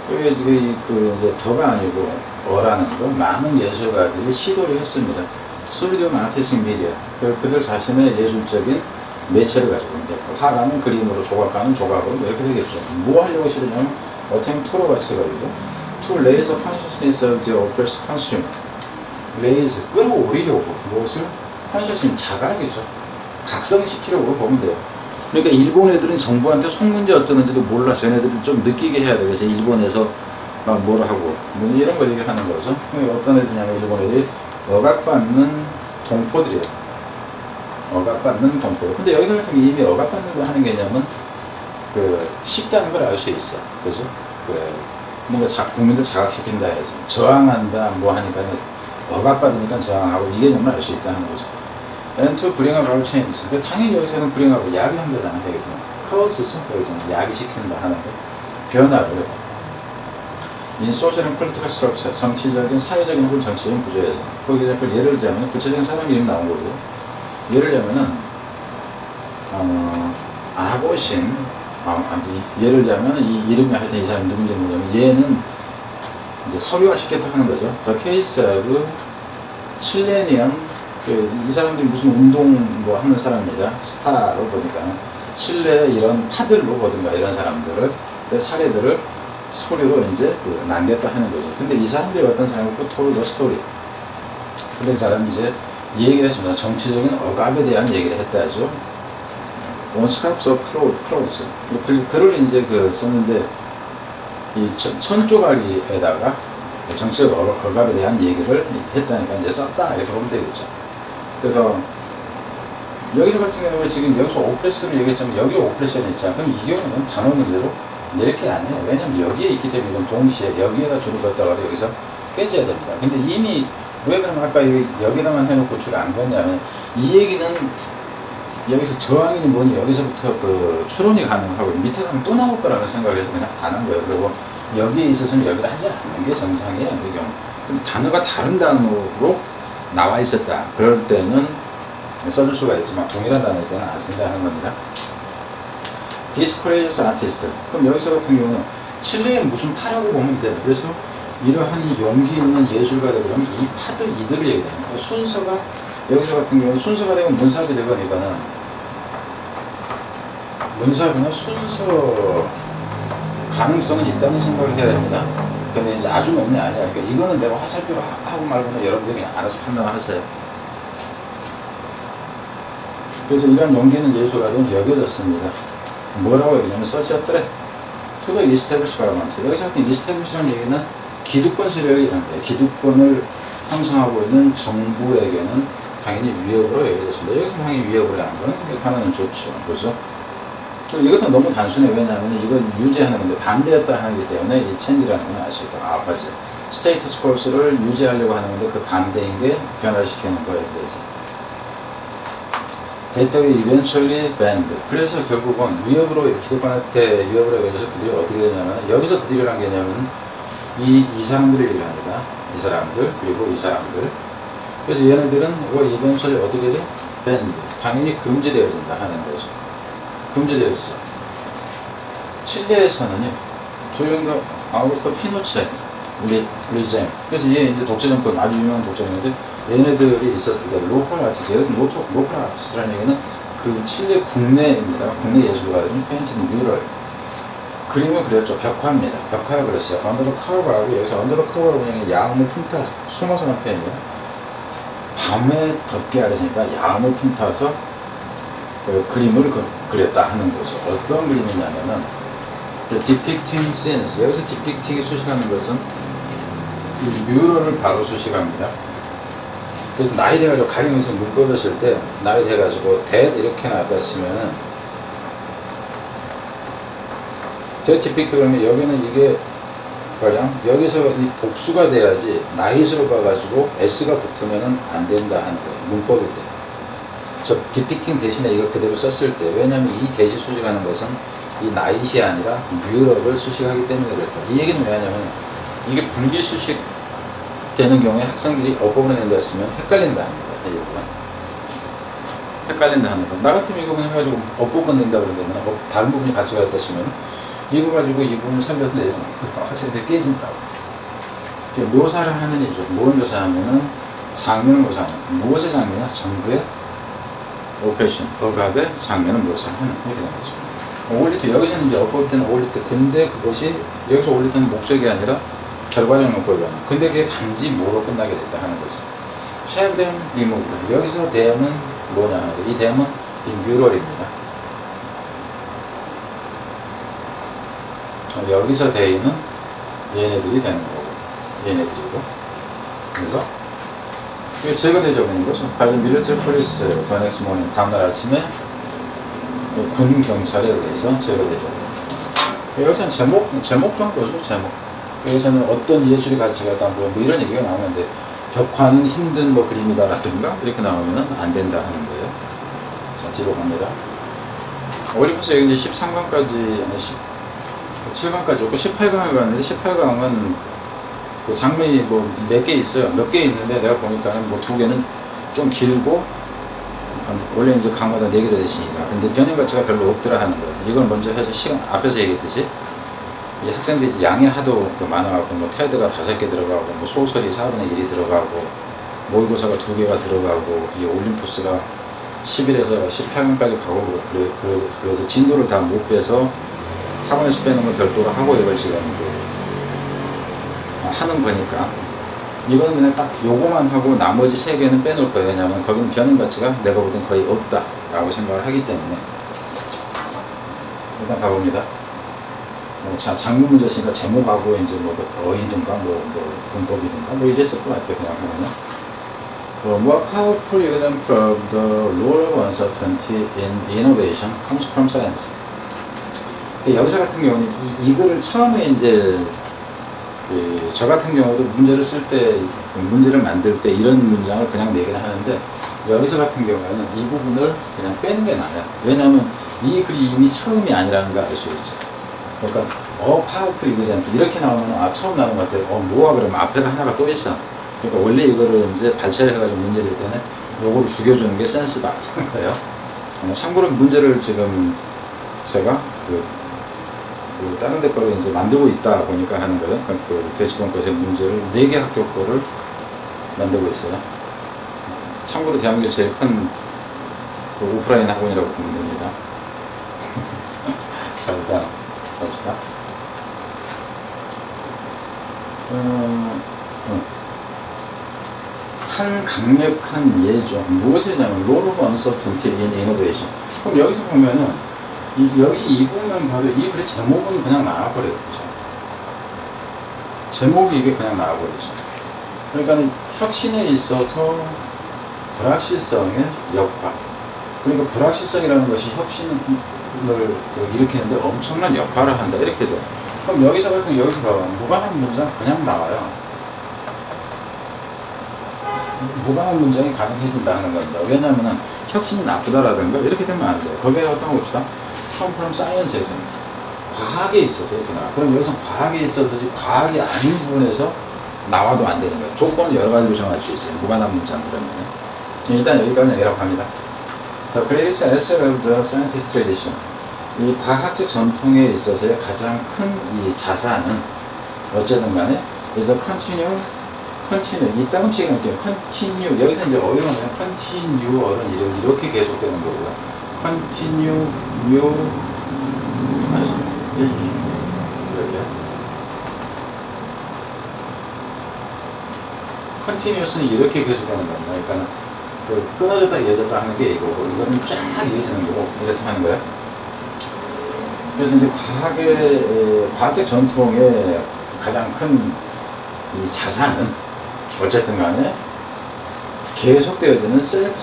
[SPEAKER 1] 그 이제 더가 아니고 어라는 거 많은 예술가들이 시도를 했습니다. 솔리디움 아티스틱 미디어. 그들 자신의 예술적인 매체를 가지고 이제 화가는 그림으로 조각가는 조각으로 이렇게 되겠죠. 뭐 하려고 시도냐면 attempt to로 같이 가지고 to raise the consciousness of the oppressed consumer. raise 끌어올리려고 무엇을? consciousness 자각이죠. 각성시키려고 보면 돼요. 그러니까 일본 애들은 정부한테 속문제 어쩌는지도 몰라. 쟤네들을 좀 느끼게 해야 돼. 그래서 일본에서 막 뭐라 하고 뭐 이런 걸 얘기를 하는 거죠. 어떤 애들이냐면 일본 애들이 억압받는 동포들이에요. 억압받는 동포. 근데 여기서 같은 게 이미 억압받는 하는 개념은 그 쉽다는 걸 알 수 있어. 그죠? 그 뭔가 국민들 자각시킨다 해서 저항한다 뭐 하니까 억압받으니까 저항하고 이 개념을 알 수 있다는 거죠. And to bring about change. 당연히 여기서는 bring about 야기한다잖아. 여기서는 cause죠. 여기서는 야기시킨다 하는 거. 변화를 in social and political structure. 정치적인 사회적인 혹은 정치적인 구조에서. 거기서 예를 들자면 구체적인 사람 이름 나온 거고. 예를 들자면은 아고신 예를 들자면 이 이름이 하여튼 이 사람이 누군지 모르냐면 얘는 이제 서류화 시켰다 하는 거죠. The case of 칠레니언 이 사람들이 무슨 운동 뭐 하는 사람입니다. 스타로 보니까 칠레 이런 파들로 보든가 이런 사람들을 사례들을 소리로 이제 남겼다 하는 거죠. 근데 이 사람들이 어떤 사람이고 told the story. 근데 이 사람이 이제 이 얘기를 했습니다. 정치적인 억압에 대한 얘기를 했다죠. On scraps of clothes. 글을 이제 썼는데 이 천조각에다가 정치적 억압에 대한 얘기를 했다니까 이제 썼다 이렇게 보면 되겠죠. 그래서 여기서 같은 경우에 지금 여기서 오프레스를 얘기했지만 여기 오프레션이 있잖아. 그럼 이 경우는 단어 문제로 낼 게 아니에요. 왜냐면 여기에 있기 때문에 이건 동시에 여기에다 줄을 걷다가 여기서 깨져야 됩니다. 근데 이미 왜 그러면 아까 여기다만 해놓고 줄 안 걷냐면 이 얘기는 여기서 저항이니 뭐니 여기서부터 그 추론이 가능하고 밑에 가면 또 나올 거라고 생각해서 그냥 안 한 거예요. 그리고 여기에 있어서는 여기를 하지 않는 게 정상이에요. 그 경우. 근데 단어가 다른 단어로 나와 있었다. 그럴 때는 써줄 수가 있지만 동일한 단어일 때는 안 쓴다는 겁니다. Discourages artist. 그럼 여기서 같은 경우는 칠레에 무슨 파라고 보면 돼요. 그래서 이러한 용기 있는 예술가들 그러면 이 파들 이들을 얘기합니다. 순서가 여기서 같은 경우는 순서가 되면 문사비 되거니까는 문사비는 순서 가능성은 있다는 생각을 해야 됩니다. 근데 이제 아주 높냐 아니야. 그러니까 이거는 내가 화살표로 하고 말고는 여러분들이 그냥 알아서 판단하세요. 그래서 이런 용기는 예술가들은 여겨졌습니다. 뭐라고 얘기하냐면 such a threat to the establishment. 여기서 같은 establish라는 얘기는 기득권 세력이 이런 거예요. 기득권을 형성하고 있는 정부에게는 당연히 위협으로 여겨졌습니다. 여기서 당연히 위협을 하는 건 단어는 좋죠. 그죠? 이것도 너무 단순해. 왜냐하면 이건 유지하는 건데 반대였다 하기 때문에 이 체인지라는 건 알 수 있다. 맞지. 스테이터스 코스를 유지하려고 하는 건데 그 반대인 게 변화시키는 거에 대해서. 데이터가 eventually banned. 그래서 결국은 위협으로 기득권한테 위협을 해가지고 그들이 어떻게 되냐면 여기서 그들이란 개념은 이 사람들을 얘기합니다. 이 사람들 그리고 이 사람들. 그래서 얘네들은 eventually 어떻게 돼? banned. 당연히 금지되어진다 하는 거죠. 금지되었죠. 칠레에서는요, 조용도 아우구스토 피노체, 리잼. 그래서 얘 이제 독재 정권, 아주 유명한 독재 정권인데, 얘네들이 있었을 때, 로컬 아티스트, 로컬 아티스트라는 얘기는 그 칠레 국내입니다. 국내 예술가들은 페인팅 뮤럴. 그림을 그렸죠. 벽화입니다. 벽화를 그렸어요. 언더더 커버하고, 여기서 언더더 커버라고 하는 게 야음을 틈타, 숨어서 난 표현이에요. 밤에 덮개 아래서니까 야음을 틈타서 그 그림을 그렸다 하는 거죠. 어떤 그림이냐면은, depicting scenes. 여기서 depicting이 수식하는 것은 이 뮤럴을 바로 수식합니다. 그래서 나이 돼가지고 가령에서 물 뻗으실 때 나이 돼가지고 dead 이렇게 나왔다 치면은 dead depict 그러면 여기는 이게 가령 여기서 이 복수가 돼야지 나이스로 봐가지고 s가 붙으면은 안 된다 하는 거예요. 문법일 때. 저 depicting 대신에 이걸 그대로 썼을 때 왜냐면 이 대시 수식하는 것은 이 나이시 아니라 뮤럴을 수식하기 때문에 그랬다. 이 얘기는 왜 하냐면 이게 분기 수식 되는 경우에 학생들이 어법을 낸다 했으면 헷갈린다 하는 거야. 헷갈린다 하는 거. 나 같으면 이거 그냥 해가지고 어법을 낸다 그러면 다른 부분이 같이 갔다 했으면 이거 가지고 이 부분을 살려서 내면 학생들이 깨진다고. 묘사를 하는 이죠. 뭘 묘사하면은 장면을 묘사하는. 무엇의 장면이야? 전부의 오페이션, 억압의 장면을 묘사하는. 이렇게 되는 거죠. 올릴 때, 여기서는 이제 어법 때는 올릴 때, 근데 그것이 여기서 올릴 때는 목적이 아니라 결과적 용법이 아니라, 근데 그게 단지 뭐로 끝나게 됐다 하는 거죠. have them removed. 여기서 them은 뭐냐? 이 them은 이 뮤럴입니다. 여기서 they는 얘네들이 되는 거고, 얘네들이고. 그래서 이게 제거되죠, 그런 거죠. 가령 military police, the next morning, 다음날 아침에 군 경찰에 의해서 제거되죠. 여기서는 제목 정도죠, 제목. 여기서는 어떤 예술의 가치가 있다, 뭐 이런 얘기가 나오는데, 벽화는 힘든 뭐 그림이다라든가, 이렇게 나오면은 안 된다 하는 거예요. 자, 뒤로 갑니다. 우리 벌써 여기 이제 13강까지, 17강까지 없고 18강을 갔는데, 18강은 그 장면이 뭐 몇 개 있어요. 몇 개 있는데, 내가 보니까는 뭐 2개는 좀 길고, 원래 이제 강마다 4개 되시니까. 근데 변형 가치가 별로 없더라 하는 거예요. 이걸 먼저 해서 시간, 앞에서 얘기했듯이, 이 학생들이 양이 하도 많아갖고, 뭐 테드가 5개 들어가고, 뭐 소설이 4분의 1이 들어가고, 모의고사가 2개가 들어가고, 이 올림푸스가 10일에서 18강까지 가고, 그래서 진도를 다 못 빼서 학원에서 빼는 걸 별도로 하고 이걸 지금 하는 거니까. 이거는 그냥 딱 요거만 하고 나머지 3개는 빼놓을 거예요. 왜냐면 거기는 변형 가치가 내가 보기엔 거의 없다 라고 생각을 하기 때문에. 일단 가봅니다. 자, 장문 문제였으니까 제목하고 이제 뭐 어휘든가 뭐 문법이든가 뭐 이랬을 것 같아요. 그냥 보면은. What powerful example of the role of uncertainty in innovation comes from science. 여기서 같은 경우는 이거를 처음에 이제 저 같은 경우도 문제를 쓸 때, 문제를 만들 때 이런 문장을 그냥 내기는 하는데, 여기서 같은 경우에는 이 부분을 그냥 빼는 게 나아요. 왜냐하면 이 글이 이미 처음이 아니라는 걸 알 수 있죠. 그러니까, 파워풀 이그젠플 이렇게 나오면, 처음 나오는 것 같아요. 뭐가 그러면 앞에가 하나가 또 있어. 그러니까 원래 이거를 이제 발차를 해가지고 문제를 낼 때는 요거를 죽여주는 게 센스다. 거예요. 참고로 문제를 지금 제가 다른 데 거를 이제 만들고 있다 보니까 하는 거예요. 그 대치동것의 문제를 4개 학교 거를 만들고 있어요. 참고로 대한민국 제일 큰 오프라인 학원이라고 보면 됩니다. 자, 일단 갑시다. 한 강력한 예죠. 무엇이냐면 role of uncertainty in innovation. 그럼 여기서 보면은 여기 이 부분만 봐도 이 글의 제목은 그냥 나와버려요. 제목이 이게 그냥 나와버리죠. 그러니까 혁신에 있어서 불확실성의 역할. 그러니까 불확실성이라는 것이 혁신을 일으키는데 엄청난 역할을 한다. 이렇게 돼. 그럼 여기서 봐봐. 무관한 문장 그냥 나와요. 무관한 문장이 가능해진다 하는 겁니다. 왜냐하면 혁신이 나쁘다라든가 이렇게 되면 안 돼요. 거기에 어떤 거 봅시다. come from science. 과학에 있어서 이렇게 나와. 그럼 여기서 과학에 있어서지 과학이 아닌 부분에서 나와도 안 되는 거예요. 조건을 여러 가지로 정할 수 있어요. 무관한 문장 그러면. 일단 여기까지는 얘기라고 합니다. The greatest asset of the scientist tradition. 이 과학적 전통에 있어서의 가장 큰 이 자산은 어쨌든 간에 그래서 continue 이 따끔치기 느낌 continue 여기서 이제 어휘로 하면 continue어는 이렇게 계속되는 거고요. continue 맞습니다. 이렇게 continuous는 이렇게 계속되는 겁니다. 그러니까 그 끊어졌다 이어졌다 하는 게 이거고 이거는 쫙 이어지는 거고 이렇게 하는 거예요. 그래서 이제 과학적 전통의 가장 큰 이 자산은 어쨌든 간에 계속되어지는 셀프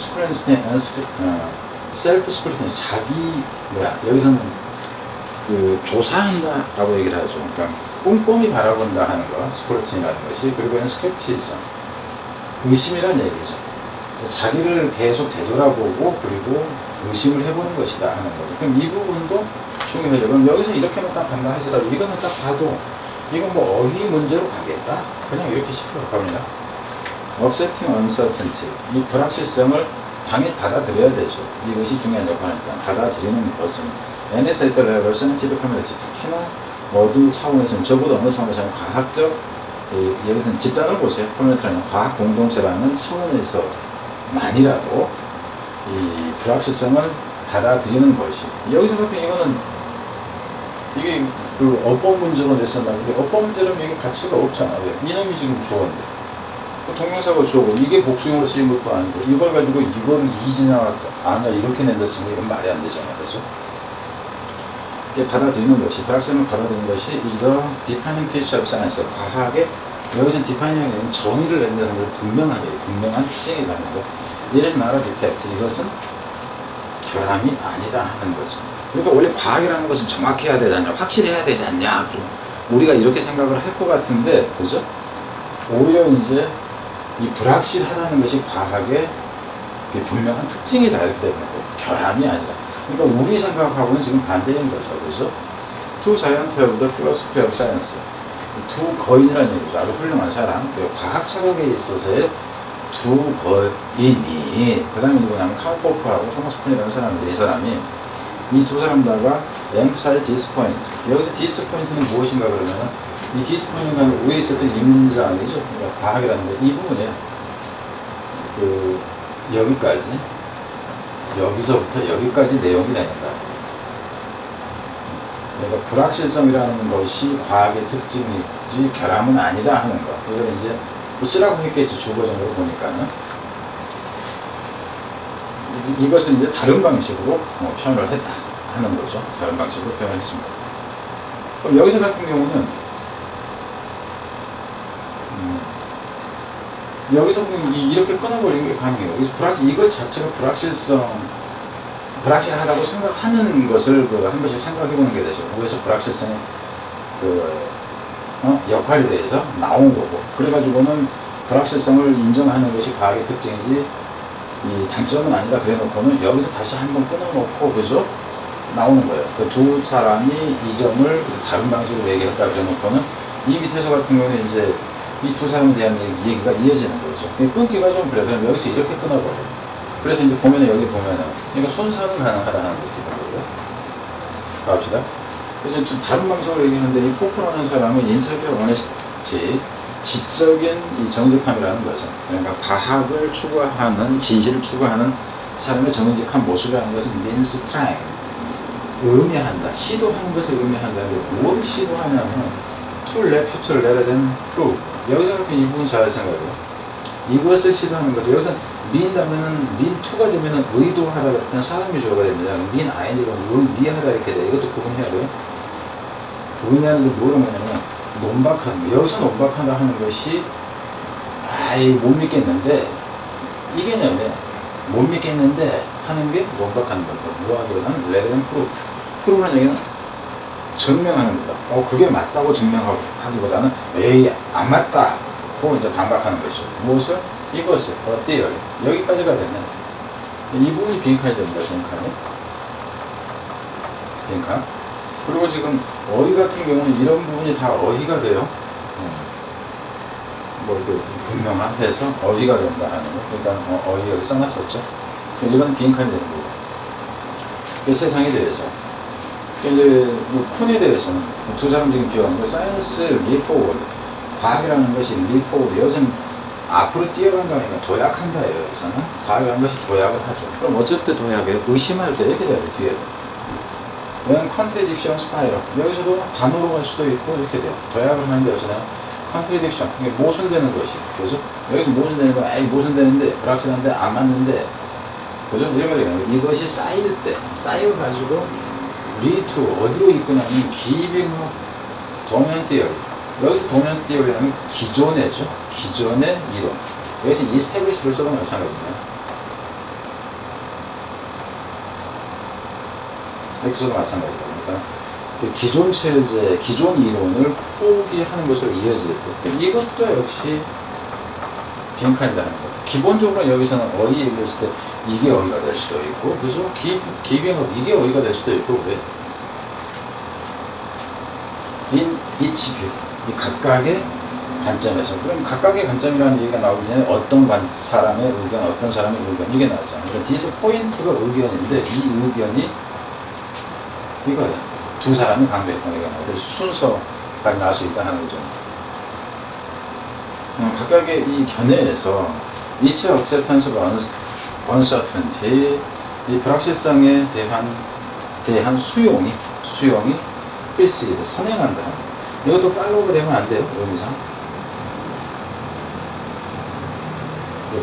[SPEAKER 1] 스크루티니 자기 여기서는 그 조사한다라고 얘기를 하죠. 그러니까 꼼꼼히 바라본다 하는 거 스크루티니라는 것이 그리고 스캡티즘 의심이라는 얘기죠. 자기를 계속 되돌아보고 그리고 의심을 해보는 것이다 하는 거죠. 그럼 이 부분도 중요해요. 그럼 여기서 이렇게만 딱 간다 하시더라도 이거는 딱 봐도 이건 뭐 어휘 문제로 가겠다? 그냥 이렇게 쉽게 갑니다. Accepting uncertainty. 이 불확실성을 당연히 받아들여야 되죠. 이것이 중요한 역할이니까. 받아들이는 것은 NSA level scientific community 특히나 모든 차원에서는 적어도 어느 차원에서는 과학적 여기서는 집단을 보세요. 커뮤니티라는 과학 공동체라는 차원에서 만이라도 이 불확실성을 받아들이는 것이 여기서 같은 이거는 이게 그 어법 문제로 냈었는데 어법 문제라면 이게 가치가 없잖아요. 이놈이 지금 주어인데 동명사가 주어고 이게 복수형으로 쓰인 것도 아니고 이걸 가지고 이거를 이지나 아냐 이렇게 낸다 치면 이건 말이 안 되잖아요. 그래서 이게 받아들이는 것이 불확실성을 받아들이는 것이 is the defining feature of science. 과학의 여기서 defining은 정의를 낸다는 걸 분명한 특징이라는 거. 이래서 나라 디펙트 이것은 결함이 아니다 하는 거죠. 그러니까 원래 과학이라는 것은 정확해야 되지 않냐, 확실해야 되지 않냐. 우리가 이렇게 생각을 할 것 같은데, 그죠? 오히려 이제 이 불확실하다는 것이 과학의 분명한 특징이다 이렇게 되는 거고, 결함이 아니라. 그러니까 우리 생각하고는 지금 반대인 거죠, 그죠? Two giants of the philosophy of science. 두 거인이라는 얘기죠. 아주 훌륭한 사람. 그리고 과학 철학에 있어서의 두 거인이 그 사람이 누구냐면 칼 포프하고 토마스 쿤이라는 사람인데 이 사람이 이 두 사람 다가 emphasize this point. 여기서 this point는 무엇인가 그러면은 이 this point은 위에 있었던 이 문장이죠. 그러니까 과학이라는 게 이 부분이에요. 그 여기서부터 여기까지 내용이 되는다. 그러니까 불확실성이라는 것이 과학의 특징이지 결함은 아니다 하는 거. 이걸 이제 뭐 쓰라고 했겠지 주거적으로 보니까는. 이것은 이제 다른 방식으로 표현을 했다 하는 거죠. 다른 방식으로 표현했습니다. 그럼 여기서 같은 경우는 여기서 이렇게 끊어버리는 게 가능해요. 이것 자체가 불확실하다고 생각하는 것을 한 번씩 생각해보는 게 되죠. 그래서 불확실성의 역할에 대해서 나온 거고. 그래가지고는 불확실성을 인정하는 것이 과학의 특징이지 이 단점은 아니다 그래 놓고는 여기서 다시 한번 끊어놓고 그죠? 나오는 거예요. 그 두 사람이 이 점을 다른 방식으로 얘기했다 그래 놓고는 이 밑에서 같은 경우는 이제 이 두 사람에 대한 얘기가 이어지는 거죠. 끊기가 좀 그래. 그럼 여기서 이렇게 끊어버려요. 그래서 이제 보면은 여기 보면은 그러니까 순서는 가능하다 하는 거죠. 갑시다. 그래서 좀 다른 방식으로 얘기하는데 이 포크라는 사람은 인터뷰 어네스티 지적인 이 정직함이라는 것은 그러니까 과학을 추구하는 진실을 추구하는 사람의 정직한 모습이라는 것은 means trying 의미한다 시도하는 것을 의미한다는데 뭘 시도하냐면 to refute rather than prove 여기서 같은 이 부분 잘 생각해요. 이것을 시도하는 거죠. 여기서 mean 다음에는 mean to가 되면은 의도하다 같은 사람이 주어가 됩니다. mean ing가 의미하다 이렇게 돼. 이것도 구분해야 돼요. 의미하는 게 뭐라고 하냐면 논박하는 거. 여기서 논박한다 하는 것이 못 믿겠는데 이 개념에 못 믿겠는데 하는 게 논박하는 겁니다. 뭐하기보다는 rather than prove. prove라는 얘기는 증명하는 거다. 그게 맞다고 증명하기보다는 에이 안 맞다고 이제 반박하는 것이죠. 무엇을? 이것을 어때요? 여기까지가 되면 이 부분이 빈칸이 됩니다. 빈칸. 그리고 지금 어휘 같은 경우는 이런 부분이 다 어휘가 돼요. 분명해서 어휘가 된다 하는 거. 그러니까 어휘 여기 써놨었죠. 이건 빈칸이 되는 거고. 세상에 대해서 이제 뭐 쿤에 대해서는 두 사람 지금 비교하는 거 사이언스 리포워드 과학이라는 것이 리포워드 여기서는 앞으로 뛰어간다니까 도약한다예요. 여기서는 과학이라는 것이 도약을 하죠. 그럼 어쩔 때 도약해요? 의심할 때 이렇게 돼야 돼 뒤에. 왜냐면 컨트래딕션 스파이럴 여기서도 단어로 갈 수도 있고 이렇게 돼요. 도약을 하는데 여기서는 컨트래딕션 이게 모순되는 것이 그죠? 여기서 모순되는 거 에이 모순되는데 불확실한데 안 맞는데 그죠? 이런 거예요. 이것이 쌓일 때 쌓여가지고 리투 어디로 이끄냐면 기빙 도면 티어리 여기서 도면 티어리는 기존의죠. 기존의 이론 여기서 이스태블리시를 써도 마찬가지입니다. 엑소도 마찬가지입니다. 그러니까 기존 체제, 기존 이론을 포기하는 것으로 이어질 때 이것도 역시 빈칸이라는 거. 기본적으로 여기서는 어휘 얘기했을 때 이게 어휘가 될 수도 있고, 그죠? 기빙업 이게 어휘가 될 수도 있고, 그래. In each view, 이 각각의 관점에서. 그럼 각각의 관점이라는 얘기가 나오기 전에 어떤 사람의 의견, 어떤 사람의 의견 이게 나왔잖아요. 그러니까 디스 포인트가 의견인데 이 의견이 이거야. 두 사람이 강조했던 얘기가 나오고 순서까지 나올 수 있다 하는 거죠. 각각의 이 견해에서 each acceptance of uncertainty 이 불확실성에 대한 수용이 precede 선행한다. 이것도 팔로우가 되면 안 돼요. 의미상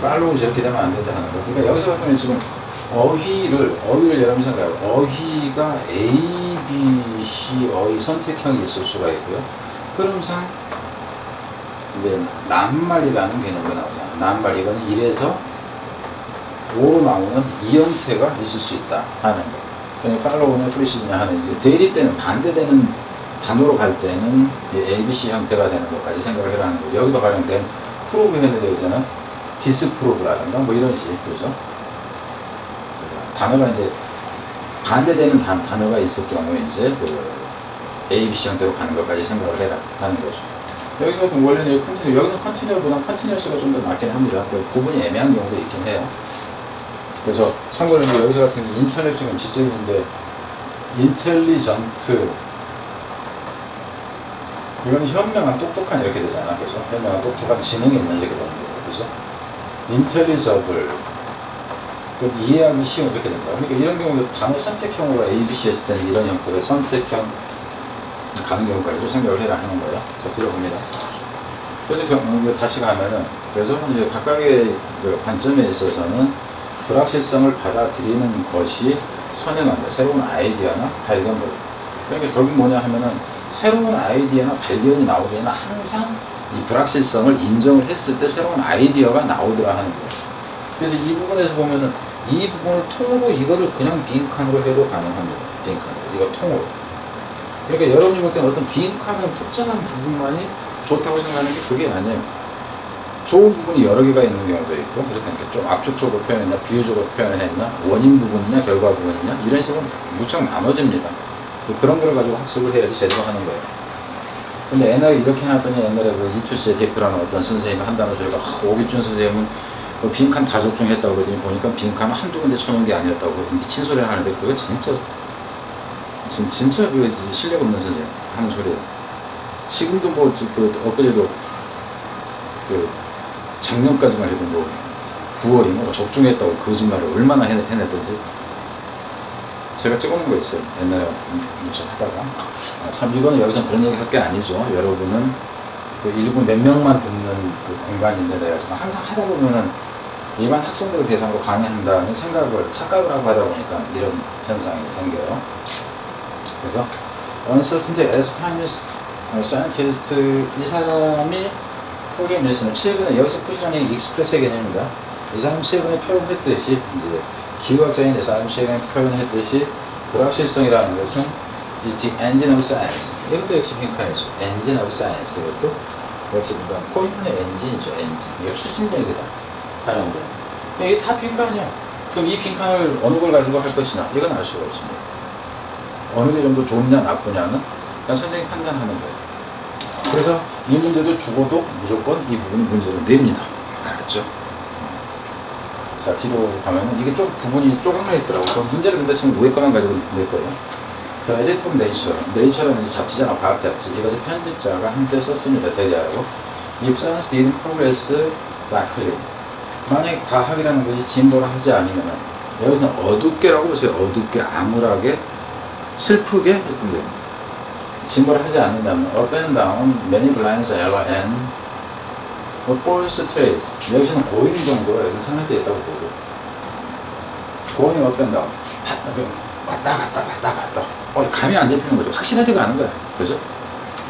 [SPEAKER 1] 팔로우 저렇게 되면 안 된다 하는 거. 그러니까 여기서 같은 경우는 지금 어휘를 여러분이 생각해요. 어휘가 A, B, C 어휘 선택형이 있을 수가 있고요. 흐름상 이제 낱말이라는 개념이 나오잖아요. 낱말 이거는 1에서 5로 나오는 이 형태가 있을 수 있다 하는 거. 그러니까 팔로우냐 프리시드냐 하는 이제 대립되는 반대되는 단어로 갈 때는 A, B, C 형태가 되는 것까지 생각을 해라는 거. 여기서 활용된 프로브 현대되어 있잖아요. 디스프로브라든가 뭐 이런 식 그죠? 단어가 이제 반대되는 단어가 있을 경우에 이제 그 A, B, C 형태로 가는 것까지 생각을 해라 하는 거죠. 여기 같은 원래는 컨티뉴, 여기는 컨티뉴보다 컨티뉴스가 좀 더 낫긴 합니다. 구분이 애매한 경우도 있긴 해요. 그래서 참고로 이제 여기서 같은 인터넷 중에 지적인데 인텔리전트 이건 현명한 똑똑한 이렇게 되잖아. 그죠? 현명한 똑똑한 지능이 있는 이렇게 되는 거예요. 그죠? 인텔리저블 이해하기 쉬운 이렇게 된다. 그러니까 이런 경우도 단어 선택형으로 A, B, C 했을 때는 이런 형태의 선택형 가는 경우까지도 생각을 해라 하는 거예요. 자, 들어봅니다. 그래서 다시 가면은, 그래서 이제 각각의 그 관점에 있어서는 불확실성을 받아들이는 것이 선행한다. 새로운 아이디어나 발견. 그러니까 결국 뭐냐 하면은, 새로운 아이디어나 발견이 나오기에는 항상 이 불확실성을 인정을 했을 때 새로운 아이디어가 나오더라 하는 거예요. 그래서 이 부분에서 보면은, 이 부분을 통으로 이거를 그냥 빈칸으로 해도 가능합니다. 빈칸으로. 이거 통으로. 그러니까 여러분이 볼 때는 어떤 빈칸은 특정한 부분만이 좋다고 생각하는 게 그게 아니에요. 좋은 부분이 여러 개가 있는 경우도 있고, 그렇다니까 좀 압축적으로 표현했냐, 비유적으로 표현했냐, 원인 부분이냐, 결과 부분이냐, 이런 식으로 무척 나눠집니다. 그런 걸 가지고 학습을 해야지 제대로 하는 거예요. 근데 옛날에 이렇게 해놨더니 옛날에 그 이투스의 대표라는 어떤 선생님이 한다는 소리가, 오기준 선생님은 그 빈칸 다 적중했다고 그러더니 보니까 빈칸은 한두 군데 쳐놓은 게 아니었다고 미친 소리를 하는데 그거 진짜 그 실력 없는 선생님 하는 소리예요. 지금도 뭐 엊그제도 그 작년까지만 해도 뭐 9월인가 적중했다고 거짓말을 얼마나 해냈던지 제가 찍어놓은 거 있어요. 옛날에 무척 하다가 참 이거는 여기서 그런 얘기 할 게 아니죠. 여러분은 그 일부 몇 명만 듣는 그 공간인데 내가 지금 항상 하다 보면은 일반 학생들을 대상으로 강의한다는 착각을 하고 하다 보니까 이런 현상이 생겨요. 그래서 uncertainty as prime scientist 이 사람이 포기의 밀스는 최근에 여기서 푸시라는 얘기 익스프레스의 개념입니다. 이 사람 최근에 표현했듯이 이제 기후학자인 이 사람 최근에 표현했듯이 불확실성이라는 것은 is the engine of science. 이것도 역시 빈칸이죠. engine of science. 이것도 역시 포인트는 엔진이죠. 엔진. 이게 추진력이다. 하는데 이게 다 빈칸이야. 그럼 이 빈칸을 어느 걸 가지고 할 것이냐? 이건 알 수가 없습니다. 어느 게 좀 더 좋냐 나쁘냐는 그냥 선생님이 판단하는 거예요. 그래서 이 문제도 죽어도 무조건 이 부분이 문제로 냅니다. 알았죠? 자, 뒤로 가면은 이게 좀 부분이 조금만 있더라고요. 그럼 문제를 근데 지금 위에 거만 가지고 낼 거예요. The Editor of Nature. Nature는 잡지잖아, 과학 잡지. 이것을 편집자가 한때 썼습니다. 대대하고. If science didn't progress darkly. 만약에 과학이라는 것이 진보를 하지 않으면, 여기서 어둡게라고 보세요. 어둡게, 암울하게, 슬프게 이렇게 돼요. 진보를 하지 않는다면 up and down, many blinds, error and false trace. 여기서는 going 정도가 여기 상해되어 있다고 보고, going up and down, 왔다 갔다 감이 안 잡히는 거죠. 확실하지가 않은 거야. 그죠?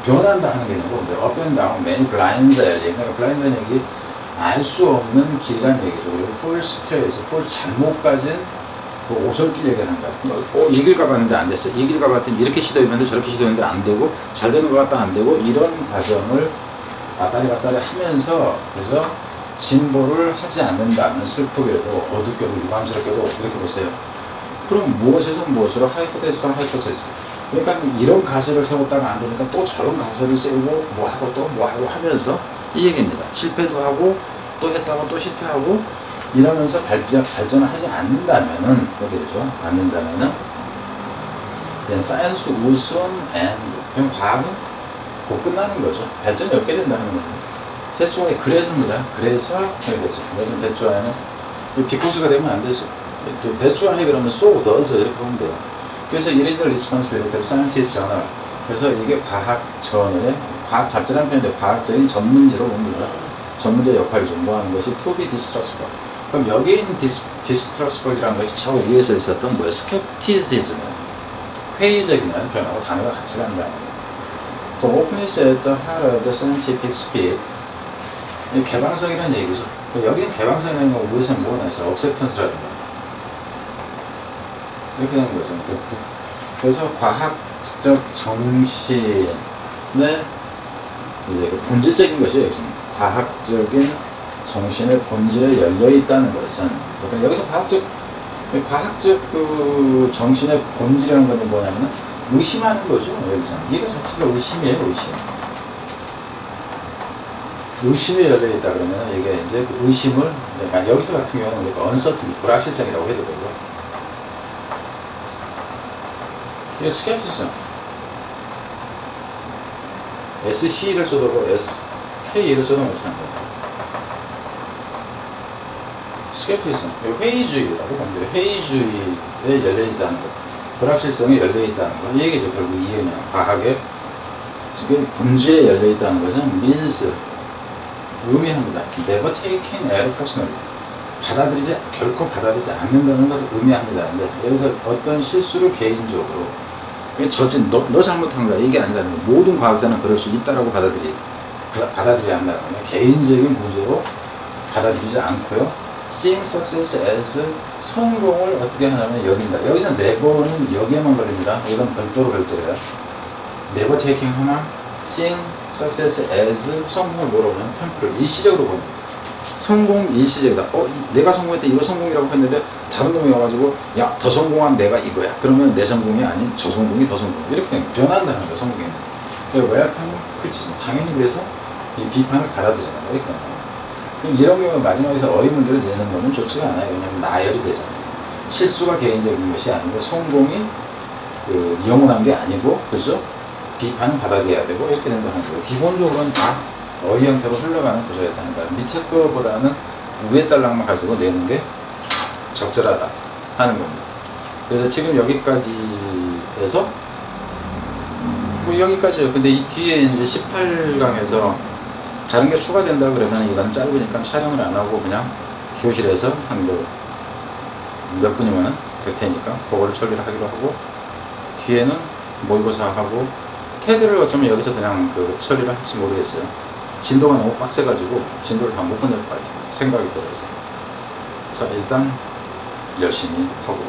[SPEAKER 1] 변한다 하는 개념이고, up and down, many blinds, error. 그러니까 blind는 여기 알 수 없는 길이라는 얘기죠. 그리고 false trace, false 잘못 가진 오솔길 얘기하는 거야. 이 길 가봤는데 안 됐어. 이 길 가봤더니 이렇게 시도했는데 저렇게 시도했는데 안 되고, 잘 되는 것 같다 안 되고, 이런 과정을 왔다리 갔다리 하면서, 그래서 진보를 하지 않는다면 슬프게도 어둡게도 유감스럽게도 이렇게 보세요. 그럼 무엇에서 무엇으로 하이포테시스. 그러니까 이런 가설을 세웠다가 안 되니까 또 저런 가설을 세우고 뭐하고 또 뭐하고 하면서 이 얘기입니다. 실패도 하고 또 했다가 또 실패하고 이러면서 발전을 하지 않는다면은, 그렇게 되죠. 않는다면은, then science will soon end. 그럼 과학은 곧 끝나는 거죠. 발전이 없게 된다는 거죠. 대초에 그래서입니다. 그래서 하게 되죠. 그래서 대초에는 비코스가 되면 안 되죠. 대초에 그러면 so does 이렇게 보면 돼요. 그래서 it is the responsibility of scientist journal. 그래서 이게 과학 저널의 과학 잡지라는 표현인데 과학적인 전문지로 봅니다. 전문지의 역할이 존버하는 것이 to be distrustful. 그럼 여기 있는 distrustful이라는 것이 저 위에서 있었던 뭐예요? skepticism, 회의적이라는 표현하고 단어가 같이 간다는 거예요. 또 openness at the heart of the scientific speed. 개방성이라는 얘기죠. 여기는 개방성이라는 거 위에서는 뭐가 나있어요? acceptance라든가 이렇게 되는 거죠. 그래서 과학적 정신의 이제 본질적인 것이 여기서는 과학적인 정신의 본질에 열려 있다는 것은, 그러니까 여기서 과학적 그 정신의 본질이라는 것은 뭐냐면 의심하는 거죠. 여기서 이거 자체가 의심이에요. 의심에 열려 있다 그러면 이게 이제 그 의심을, 그러니까 여기서 같은 경우는 우리가 uncertainty, 불확실성이라고 해도 되고, 이게 skepticism. SC를 쏟아고 SK를 쏟아놓으면 하는 거예요. skepticism. 회의주의라고 보면 회의주의에 열려있다는 것. 불확실성에 열려있다는 것. 이 얘기죠. 결국 이해는 과학의 지금 본질에 열려있다는 것은 means, 의미합니다. never taking error personally. 결코 받아들이지 않는다는 것을 의미합니다. 근데 여기서 어떤 실수를 개인적으로, 너 잘못한 거야. 이게 아니라는 거야. 모든 과학자는 그럴 수 있다라고 받아들여야 한다는 거예요. 개인적인 문제로 받아들이지 않고요. seeing success as, 성공을 어떻게 하냐면 여긴다. 여기서 never는 여기에만 걸립니다. 이건 별도예요. never taking 하나, seeing success as, 성공을 뭐라고 하냐면 temporal, 일시적으로 봅니다. 성공 일시적이다. 내가 성공했다. 이거 성공이라고 했는데 다른 놈이 와가지고 야, 더 성공한 내가 이거야. 그러면 내 성공이 아닌 저 성공이 더 성공. 이렇게 변한다는 거야, 성공이. welcome criticism. 당연히 그래서 이 비판을 받아들이는 거야. 이렇게. 그럼 이런 경우 마지막에서 어휘문제를 내는 거는 좋지가 않아요. 왜냐면 나열이 되잖아요. 실수가 개인적인 것이 아니고 성공이 영원한 게 아니고, 그죠? 비판은 받아들여야 되고 이렇게 된다는 거예요. 기본적으로는 다 어휘 형태로 흘러가는 구조였다는 거예요. 밑에 거보다는 위에 달랑만 가지고 내는 게 적절하다 하는 겁니다. 그래서 지금 여기까지 해서 여기까지요. 근데 이 뒤에 이제 18강에서 다른 게 추가된다 그러면 이건 짧으니까 촬영을 안 하고 그냥 교실에서 한 몇 분이면 될 테니까 그거를 처리를 하기로 하고, 뒤에는 모의고사하고 테드를 어쩌면 여기서 그냥 처리를 할지 모르겠어요. 진도가 너무 빡세가지고 진도를 다 못 끝낼 것 같아요. 생각이 들어서. 자, 일단 열심히 하고